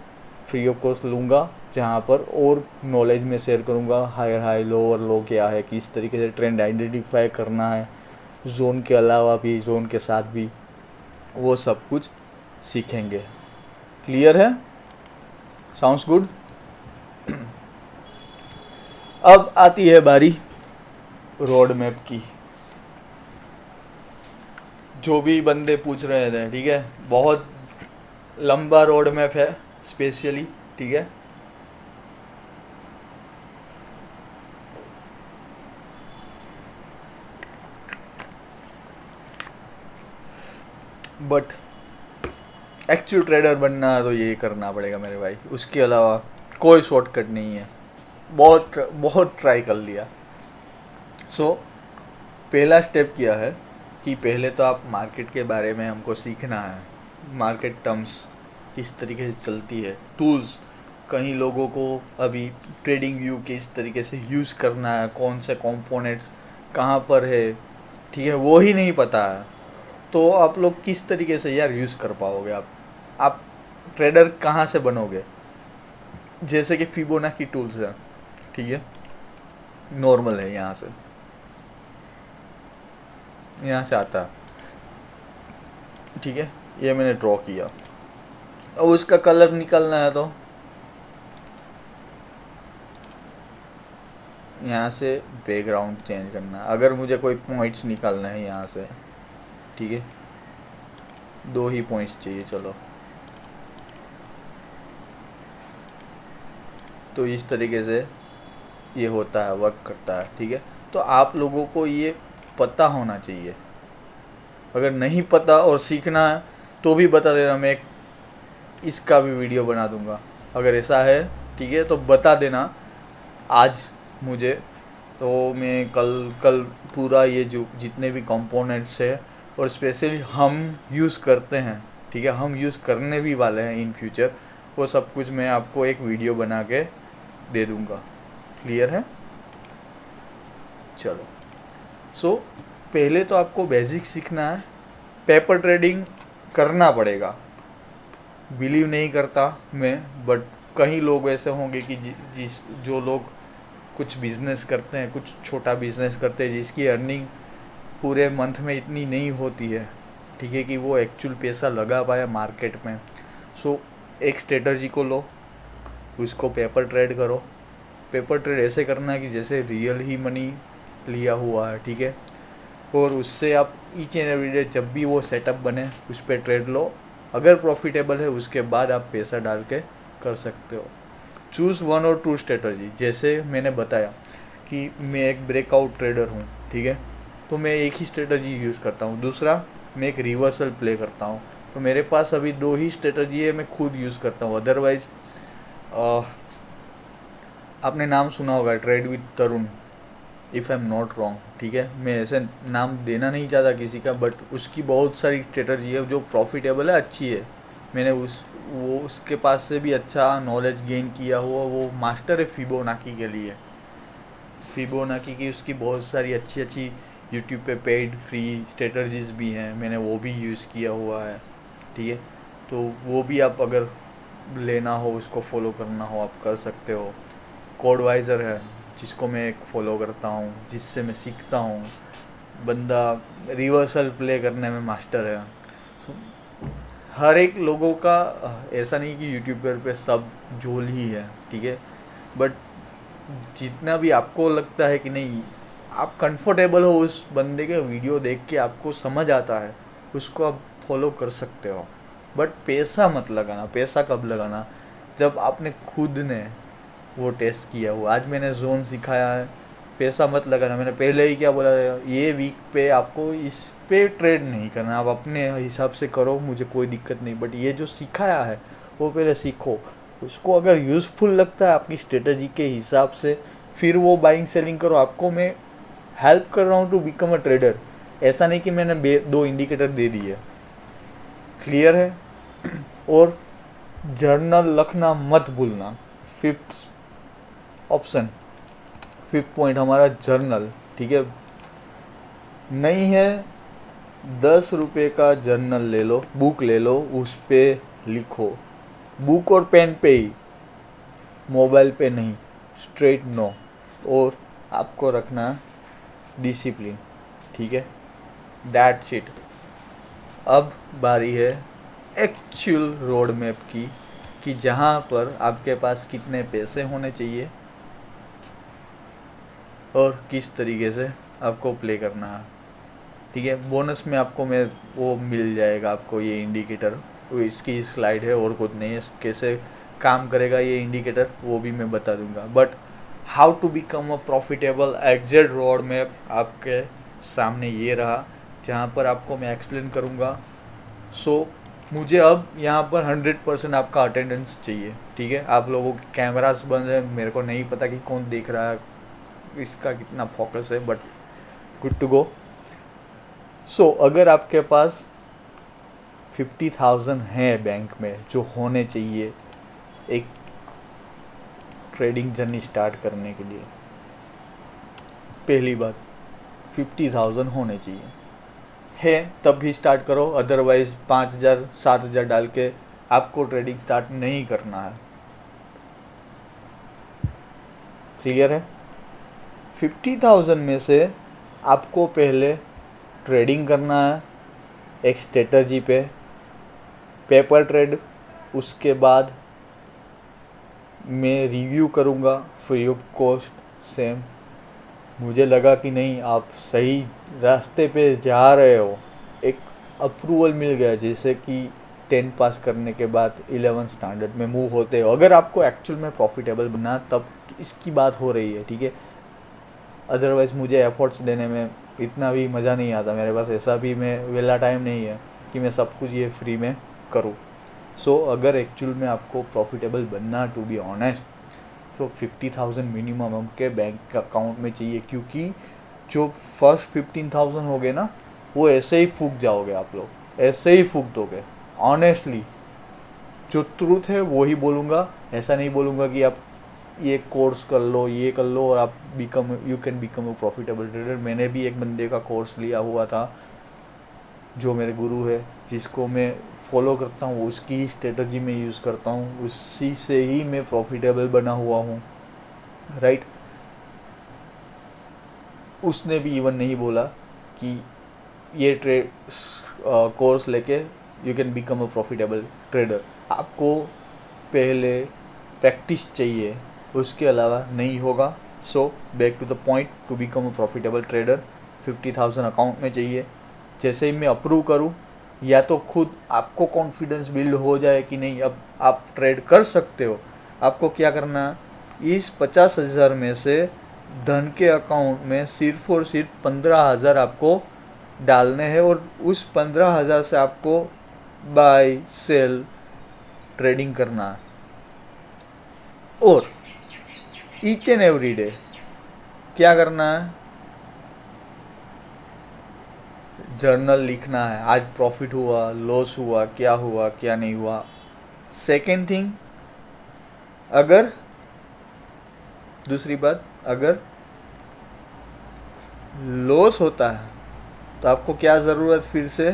Speaker 1: free of cost लूँगा, जहाँ पर और नॉलेज में शेयर करूँगा। हायर हाई, लोअर लो क्या है, किस तरीके से ट्रेंड आइडेंटिफाई करना है, जोन के अलावा भी, जोन के साथ भी, वो सब कुछ सीखेंगे। क्लियर है? Sounds good. अब आती है बारी रोड मैप की। जो भी बंदे पूछ रहे थे, ठीक है, बहुत लंबा रोड मैप है स्पेशली, ठीक है। बट एक्चुअल ट्रेडर बनना है तो ये करना पड़ेगा मेरे भाई, उसके अलावा कोई शॉर्टकट नहीं है। बहुत ट्राई कर लिया। सो पहला स्टेप किया है कि पहले तो आप मार्केट के बारे में हमको सीखना है, मार्केट टर्म्स किस तरीके से चलती है, टूल्स, कई लोगों को अभी ट्रेडिंग व्यू किस तरीके से यूज़ करना है, कौन से कंपोनेंट्स कहाँ पर है, ठीक है, वो ही नहीं पता है। तो आप लोग किस तरीके से यार यूज़ कर पाओगे, आप ट्रेडर कहाँ से बनोगे। जैसे कि फिबोनाची टूल्स है, ठीक है, नॉर्मल है, यहाँ से आता है, ठीक है, ये मैंने ड्रॉ किया। अब उसका कलर निकलना है तो यहाँ से बैकग्राउंड चेंज करना है। अगर मुझे कोई पॉइंट्स निकालना है यहाँ से, ठीक है, 2 ही पॉइंट्स चाहिए, चलो तो इस तरीके से ये होता है, वर्क करता है, ठीक है। तो आप लोगों को ये पता होना चाहिए। अगर नहीं पता और सीखना है तो भी बता देना, मैं इसका भी वीडियो बना दूंगा। अगर ऐसा है, ठीक है, तो बता देना आज मुझे, तो मैं कल पूरा ये जो जितने भी कंपोनेंट्स है और स्पेशली हम यूज़ करते हैं, ठीक है, हम यूज़ करने भी वाले हैं इन फ्यूचर, वो सब कुछ मैं आपको एक वीडियो बना के दे दूंगा। क्लियर है? चलो, सो पहले तो आपको बेसिक सीखना है। पेपर ट्रेडिंग करना पड़ेगा, बिलीव नहीं करता मैं, बट कई लोग ऐसे होंगे कि जो लोग कुछ बिजनेस करते हैं, कुछ छोटा बिजनेस करते हैं, जिसकी अर्निंग पूरे मंथ में इतनी नहीं होती है, ठीक है, कि वो एक्चुअल पैसा लगा पाए मार्केट में। सो एक स्ट्रेटजी को लो, उसको पेपर ट्रेड करो। पेपर ट्रेड ऐसे करना है कि जैसे रियल ही मनी लिया हुआ है, ठीक है, और उससे आप ईच एंड एवरी डे जब भी वो सेटअप बने उस पर ट्रेड लो। अगर प्रॉफिटेबल है उसके बाद आप पैसा डाल के कर सकते हो। चूज़ 1 और 2 स्ट्रेटजी। जैसे मैंने बताया कि मैं एक ब्रेकआउट ट्रेडर हूँ, ठीक है, तो मैं एक ही स्ट्रेटजी यूज़ करता हूँ। दूसरा, मैं एक रिवर्सल प्ले करता हूँ। तो मेरे पास अभी 2 ही स्ट्रेटजी है, मैं खुद यूज़ करता हूँ। अदरवाइज़ आपने नाम सुना होगा trade with Tarun, if I am not wrong, ठीक है। मैं ऐसे नाम देना नहीं चाहता किसी का, बट उसकी बहुत सारी स्ट्रेटजी है जो प्रॉफिटेबल है, अच्छी है। मैंने उसके पास से भी अच्छा नॉलेज गेन किया हुआ, वो मास्टर है फिबोनाची के लिए। फिबोनाची की उसकी बहुत सारी अच्छी अच्छी यूट्यूब पे पेड फ्री स्ट्रेटजीज भी हैं, मैंने वो भी यूज़ किया हुआ है, ठीक है। तो वो भी आप अगर लेना हो, उसको फॉलो करना हो, आप कर सकते हो। कोडवाइज़र है जिसको मैं एक फॉलो करता हूँ, जिससे मैं सीखता हूँ। बंदा रिवर्सल प्ले करने में मास्टर है। हर एक लोगों का ऐसा नहीं कि यूट्यूबर पे सब झोल ही है, ठीक है, बट जितना भी आपको लगता है कि नहीं आप कंफर्टेबल हो उस बंदे के वीडियो देख के, आपको समझ आता है, उसको आप फॉलो कर सकते हो। बट पैसा मत लगाना। पैसा कब लगाना? जब आपने खुद ने वो टेस्ट किया हो। आज मैंने जोन सिखाया है, पैसा मत लगाना। मैंने पहले ही क्या बोला, ये वीक पे आपको इस पे ट्रेड नहीं करना, आप अपने हिसाब से करो, मुझे कोई दिक्कत नहीं, बट ये जो सिखाया है वो पहले सीखो। उसको अगर यूज़फुल लगता है आपकी स्ट्रेटजी के हिसाब से, फिर वो बाइंग सेलिंग करो। आपको मैं हेल्प कर रहा हूँ टू बिकम अ ट्रेडर। ऐसा नहीं कि मैंने 2 इंडिकेटर दे दिए। क्लियर है? और जर्नल लिखना मत भूलना। 5th ऑप्शन, 5th पॉइंट हमारा जर्नल, ठीक है। नहीं है, 10 रुपये का जर्नल ले लो, बुक ले लो, उस पर लिखो। बुक और पेन पे ही, मोबाइल पे नहीं, स्ट्रेट नो। और आपको रखना डिसिप्लिन, ठीक है। That's it. अब बारी है एक्चुअल रोड मैप की, कि जहाँ पर आपके पास कितने पैसे होने चाहिए और किस तरीके से आपको प्ले करना है, ठीक है। बोनस में आपको मैं वो मिल जाएगा, आपको ये इंडिकेटर, वो इसकी स्लाइड है और कुछ नहीं है। कैसे काम करेगा ये इंडिकेटर वो भी मैं बता दूंगा। But how to become a profitable exact road map आपके सामने ये रहा, जहाँ पर आपको मैं एक्सप्लेन करूँगा। सो मुझे अब यहाँ पर 100% आपका अटेंडेंस चाहिए, ठीक है। आप लोगों के कैमरास बंद है, मेरे को नहीं पता कि कौन देख रहा है, इसका कितना फोकस है, बट गुड टू गो। सो अगर आपके पास 50,000 है बैंक में, जो होने चाहिए एक ट्रेडिंग जर्नी स्टार्ट करने के लिए, पहली बात 50,000 होने चाहिए, है तब भी स्टार्ट करो। अदरवाइज 5,000 7,000 डाल के आपको ट्रेडिंग स्टार्ट नहीं करना है। क्लियर है? 50,000 में से आपको पहले ट्रेडिंग करना है एक स्ट्रेटजी पे, पेपर ट्रेड। उसके बाद मैं रिव्यू करूँगा फ्री ऑफ कॉस्ट सेम। मुझे लगा कि नहीं आप सही रास्ते पे जा रहे हो, एक अप्रूवल मिल गया, जैसे कि 10 पास करने के बाद 11 स्टैंडर्ड में मूव होते हो, अगर आपको एक्चुअल में प्रॉफिटेबल बनना तब इसकी बात हो रही है, ठीक है। अदरवाइज़ मुझे एफर्ट्स देने में इतना भी मज़ा नहीं आता, मेरे पास ऐसा भी मैं वेला टाइम नहीं है कि मैं सब कुछ ये फ्री में करूँ। सो अगर एक्चुअल में आपको प्रॉफिटेबल बनना, टू बी ऑनेस्ट, तो 50,000 मिनिमम आपके बैंक अकाउंट में चाहिए, क्योंकि जो फर्स्ट 15,000 हो गए ना, वो ऐसे ही फूक जाओगे आप लोग, ऐसे ही फूक दोगे। ऑनेस्टली जो ट्रूथ है वो ही बोलूँगा, ऐसा नहीं बोलूँगा कि आप ये कोर्स कर लो, ये कर लो और आप you can become a profitable trader. मैंने भी एक बंदे का कोर्स लिया हुआ था जो मेरे गुरु है, जिसको मैं फॉलो करता हूँ, उसकी ही स्ट्रेटजी में यूज़ करता हूँ, उसी से ही मैं प्रॉफिटेबल बना हुआ हूँ, राइट। उसने भी इवन नहीं बोला कि ये कोर्स लेके you can become a profitable trader. आपको पहले प्रैक्टिस चाहिए, उसके अलावा नहीं होगा। So back to the point, to become a profitable trader 50,000 account में चाहिए। जैसे ही मैं अप्रूव करूँ, या तो खुद आपको कॉन्फिडेंस बिल्ड हो जाए कि नहीं अब आप ट्रेड कर सकते हो, आपको क्या करना है, इस 50,000 में से धन के अकाउंट में सिर्फ और सिर्फ 15,000 आपको डालने हैं, और उस 15,000 से आपको बाय सेल ट्रेडिंग करना है। और ईच एंड एवरी डे क्या करना है, जर्नल लिखना है, आज प्रॉफिट हुआ, लॉस हुआ, क्या नहीं हुआ। सेकेंड थिंग, अगर दूसरी बात, अगर लॉस होता है तो आपको क्या ज़रूरत फिर से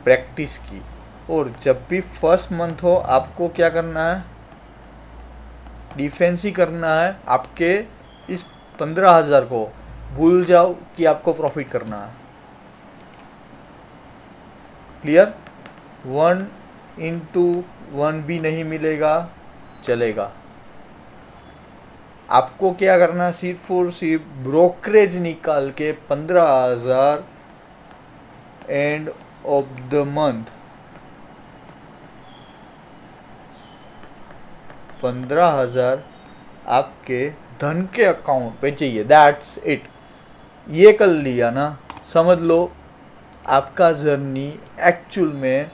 Speaker 1: प्रैक्टिस की। और जब भी फर्स्ट मंथ हो, आपको क्या करना है, डिफेंस ही करना है। आपके इस 15,000 को भूल जाओ कि आपको प्रॉफिट करना है। क्लियर? 1/1 भी नहीं मिलेगा, चलेगा। आपको क्या करना है, सिर्फ और सिर्फ ब्रोकरेज निकाल के 15,000 एंड ऑफ द मंथ 15,000 आपके धन के अकाउंट पे चाहिए। That's it. ये कर लिया ना, समझ लो आपका जर्नी एक्चुअल में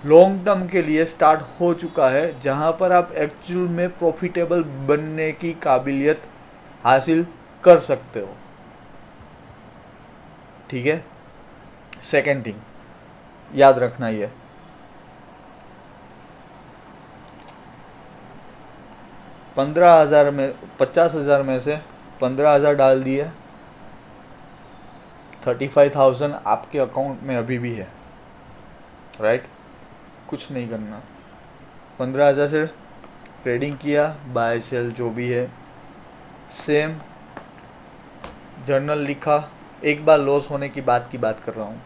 Speaker 1: लॉन्ग टर्म के लिए स्टार्ट हो चुका है, जहाँ पर आप एक्चुअल में प्रॉफिटेबल बनने की काबिलियत हासिल कर सकते हो, ठीक है। सेकेंड थिंग याद रखना, ये 15,000 में 50,000 में से 15,000 डाल दिए, 35,000 आपके अकाउंट में अभी भी है, राइट। कुछ नहीं करना, 15,000 से ट्रेडिंग किया, बाय सेल जो भी है, सेम जर्नल लिखा। एक बार लॉस होने की बात कर रहा हूँ,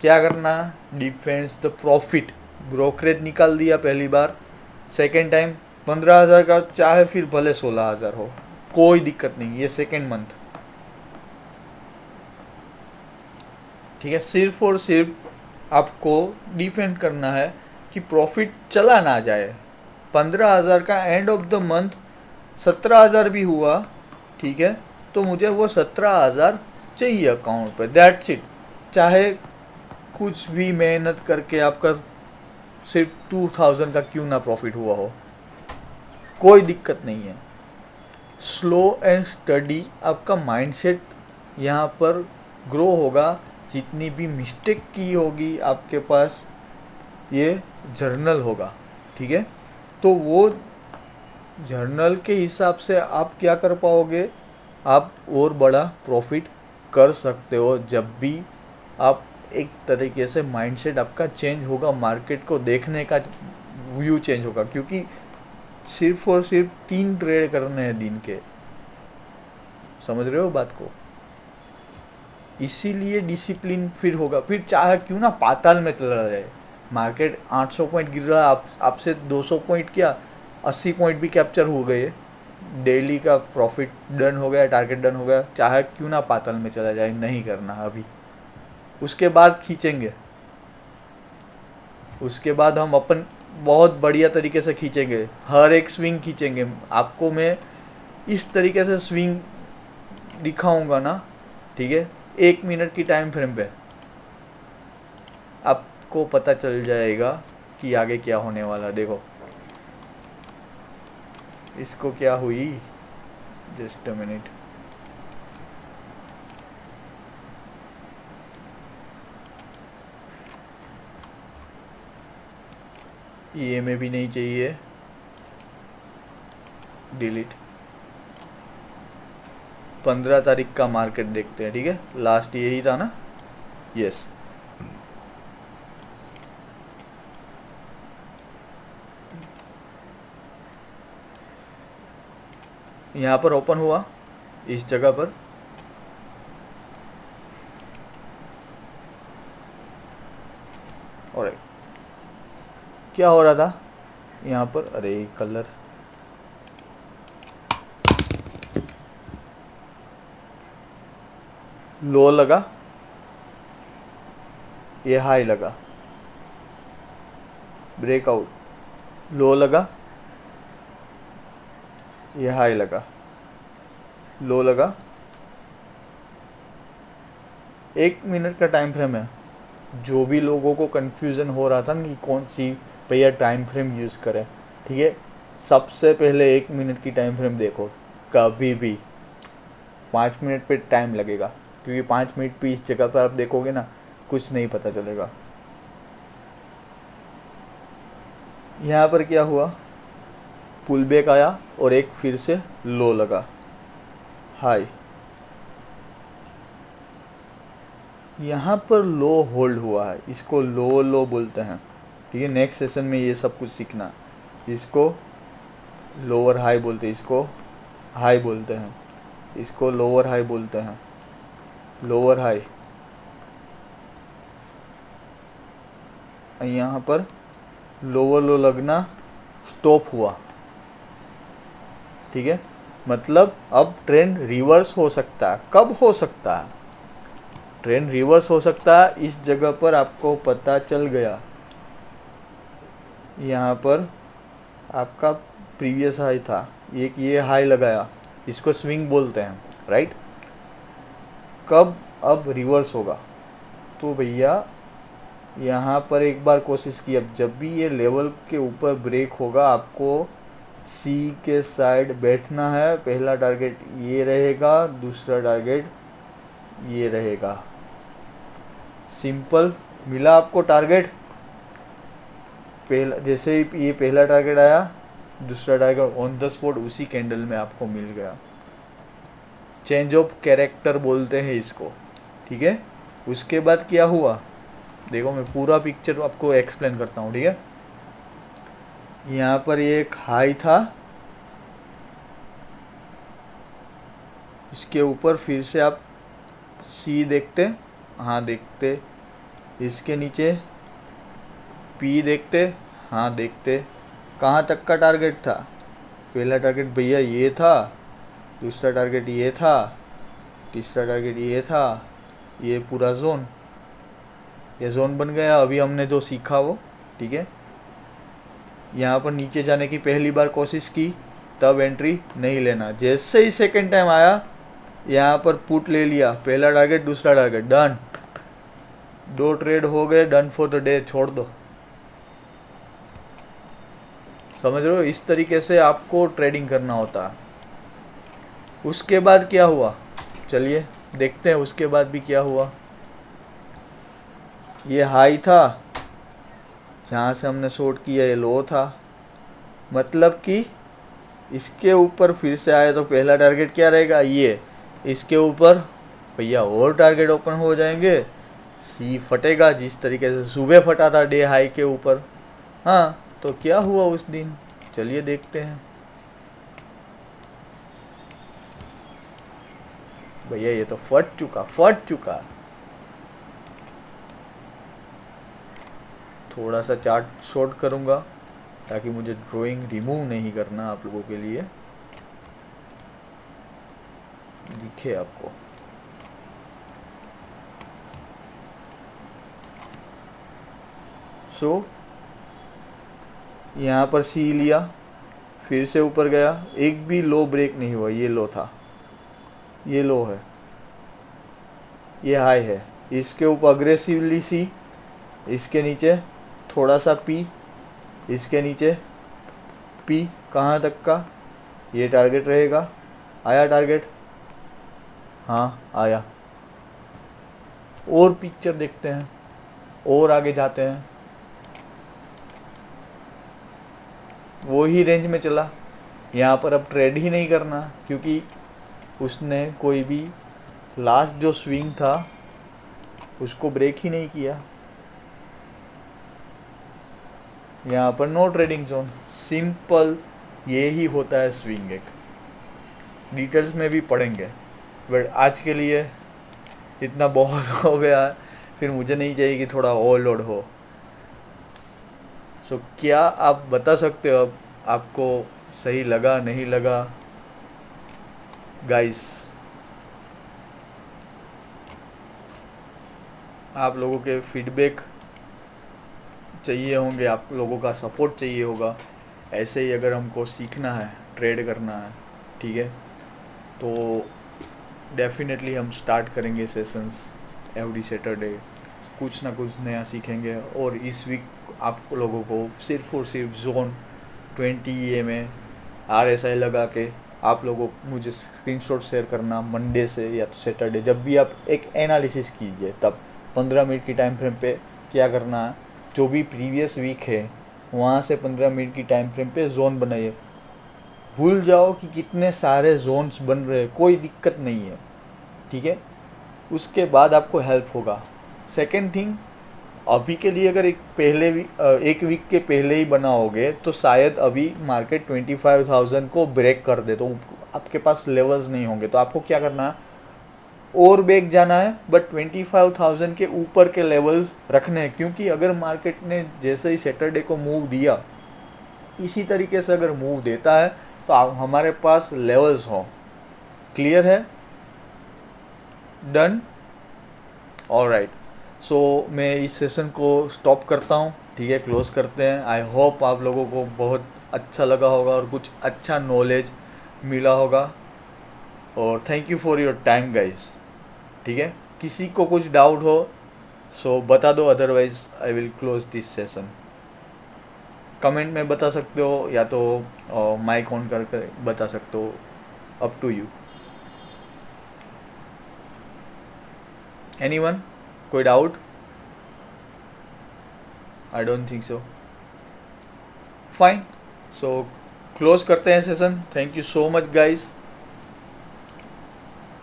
Speaker 1: क्या करना, डिफेंस द प्रॉफिट, ब्रोकरेज निकाल दिया पहली बार। सेकेंड टाइम 15,000 का, चाहे फिर भले 16,000 हो, कोई दिक्कत नहीं, ये सेकेंड मंथ, ठीक है। सिर्फ और सिर्फ आपको डिफेंड करना है कि प्रॉफिट चला ना जाए। 15,000 का एंड ऑफ द मंथ 17,000 भी हुआ, ठीक है, तो मुझे वो 17,000 चाहिए अकाउंट पे, दैट्स इट। चाहे कुछ भी मेहनत करके आपका सिर्फ 2,000 का क्यों ना प्रॉफिट हुआ हो, कोई दिक्कत नहीं है। स्लो एंड स्टडी आपका माइंडसेट यहाँ पर ग्रो होगा। जितनी भी मिस्टेक की होगी आपके पास, ये जर्नल होगा, ठीक है। तो वो जर्नल के हिसाब से आप क्या कर पाओगे, आप और बड़ा प्रॉफिट कर सकते हो। जब भी आप एक तरीके से माइंडसेट आपका चेंज होगा, मार्केट को देखने का व्यू चेंज होगा, क्योंकि सिर्फ और सिर्फ 3 ट्रेड करने हैं दिन के, समझ रहे हो बात को। इसीलिए डिसिप्लिन फिर होगा, फिर चाहे क्यों ना पाताल में चला जाए, मार्केट 800 पॉइंट गिर रहा है, आपसे 200 पॉइंट क्या 80 पॉइंट भी कैप्चर हो गए, डेली का प्रॉफिट डन हो गया, टारगेट डन हो गया, चाहे क्यों ना पाताल में चला जाए, नहीं करना अभी, उसके बाद खींचेंगे, उसके बाद हम अपन बहुत बढ़िया तरीके से खींचेंगे, हर एक स्विंग खींचेंगे। आपको मैं इस तरीके से स्विंग दिखाऊंगा ना, ठीक है, 1 मिनट की टाइम फ्रेम पे आपको पता चल जाएगा कि आगे क्या होने वाला। देखो इसको क्या हुई, जस्ट अ मिनट। ये में भी नहीं चाहिए, डिलीट। 15 तारीख का मार्केट देखते हैं, ठीक है, लास्ट यही था ना, यस। यहाँ पर ओपन हुआ इस जगह पर, और क्या हो रहा था यहाँ पर, अरे कलर, लो लगा, ये हाई लगा, ब्रेकआउट, लो लगा, ये हाई लगा, लो लगा। 1 मिनट का टाइम फ्रेम है। जो भी लोगों को कंफ्यूजन हो रहा था ना कि कौन सी भैया टाइम फ्रेम यूज़ करें, ठीक है, सबसे पहले 1 मिनट की टाइम फ्रेम देखो। कभी भी 5 मिनट पे टाइम लगेगा, क्योंकि 5 मिनट पे इस जगह पर आप देखोगे ना, कुछ नहीं पता चलेगा। यहाँ पर क्या हुआ, पुल बैक आया और एक फिर से लो लगा, हाई। यहाँ पर लो होल्ड हुआ है, इसको लो लो बोलते हैं, ठीक है। नेक्स्ट सेशन में ये सब कुछ सीखना। इसको लोअर हाई बोलते हैं, इसको हाई बोलते हैं, इसको लोअर हाई बोलते हैं, लोअर हाई। यहाँ पर लोअर लो लगना, स्टॉप हुआ, ठीक है। मतलब अब ट्रेंड रिवर्स हो सकता है। कब हो सकता है ट्रेंड रिवर्स हो सकता है, इस जगह पर आपको पता चल गया। यहाँ पर आपका प्रीवियस हाई था, एक ये हाई लगाया, इसको स्विंग बोलते हैं, राइट। कब अब रिवर्स होगा, तो भैया यहाँ पर एक बार कोशिश की। अब जब भी ये लेवल के ऊपर ब्रेक होगा, आपको सी के साइड बैठना है। पहला टारगेट ये रहेगा, दूसरा टारगेट ये रहेगा। सिंपल, मिला आपको टारगेट। पहला जैसे ही ये पहला टारगेट आया, दूसरा टारगेट ऑन द स्पॉट उसी कैंडल में आपको मिल गया। चेंज ऑफ कैरेक्टर बोलते हैं इसको, ठीक है। उसके बाद क्या हुआ, देखो मैं पूरा पिक्चर आपको एक्सप्लेन करता हूँ, ठीक है। यहाँ पर ये एक हाई था, इसके ऊपर फिर से आप सी देखते, हाँ देखते, इसके नीचे पी देखते, हाँ देखते। कहाँ तक का टारगेट था, पहला टारगेट भैया ये था, दूसरा टारगेट ये था, तीसरा टारगेट ये था, ये पूरा जोन, ये जोन बन गया। अभी हमने जो सीखा वो, ठीक है। यहाँ पर नीचे जाने की पहली बार कोशिश की, तब एंट्री नहीं लेना। जैसे ही सेकेंड टाइम आया, यहाँ पर पुट ले लिया, पहला टारगेट दूसरा टारगेट, डन। 2 ट्रेड हो गए, डन फॉर द डे, छोड़ दो। समझ रहे हो, इस तरीके से आपको ट्रेडिंग करना होता है। उसके बाद क्या हुआ, चलिए देखते हैं उसके बाद भी क्या हुआ। ये हाई था, जहाँ से हमने शॉर्ट किया, ये लो था। मतलब कि इसके ऊपर फिर से आए तो पहला टारगेट क्या रहेगा, ये। इसके ऊपर भैया और टारगेट ओपन हो जाएंगे, सी फटेगा जिस तरीके से सुबह फटा था डे हाई के ऊपर। हाँ, तो क्या हुआ उस दिन, चलिए देखते हैं। भैया ये तो फट चुका। थोड़ा सा चार्ट शॉर्ट करूँगा ताकि मुझे ड्राइंग रिमूव नहीं करना आप लोगों के लिए दिखे आपको। सो यहाँ पर सी लिया, फिर से ऊपर गया, एक भी लो ब्रेक नहीं हुआ, ये लो था, ये लो है, ये हाई है, इसके ऊपर अग्रेसिवली सी, इसके नीचे थोड़ा सा पी, इसके नीचे पी, कहाँ तक का, ये टारगेट रहेगा। आया टारगेट, हाँ आया। और पिक्चर देखते हैं, और आगे जाते हैं, वो ही रेंज में चला। यहाँ पर अब ट्रेड ही नहीं करना, क्योंकि उसने कोई भी लास्ट जो स्विंग था उसको ब्रेक ही नहीं किया। यहाँ पर नो ट्रेडिंग जोन, सिंपल ये ही होता है स्विंग एक। डिटेल्स में भी पढ़ेंगे, बट आज के लिए इतना बहुत हो गया है, फिर मुझे नहीं चाहिए कि थोड़ा ओवरलोड हो। सो क्या आप बता सकते हो अब आपको सही लगा नहीं लगा गाइस? आप लोगों के फीडबैक चाहिए होंगे, आप लोगों का सपोर्ट चाहिए होगा। ऐसे ही अगर हमको सीखना है, ट्रेड करना है, ठीक है, तो डेफिनेटली हम स्टार्ट करेंगे सेशंस एवरी सैटरडे, कुछ ना कुछ नया सीखेंगे। और इस वीक आप लोगों को सिर्फ और सिर्फ जोन 20 में RSI लगा के आप लोगों को मुझे स्क्रीनशॉट शेयर करना मंडे से या तो सैटरडे, जब भी आप एक एनालिसिस कीजिए तब 15 मिनट की टाइम फ्रेम पे क्या करना है, जो भी प्रीवियस वीक है वहाँ से 15 मिनट की टाइम फ्रेम पे जोन बनाइए। भूल जाओ कि कितने सारे जोन्स बन रहे हैं, कोई दिक्कत नहीं है, ठीक है, उसके बाद आपको हेल्प होगा। सेकेंड थिंग, अभी के लिए अगर एक वीक के पहले ही बनाओगे तो शायद अभी मार्केट 25,000 को ब्रेक कर दे, तो आपके पास लेवल्स नहीं होंगे। तो आपको क्या करना है, और बैक जाना है, बट 25,000 के ऊपर के लेवल्स रखने हैं, क्योंकि अगर मार्केट ने जैसे ही सैटरडे को मूव दिया इसी तरीके से अगर मूव देता है तो हमारे पास लेवल्स हो। क्लियर है? डन? ऑलराइट। सो मैं इस सेशन को स्टॉप करता हूँ, ठीक है, क्लोज करते हैं। आई होप आप लोगों को बहुत अच्छा लगा होगा और कुछ अच्छा नॉलेज मिला होगा। और thank you for your time guys, ठीक है। किसी को कुछ डाउट हो सो बता दो, otherwise I will close this session. Comment में बता सकते हो या तो माइक ऑन करके बता सकते हो, अप टू यू। एनीवन? कोई doubt? I don't think so. Fine, so close करते हैं session. Thank you so much guys,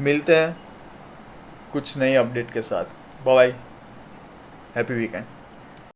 Speaker 1: मिलते हैं कुछ नई अपडेट के साथ। Bye bye, happy weekend.